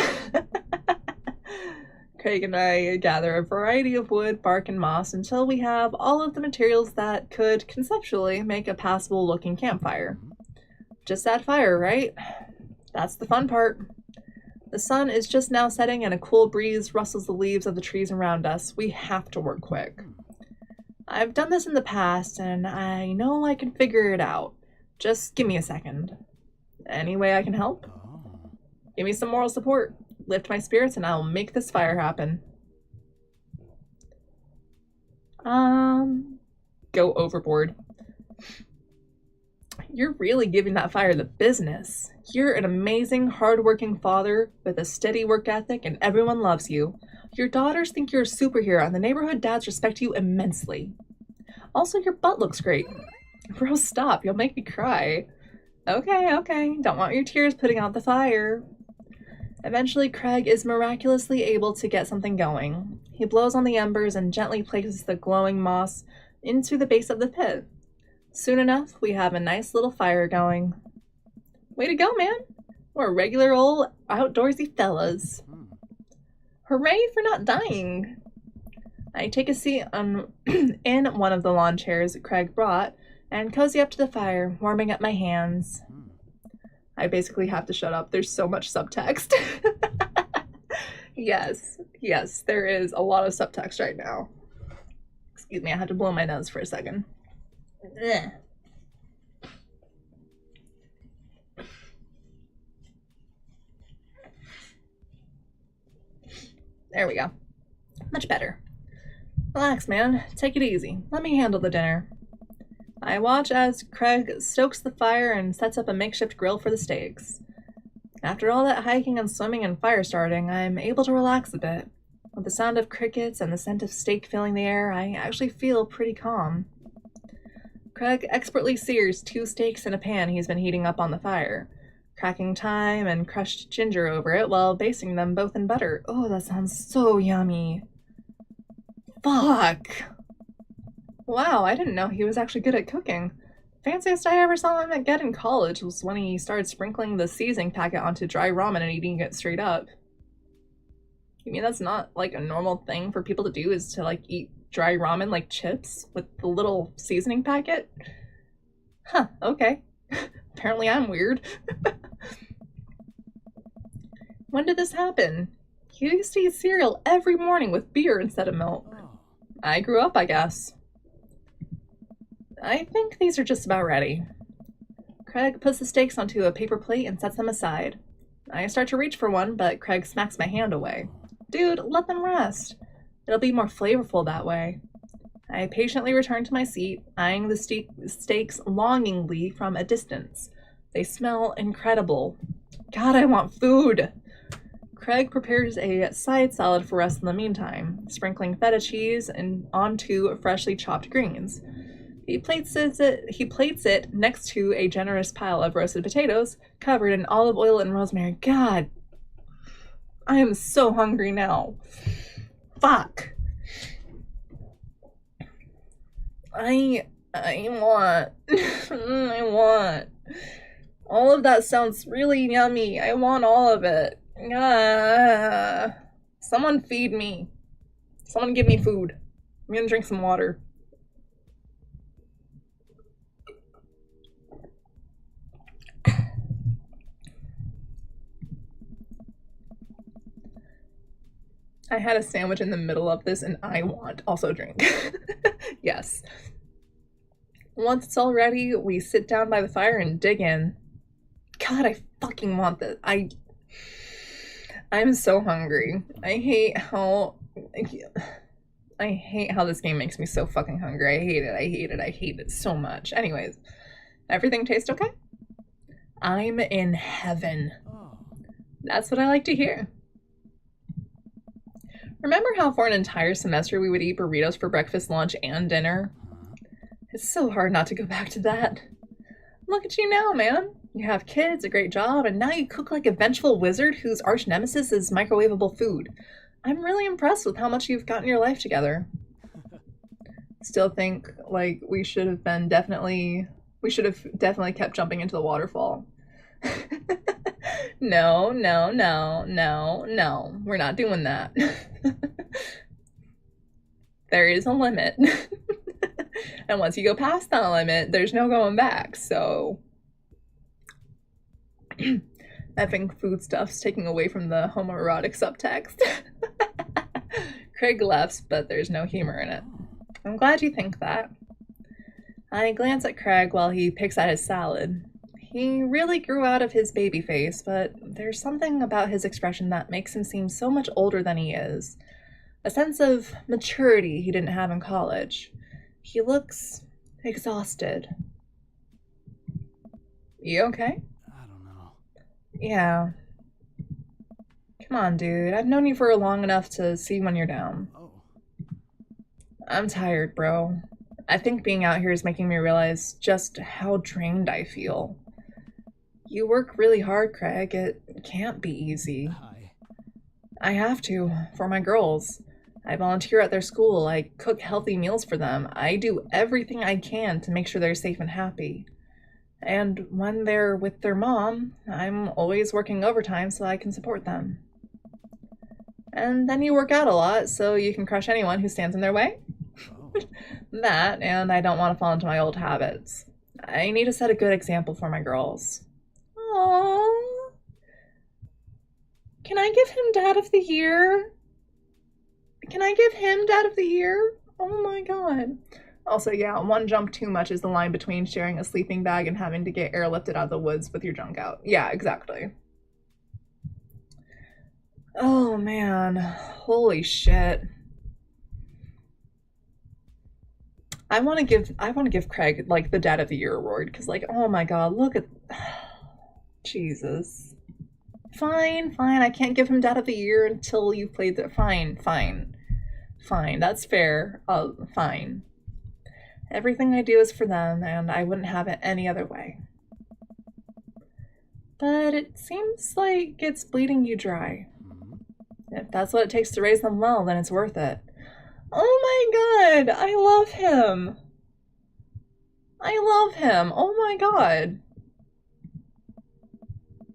Craig and I gather a variety of wood, bark, and moss until we have all of the materials that could conceptually make a passable looking campfire. Just that fire, right? That's the fun part. The sun is just now setting and a cool breeze rustles the leaves of the trees around us. We have to work quick. I've done this in the past and I know I can figure it out. Just give me a second. Any way I can help? Give me some moral support. Lift my spirits and I'll make this fire happen. Go overboard. You're really giving that fire the business. You're an amazing, hardworking father with a steady work ethic and everyone loves you. Your daughters think you're a superhero and the neighborhood dads respect you immensely. Also, your butt looks great. Bro, stop. You'll make me cry. Okay. Don't want your tears putting out the fire. Eventually, Craig is miraculously able to get something going. He blows on the embers and gently places the glowing moss into the base of the pit. Soon enough, we have a nice little fire going. Way to go, man! We're regular old outdoorsy fellas. Hooray for not dying! I take a seat in one of the lawn chairs Craig brought and cozy up to the fire, warming up my hands. I basically have to shut up. There's so much subtext. Yes, Yes, there is a lot of subtext right now. Excuse me, I had to blow my nose for a second. Ugh. There we go. Much better. Relax, man. Take it easy. Let me handle the dinner. I watch as Craig stokes the fire and sets up a makeshift grill for the steaks. After all that hiking and swimming and fire starting, I'm able to relax a bit. With the sound of crickets and the scent of steak filling the air, I actually feel pretty calm. Craig expertly sears 2 steaks in a pan he's been heating up on the fire, cracking thyme and crushed ginger over it while basting them both in butter. Oh, that sounds so yummy. Fuck! Wow, I didn't know he was actually good at cooking. Fanciest I ever saw him get in college was when he started sprinkling the seasoning packet onto dry ramen and eating it straight up. You mean that's not, like, a normal thing for people to do, is to, like, eat dry ramen like chips with the little seasoning packet? Huh, okay. Apparently I'm weird. When did this happen? He used to eat cereal every morning with beer instead of milk. I grew up, I guess. I think these are just about ready. Craig puts the steaks onto a paper plate and sets them aside. I start to reach for one, but Craig smacks my hand away. Dude, let them rest. It'll be more flavorful that way. I patiently return to my seat, eyeing the steaks longingly from a distance. They smell incredible. God, I want food! Craig prepares a side salad for us in the meantime, sprinkling feta cheese and onto freshly chopped greens. He plates it next to a generous pile of roasted potatoes covered in olive oil and rosemary. God, I am so hungry now. Fuck. I want. I want. All of that sounds really yummy. I want all of it. Someone feed me. Someone give me food. I'm gonna drink some water. I had a sandwich in the middle of this and I want also drink. Yes. Once it's all ready, we sit down by the fire and dig in. God, I fucking want this. I'm so hungry. I hate how this game makes me so fucking hungry. I hate it. I hate it. I hate it so much. Anyways, everything tastes okay? I'm in heaven. That's what I like to hear. Remember how for an entire semester we would eat burritos for breakfast, lunch, and dinner? It's so hard not to go back to that. Look at you now, man. You have kids, a great job, and now you cook like a vengeful wizard whose arch nemesis is microwavable food. I'm really impressed with how much you've gotten your life together. Still think, like, we should have definitely kept jumping into the waterfall. No. We're not doing that. There is a limit. And once you go past that limit, there's no going back, so... Effing foodstuffs taking away from the homoerotic subtext. Craig laughs, but there's no humor in it. I'm glad you think that. I glance at Craig while he picks at his salad. He really grew out of his baby face, but there's something about his expression that makes him seem so much older than he is. A sense of maturity he didn't have in college. He looks exhausted. You okay? I don't know. Yeah. Come on, dude. I've known you for long enough to see when you're down. Oh. I'm tired, bro. I think being out here is making me realize just how drained I feel. You work really hard, Craig. It can't be easy. I have to, for my girls. I volunteer at their school. I cook healthy meals for them. I do everything I can to make sure they're safe and happy. And when they're with their mom, I'm always working overtime so I can support them. And then you work out a lot so you can crush anyone who stands in their way. Oh. That, and I don't want to fall into my old habits. I need to set a good example for my girls. Aww. Can I give him Dad of the Year? Can I give him Dad of the Year? Oh my god. Also, yeah, one jump too much is the line between sharing a sleeping bag and having to get airlifted out of the woods with your junk out. Yeah, exactly. Oh man, holy shit. I want to give Craig like the Dad of the Year award because like, oh my god, look at Jesus. Fine, I can't give him Dad of the Year until you've played the fine. That's fair. Fine. Everything I do is for them, and I wouldn't have it any other way. But it seems like it's bleeding you dry. If that's what it takes to raise them well, then it's worth it. Oh my god, I love him. Oh my god.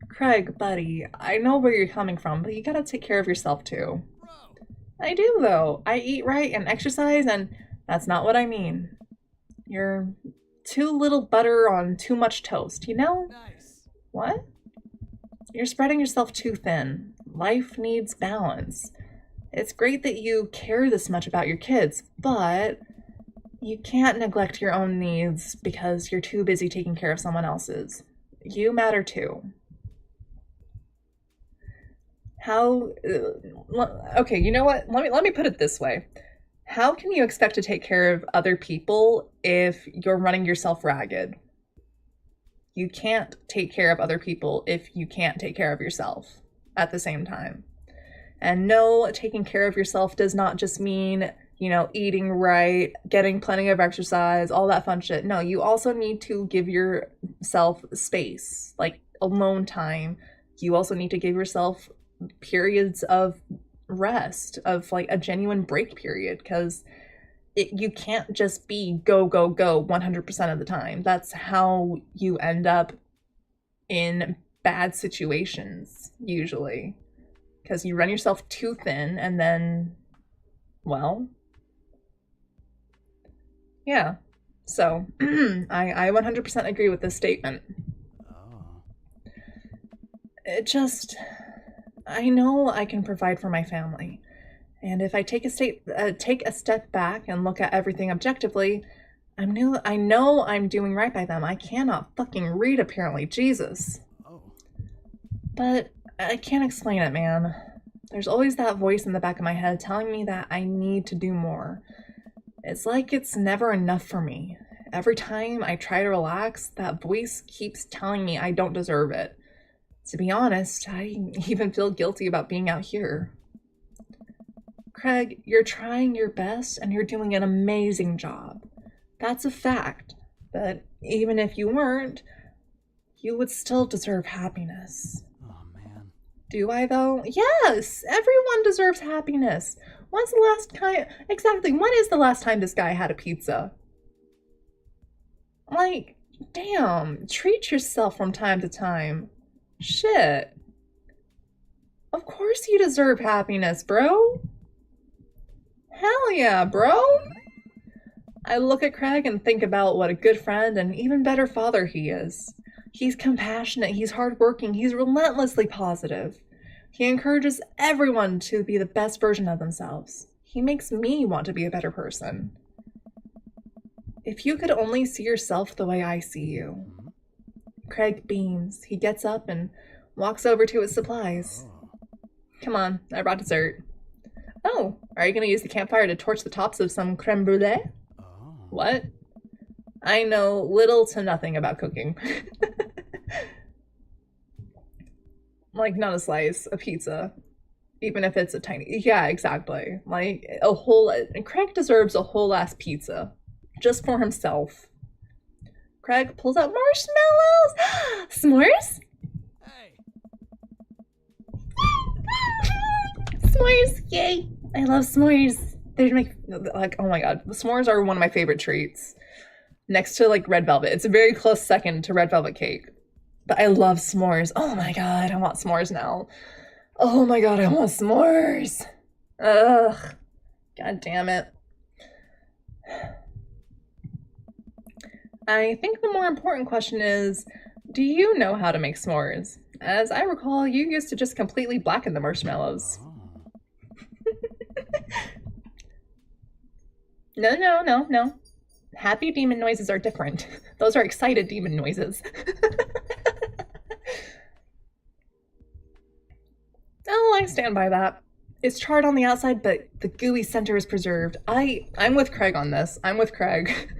Craig, buddy, I know where you're coming from, but you gotta take care of yourself too. I do though. I eat right and exercise, and that's not what I mean. You're too little butter on too much toast, you know? Nice. What? You're spreading yourself too thin. Life needs balance. It's great that you care this much about your kids, but you can't neglect your own needs because you're too busy taking care of someone else's. You matter too. Okay, you know what? Let me put it this way. How can you expect to take care of other people if you're running yourself ragged? You can't take care of other people if you can't take care of yourself at the same time. And no, taking care of yourself does not just mean, you know, eating right, getting plenty of exercise, all that fun shit. No, you also need to give yourself space, like alone time. You also need to give yourself periods of rest, of like a genuine break period, because you can't just be go 100% of the time. That's how you end up in bad situations usually, because you run yourself too thin and then, well, yeah. So I 100% agree with this statement. I know I can provide for my family. And if I take a step back and look at everything objectively, I know I'm doing right by them. I cannot fucking read, apparently. Jesus. But I can't explain it, man. There's always that voice in the back of my head telling me that I need to do more. It's like it's never enough for me. Every time I try to relax, that voice keeps telling me I don't deserve it. To be honest, I even feel guilty about being out here. Craig, you're trying your best and you're doing an amazing job. That's a fact. But even if you weren't, you would still deserve happiness. Oh, man. Do I, though? Yes! Everyone deserves happiness. When is the last time this guy had a pizza? Like, damn, treat yourself from time to time. Shit. Of course you deserve happiness, bro. Hell yeah, bro. I look at Craig and think about what a good friend and even better father he is. He's compassionate, he's hardworking, he's relentlessly positive. He encourages everyone to be the best version of themselves. He makes me want to be a better person. If you could only see yourself the way I see you. Craig beams. He gets up and walks over to his supplies. Come on, I brought dessert. Oh, are you going to use the campfire to torch the tops of some creme brulee? What? I know little to nothing about cooking. Like, not a slice, a pizza. Even if it's a tiny... Yeah, exactly. Like, Craig deserves a whole ass pizza. Just for himself. Craig pulls out marshmallows! S'mores? Hey. S'mores, yay! I love s'mores. They're like, oh my god. S'mores are one of my favorite treats. Next to, like, red velvet. It's a very close second to red velvet cake. But I love s'mores. Oh my god, I want s'mores now. Oh my god, I want s'mores. Ugh. God damn it. I think the more important question is, do you know how to make s'mores? As I recall, you used to just completely blacken the marshmallows. No. Happy demon noises are different. Those are excited demon noises. Oh, I stand by that. It's charred on the outside, but the gooey center is preserved. I'm with Craig on this. I'm with Craig.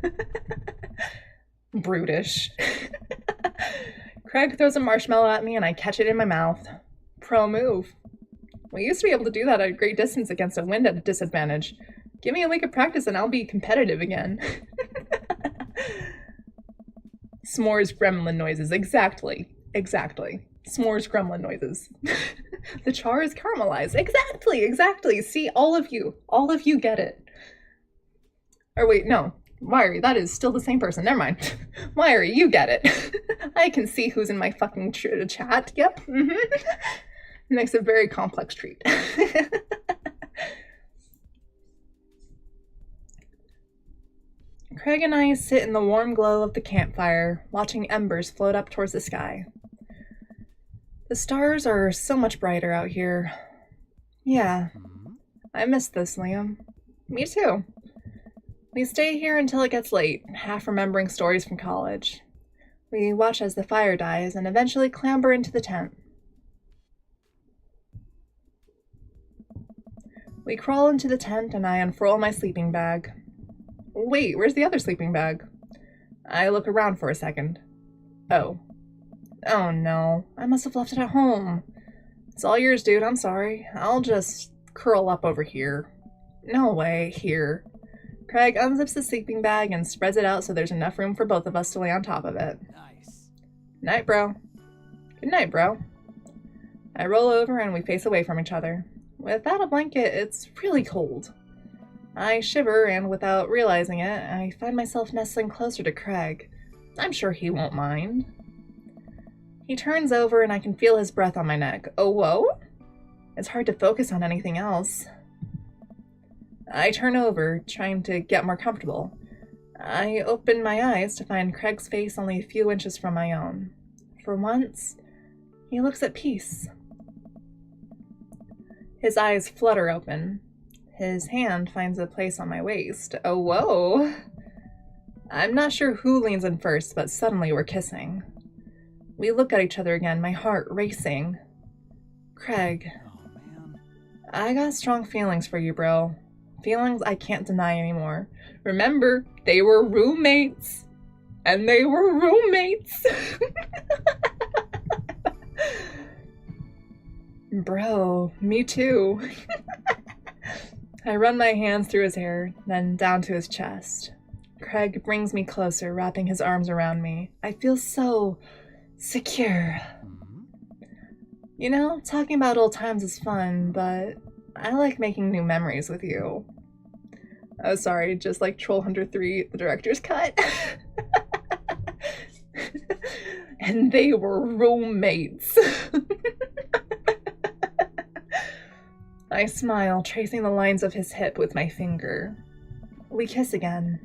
Brutish. Craig throws a marshmallow at me and I catch it in my mouth. Pro move. We used to be able to do that at a great distance against a wind at a disadvantage. Give me a week of practice and I'll be competitive again. S'mores gremlin noises. Exactly. S'mores gremlin noises. The char is caramelized. Exactly. See, all of you get it. Or wait, no. Wiry, that is still the same person. Never mind. Wiry, you get it. I can see who's in my fucking chat. Yep. Makes a very complex treat. Craig and I sit in the warm glow of the campfire, watching embers float up towards the sky. The stars are so much brighter out here. Yeah, I miss this, Liam. Me too. We stay here until it gets late, half remembering stories from college. We watch as the fire dies and eventually clamber into the tent. We crawl into the tent and I unfurl my sleeping bag. Wait, where's the other sleeping bag? I look around for a second. Oh no, I must have left it at home. It's all yours, dude, I'm sorry. I'll just curl up over here. No way, here. Craig unzips the sleeping bag and spreads it out so there's enough room for both of us to lay on top of it. Nice. Night, bro. Good night, bro. I roll over and we face away from each other. Without a blanket, it's really cold. I shiver, and without realizing it, I find myself nestling closer to Craig. I'm sure he won't mind. He turns over and I can feel his breath on my neck. Oh, whoa? It's hard to focus on anything else. I turn over, trying to get more comfortable. I open my eyes to find Craig's face only a few inches from my own. For once, he looks at peace. His eyes flutter open. His hand finds a place on my waist. Oh, whoa. I'm not sure who leans in first, but suddenly we're kissing. We look at each other again, my heart racing. Craig. Oh, man. I got strong feelings for you, bro. Feelings I can't deny anymore. Remember, they were roommates. And they were roommates. Bro, me too. I run my hands through his hair, then down to his chest. Craig brings me closer, wrapping his arms around me. I feel so secure. You know, talking about old times is fun, but I like making new memories with you. Oh, sorry, just like Troll Hunter 3, the director's cut. And they were roommates. I smile, tracing the lines of his hip with my finger. We kiss again.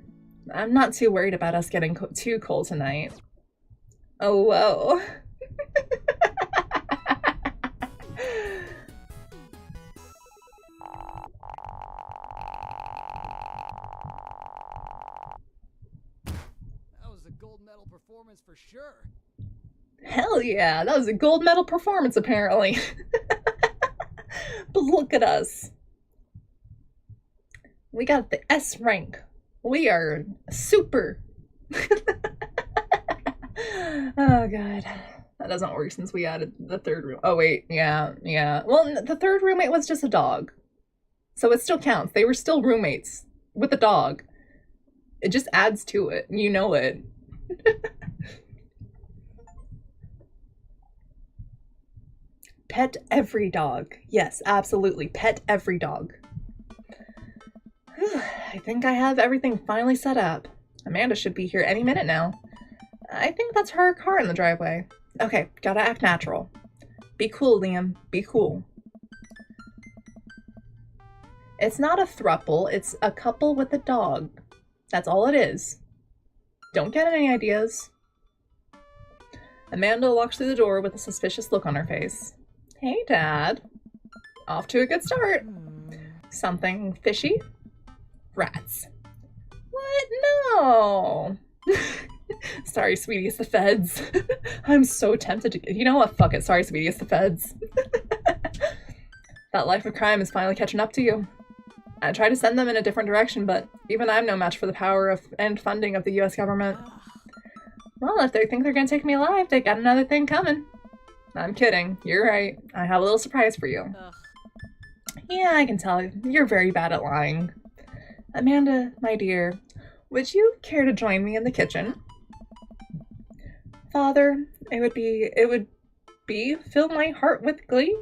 I'm not too worried about us getting too cold tonight. Oh, whoa. That was a gold medal performance for sure. Hell yeah, that was a gold medal performance apparently. But look at us. We got the S rank. We are super. Oh god. That doesn't work since we added the third room. Oh wait, yeah. Well, the third roommate was just a dog. So it still counts. They were still roommates with a dog. It just adds to it. You know it. Pet every dog. Yes, absolutely. Pet every dog. I think I have everything finally set up. Amanda should be here any minute now. I think that's her car in the driveway. Okay, gotta act natural. Be cool, Liam. Be cool. It's not a throuple, it's a couple with a dog. That's all it is. Don't get any ideas. Amanda walks through the door with a suspicious look on her face. Hey, Dad. Off to a good start. Something fishy? Rats. What? No. Sorry, sweetie, it's the feds. I'm so tempted to. You know what? Fuck it. Sorry, sweetie, it's the feds. That life of crime is finally catching up to you. I try to send them in a different direction, but even I'm no match for the power of and funding of the US government. Well, if they think they're gonna take me alive, they got another thing coming. I'm kidding. You're right. I have a little surprise for you. Yeah, I can tell. You're very bad at lying. Amanda, my dear, would you care to join me in the kitchen? Father, it would be fill my heart with glee.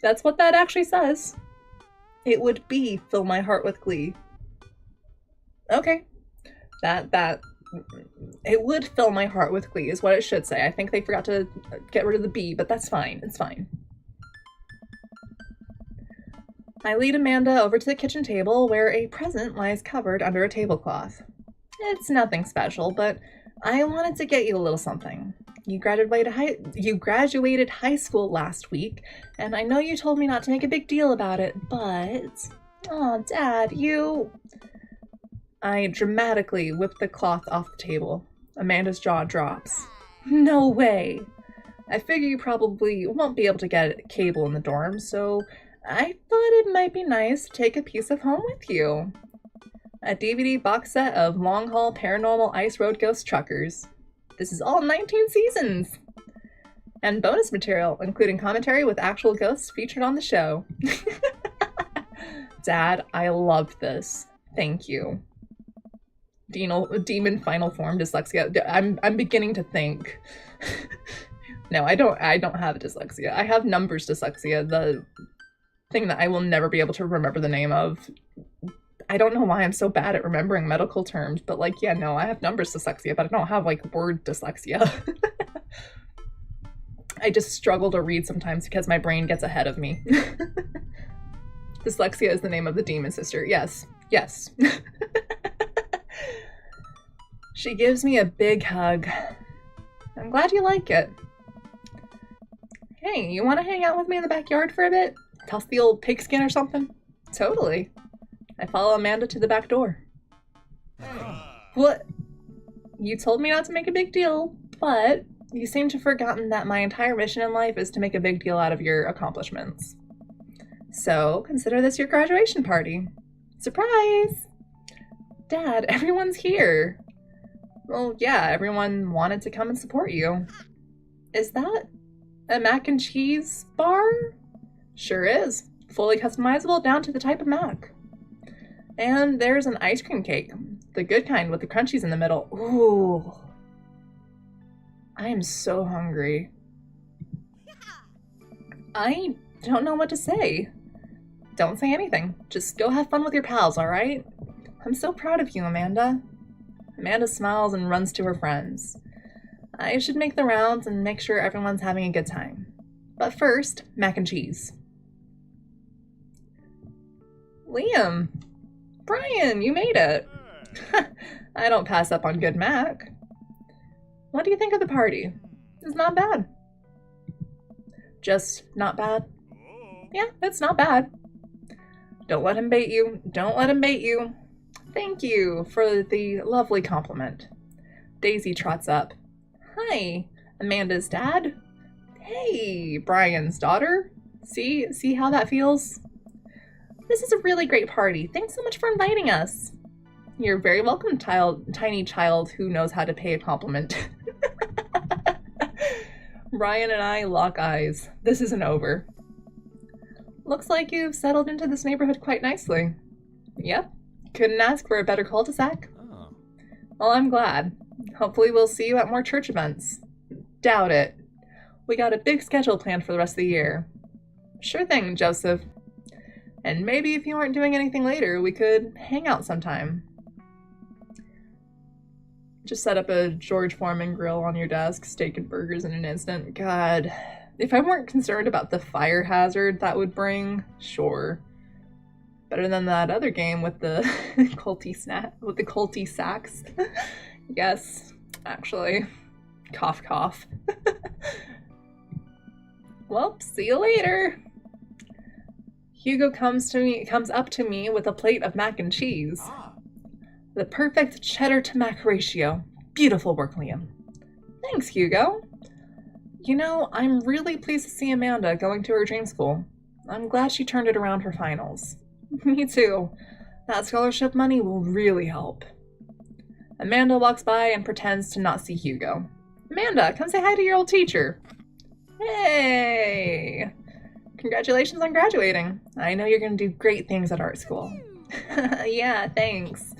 That's what that actually says. It would be fill my heart with glee. Okay. It would fill my heart with glee is what it should say. I think they forgot to get rid of the B, but that's fine. It's fine. I lead Amanda over to the kitchen table where a present lies covered under a tablecloth. It's nothing special, but I wanted to get you a little something. You graduated high school last week, and I know you told me not to make a big deal about it, but... Oh, Dad, you... I dramatically whip the cloth off the table. Amanda's jaw drops. No way! I figure you probably won't be able to get cable in the dorm, so I thought it might be nice to take a piece of home with you. A DVD box set of long-haul paranormal ice road ghost truckers. This is all 19 seasons! And bonus material, including commentary with actual ghosts featured on the show. Dad, I love this. Thank you. Demon final form dyslexia. I'm beginning to think. No, I don't have dyslexia. I have numbers dyslexia, the thing that I will never be able to remember the name of. I don't know why I'm so bad at remembering medical terms, but like, yeah, no, I have numbers dyslexia, but I don't have like word dyslexia. I just struggle to read sometimes because my brain gets ahead of me. Dyslexia is the name of the demon sister. Yes. Yes. She gives me a big hug. I'm glad you like it. Hey, you want to hang out with me in the backyard for a bit? Toss the old pigskin or something? Totally. I follow Amanda to the back door. What? You told me not to make a big deal, but you seem to have forgotten that my entire mission in life is to make a big deal out of your accomplishments. So, consider this your graduation party. Surprise! Dad, everyone's here. Well, yeah, everyone wanted to come and support you. Is that a mac and cheese bar? Sure is. Fully customizable down to the type of mac. And there's an ice cream cake. The good kind with the crunchies in the middle. Ooh. I am so hungry. I don't know what to say. Don't say anything. Just go have fun with your pals, alright? I'm so proud of you, Amanda. Amanda smiles and runs to her friends. I should make the rounds and make sure everyone's having a good time. But first, mac and cheese. Liam! Brian, you made it! I don't pass up on good mac. What do you think of the party? It's not bad. Just not bad? Yeah, it's not bad. Don't let him bait you. Don't let him bait you. Thank you for the lovely compliment. Daisy trots up. Hi, Amanda's dad. Hey, Brian's daughter. See how that feels? This is a really great party. Thanks so much for inviting us. You're very welcome, tiny child who knows how to pay a compliment. Brian and I lock eyes. This isn't over. Looks like you've settled into this neighborhood quite nicely. Yep. Couldn't ask for a better cul-de-sac. Oh. Well, I'm glad. Hopefully we'll see you at more church events. Doubt it. We got a big schedule planned for the rest of the year. Sure thing, Joseph. And maybe if you aren't doing anything later, we could hang out sometime. Just set up a George Foreman grill on your desk, steak and burgers in an instant. God, if I weren't concerned about the fire hazard that would bring, sure. Better than that other game with the culty sacks. Yes, actually. Cough, cough. Well, see you later. Hugo comes up to me with a plate of mac and cheese. The perfect cheddar to mac ratio. Beautiful work, Liam. Thanks, Hugo. You know, I'm really pleased to see Amanda going to her dream school. I'm glad she turned it around for finals. Me too. That scholarship money will really help. Amanda walks by and pretends to not see Hugo. Amanda, come say hi to your old teacher. Hey! Congratulations on graduating. I know you're going to do great things at art school. Yeah, thanks.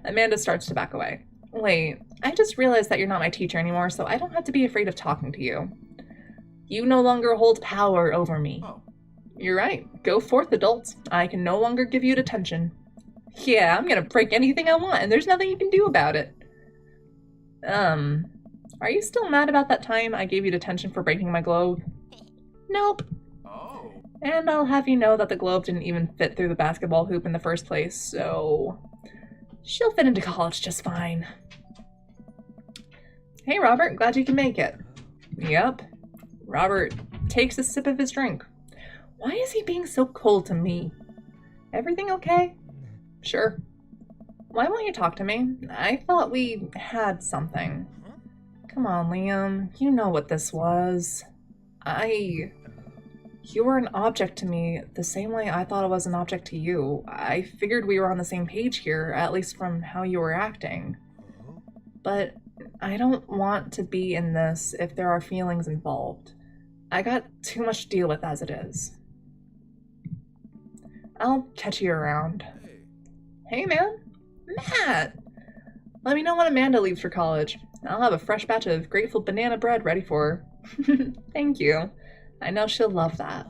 Amanda starts to back away. Wait, I just realized that you're not my teacher anymore, so I don't have to be afraid of talking to you. You no longer hold power over me. Oh. You're right. Go forth, adults. I can no longer give you detention. Yeah, I'm gonna break anything I want, and there's nothing you can do about it. Are you still mad about that time I gave you detention for breaking my globe? Nope. Oh. And I'll have you know that the globe didn't even fit through the basketball hoop in the first place, so she'll fit into college just fine. Hey, Robert, glad you can make it. Yep. Robert takes a sip of his drink. Why is he being so cold to me? Everything okay? Sure. Why won't you talk to me? I thought we had something. Come on, Liam. You know what this was. You were an object to me the same way I thought I was an object to you. I figured we were on the same page here, at least from how you were acting. But I don't want to be in this if there are feelings involved. I got too much to deal with as it is. I'll catch you around. Hey, man. Matt! Let me know when Amanda leaves for college. I'll have a fresh batch of grateful banana bread ready for her. Thank you. I know she'll love that.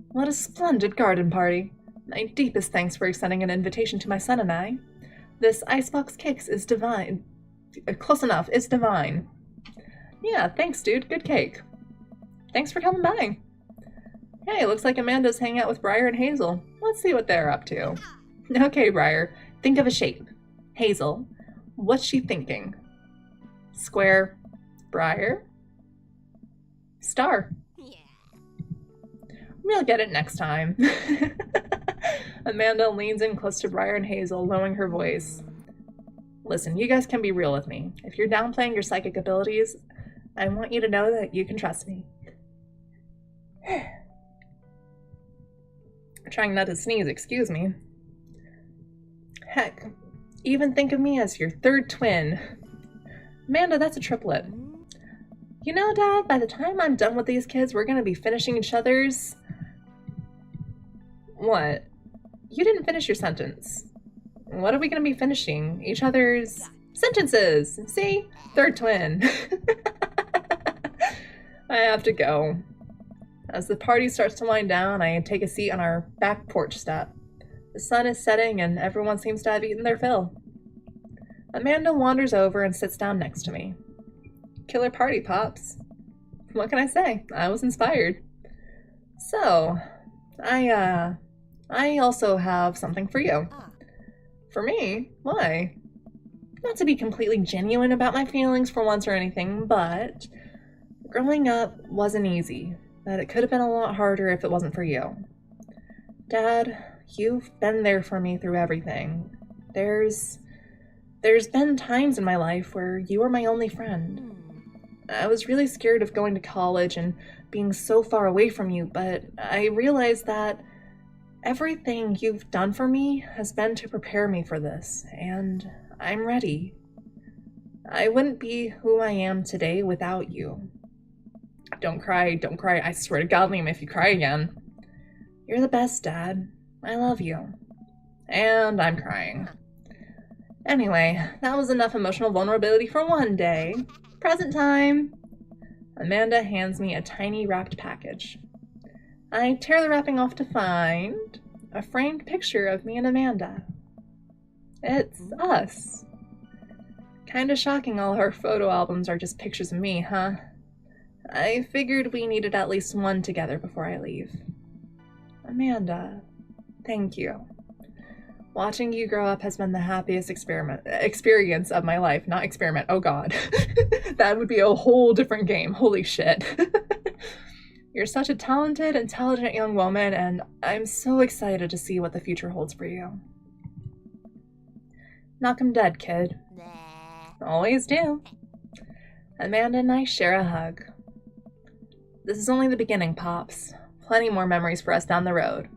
What a splendid garden party. My deepest thanks for extending an invitation to my son and I. This icebox cake is divine. Close enough, it's divine. Yeah, thanks, dude. Good cake. Thanks for coming by. Hey, looks like Amanda's hanging out with Briar and Hazel. Let's see what they're up to. Okay, Briar, think of a shape. Hazel, what's she thinking? Square. Briar? Star. We'll get it next time. Amanda leans in close to Briar and Hazel, lowering her voice. Listen, you guys can be real with me. If you're downplaying your psychic abilities, I want you to know that you can trust me. Trying not to sneeze, excuse me. Heck, even think of me as your third twin. Amanda, that's a triplet. You know, Dad, by the time I'm done with these kids, we're gonna be finishing each other's... What? You didn't finish your sentence. What are we gonna be finishing? Each other's... sentences! See? Third twin. I have to go. As the party starts to wind down, I take a seat on our back porch step. The sun is setting and everyone seems to have eaten their fill. Amanda wanders over and sits down next to me. Killer party, Pops. What can I say? I was inspired. So, I also have something for you. For me? Why? Not to be completely genuine about my feelings for once or anything, but growing up wasn't easy. But it could have been a lot harder if it wasn't for you. Dad, you've been there for me through everything. There's been times in my life where you were my only friend. I was really scared of going to college and being so far away from you, but I realized that everything you've done for me has been to prepare me for this, and I'm ready. I wouldn't be who I am today without you. Don't cry, I swear to God, Liam, if you cry again. You're the best, Dad. I love you. And I'm crying. Anyway, that was enough emotional vulnerability for one day. Present time! Amanda hands me a tiny wrapped package. I tear the wrapping off to find a framed picture of me and Amanda. It's us. Kinda shocking all our photo albums are just pictures of me, huh? I figured we needed at least one together before I leave. Amanda, thank you. Watching you grow up has been the happiest experience of my life. Not experiment, oh god. That would be a whole different game, holy shit. You're such a talented, intelligent young woman, and I'm so excited to see what the future holds for you. Knock 'em dead, kid. Always do. Amanda and I share a hug. This is only the beginning, Pops. Plenty more memories for us down the road.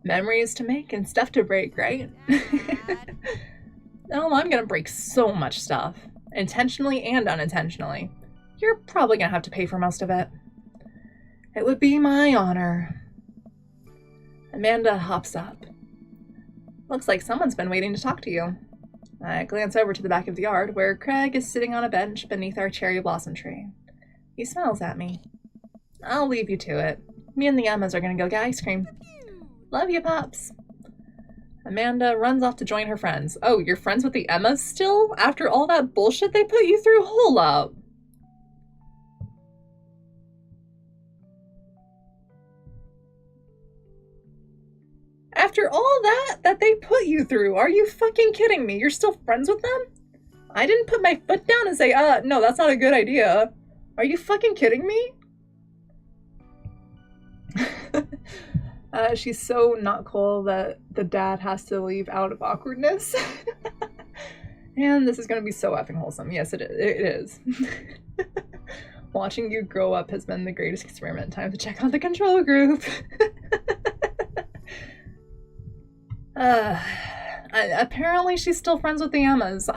Memories to make and stuff to break, right? Oh, I'm gonna break so much stuff. Intentionally and unintentionally. You're probably gonna have to pay for most of it. It would be my honor. Amanda hops up. Looks like someone's been waiting to talk to you. I glance over to the back of the yard, where Craig is sitting on a bench beneath our cherry blossom tree. He smiles at me. I'll leave you to it. Me and the Emmas are gonna go get ice cream. Love you, Pops. Amanda runs off to join her friends. Oh, you're friends with the Emmas still? After all that bullshit they put you through? Hold up. After all that they put you through, are you fucking kidding me? You're still friends with them? I didn't put my foot down and say, no, that's not a good idea. Are you fucking kidding me? She's so not cool that the dad has to leave out of awkwardness. And this is going to be so effing wholesome. Yes, it is. Watching you grow up has been the greatest experiment. Time to check out the control group. Apparently she's still friends with the Emmas.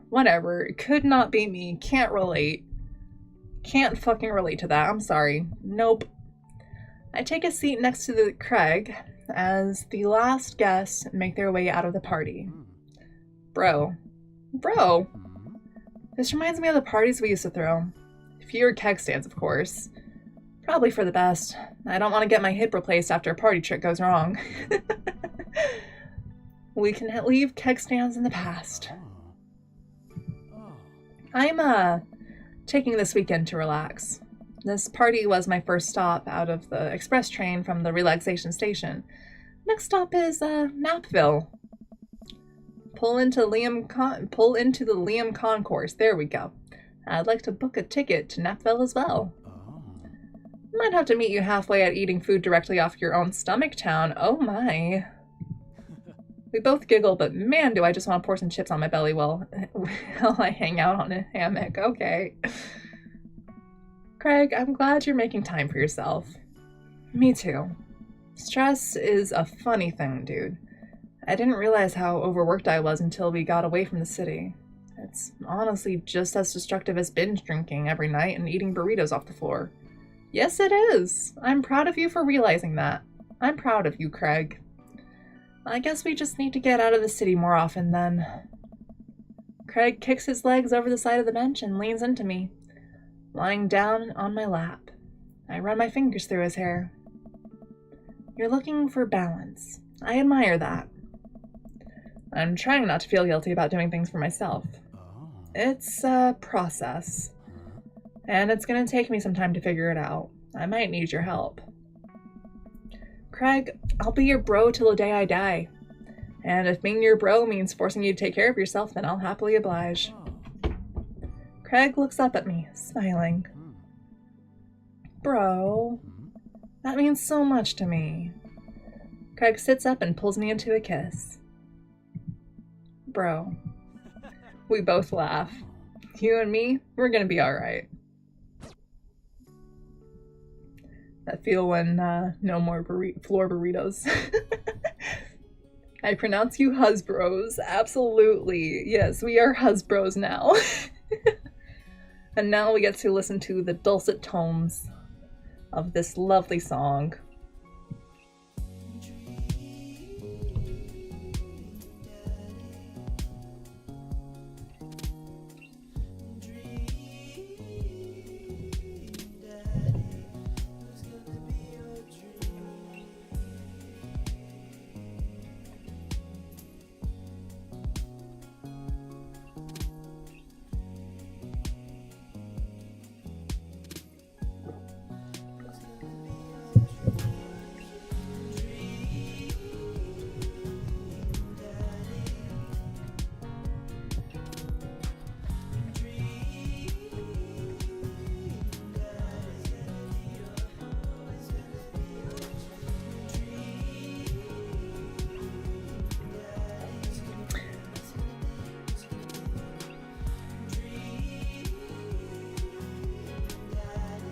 Whatever. It could not be me. Can't relate. Can't fucking relate to that. I'm sorry. Nope. I take a seat next to Craig as the last guests make their way out of the party. Bro. This reminds me of the parties we used to throw. Fewer keg stands, of course. Probably for the best. I don't want to get my hip replaced after a party trick goes wrong. We can leave keg stands in the past. I'm, taking this weekend to relax. This party was my first stop out of the express train from the relaxation station. Next stop is, Napville. Pull into the Liam Concourse. There we go. I'd like to book a ticket to Napville as well. Might have to meet you halfway at eating food directly off your own stomach town. Oh my. We both giggle, but man, do I just want to pour some chips on my belly while I hang out on a hammock. Okay. Craig, I'm glad you're making time for yourself. Me too. Stress is a funny thing, dude. I didn't realize how overworked I was until we got away from the city. It's honestly just as destructive as binge drinking every night and eating burritos off the floor. Yes, it is. I'm proud of you for realizing that. I'm proud of you, Craig. I guess we just need to get out of the city more often then. Craig kicks his legs over the side of the bench and leans into me, lying down on my lap. I run my fingers through his hair. You're looking for balance. I admire that. I'm trying not to feel guilty about doing things for myself. It's a process. And it's gonna take me some time to figure it out. I might need your help. Craig, I'll be your bro till the day I die. And if being your bro means forcing you to take care of yourself, then I'll happily oblige. Craig looks up at me, smiling. Bro, that means so much to me. Craig sits up and pulls me into a kiss. Bro. We both laugh. You and me, we're gonna be alright. That feel when no more floor burritos. I pronounce you husbros. Absolutely. Yes, we are husbros now. And now we get to listen to the dulcet tones of this lovely song.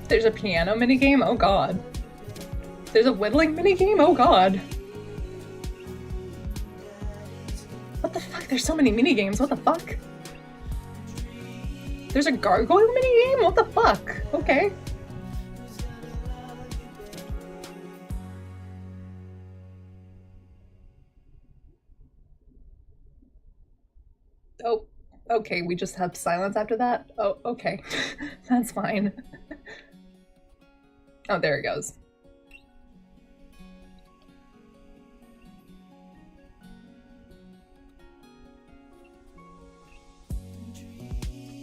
There's a piano minigame? Oh god. There's a whittling minigame? Oh god. What the fuck? There's so many minigames. What the fuck? There's a gargoyle minigame? What the fuck? Okay. Oh, okay, we just have silence after that? Oh, okay. That's fine. Oh, there it goes.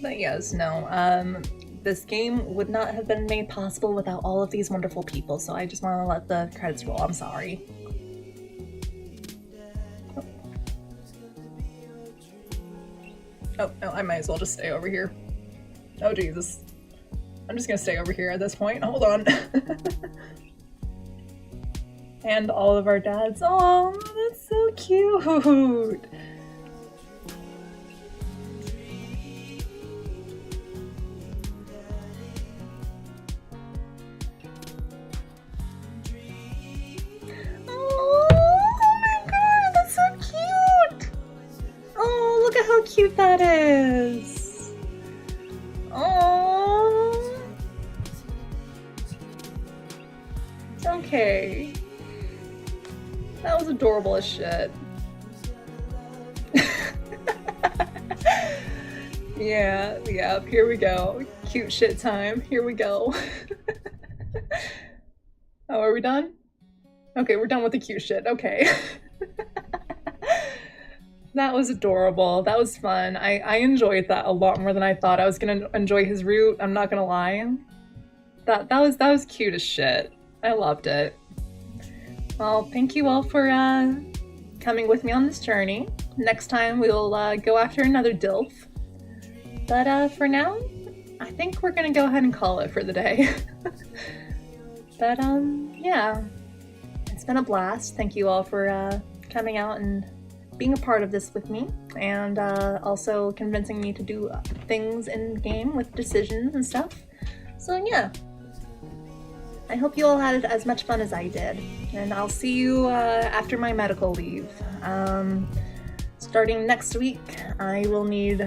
But yes, no, this game would not have been made possible without all of these wonderful people, so I just want to let the credits roll. I'm sorry. Oh, no, I might as well just stay over here. Oh, Jesus. I'm just gonna stay over here at this point. Hold on. And all of our dads. Oh, that's so cute. How cute that is! Oh. Okay. That was adorable as shit. Yeah, here we go. Cute shit time. Here we go. Oh, are we done? Okay, we're done with the cute shit. Okay. That was adorable. That was fun. I enjoyed that a lot more than I thought I was gonna enjoy his route. I'm not gonna lie. That was cute as shit. I loved it. Well, thank you all for coming with me on this journey. Next time we'll go after another DILF. But for now, I think we're gonna go ahead and call it for the day. But yeah, it's been a blast. Thank you all for coming out and being a part of this with me, and also convincing me to do things in game with decisions and stuff. So yeah, I hope you all had as much fun as I did, and I'll see you after my medical leave. Starting next week, I will need,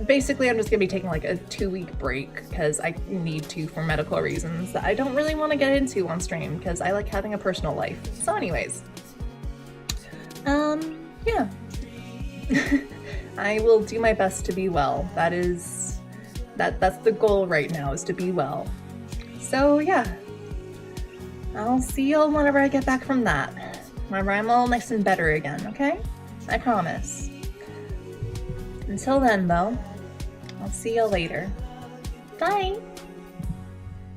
basically I'm just gonna be taking like a 2-week break because I need to for medical reasons that I don't really want to get into on stream because I like having a personal life. So anyways, yeah. I will do my best to be well. That's the goal right now, is to be well. So yeah, I'll see y'all whenever I get back from that. Whenever I'm all nice and better again, okay? I promise. Until then, though, I'll see you later. Bye!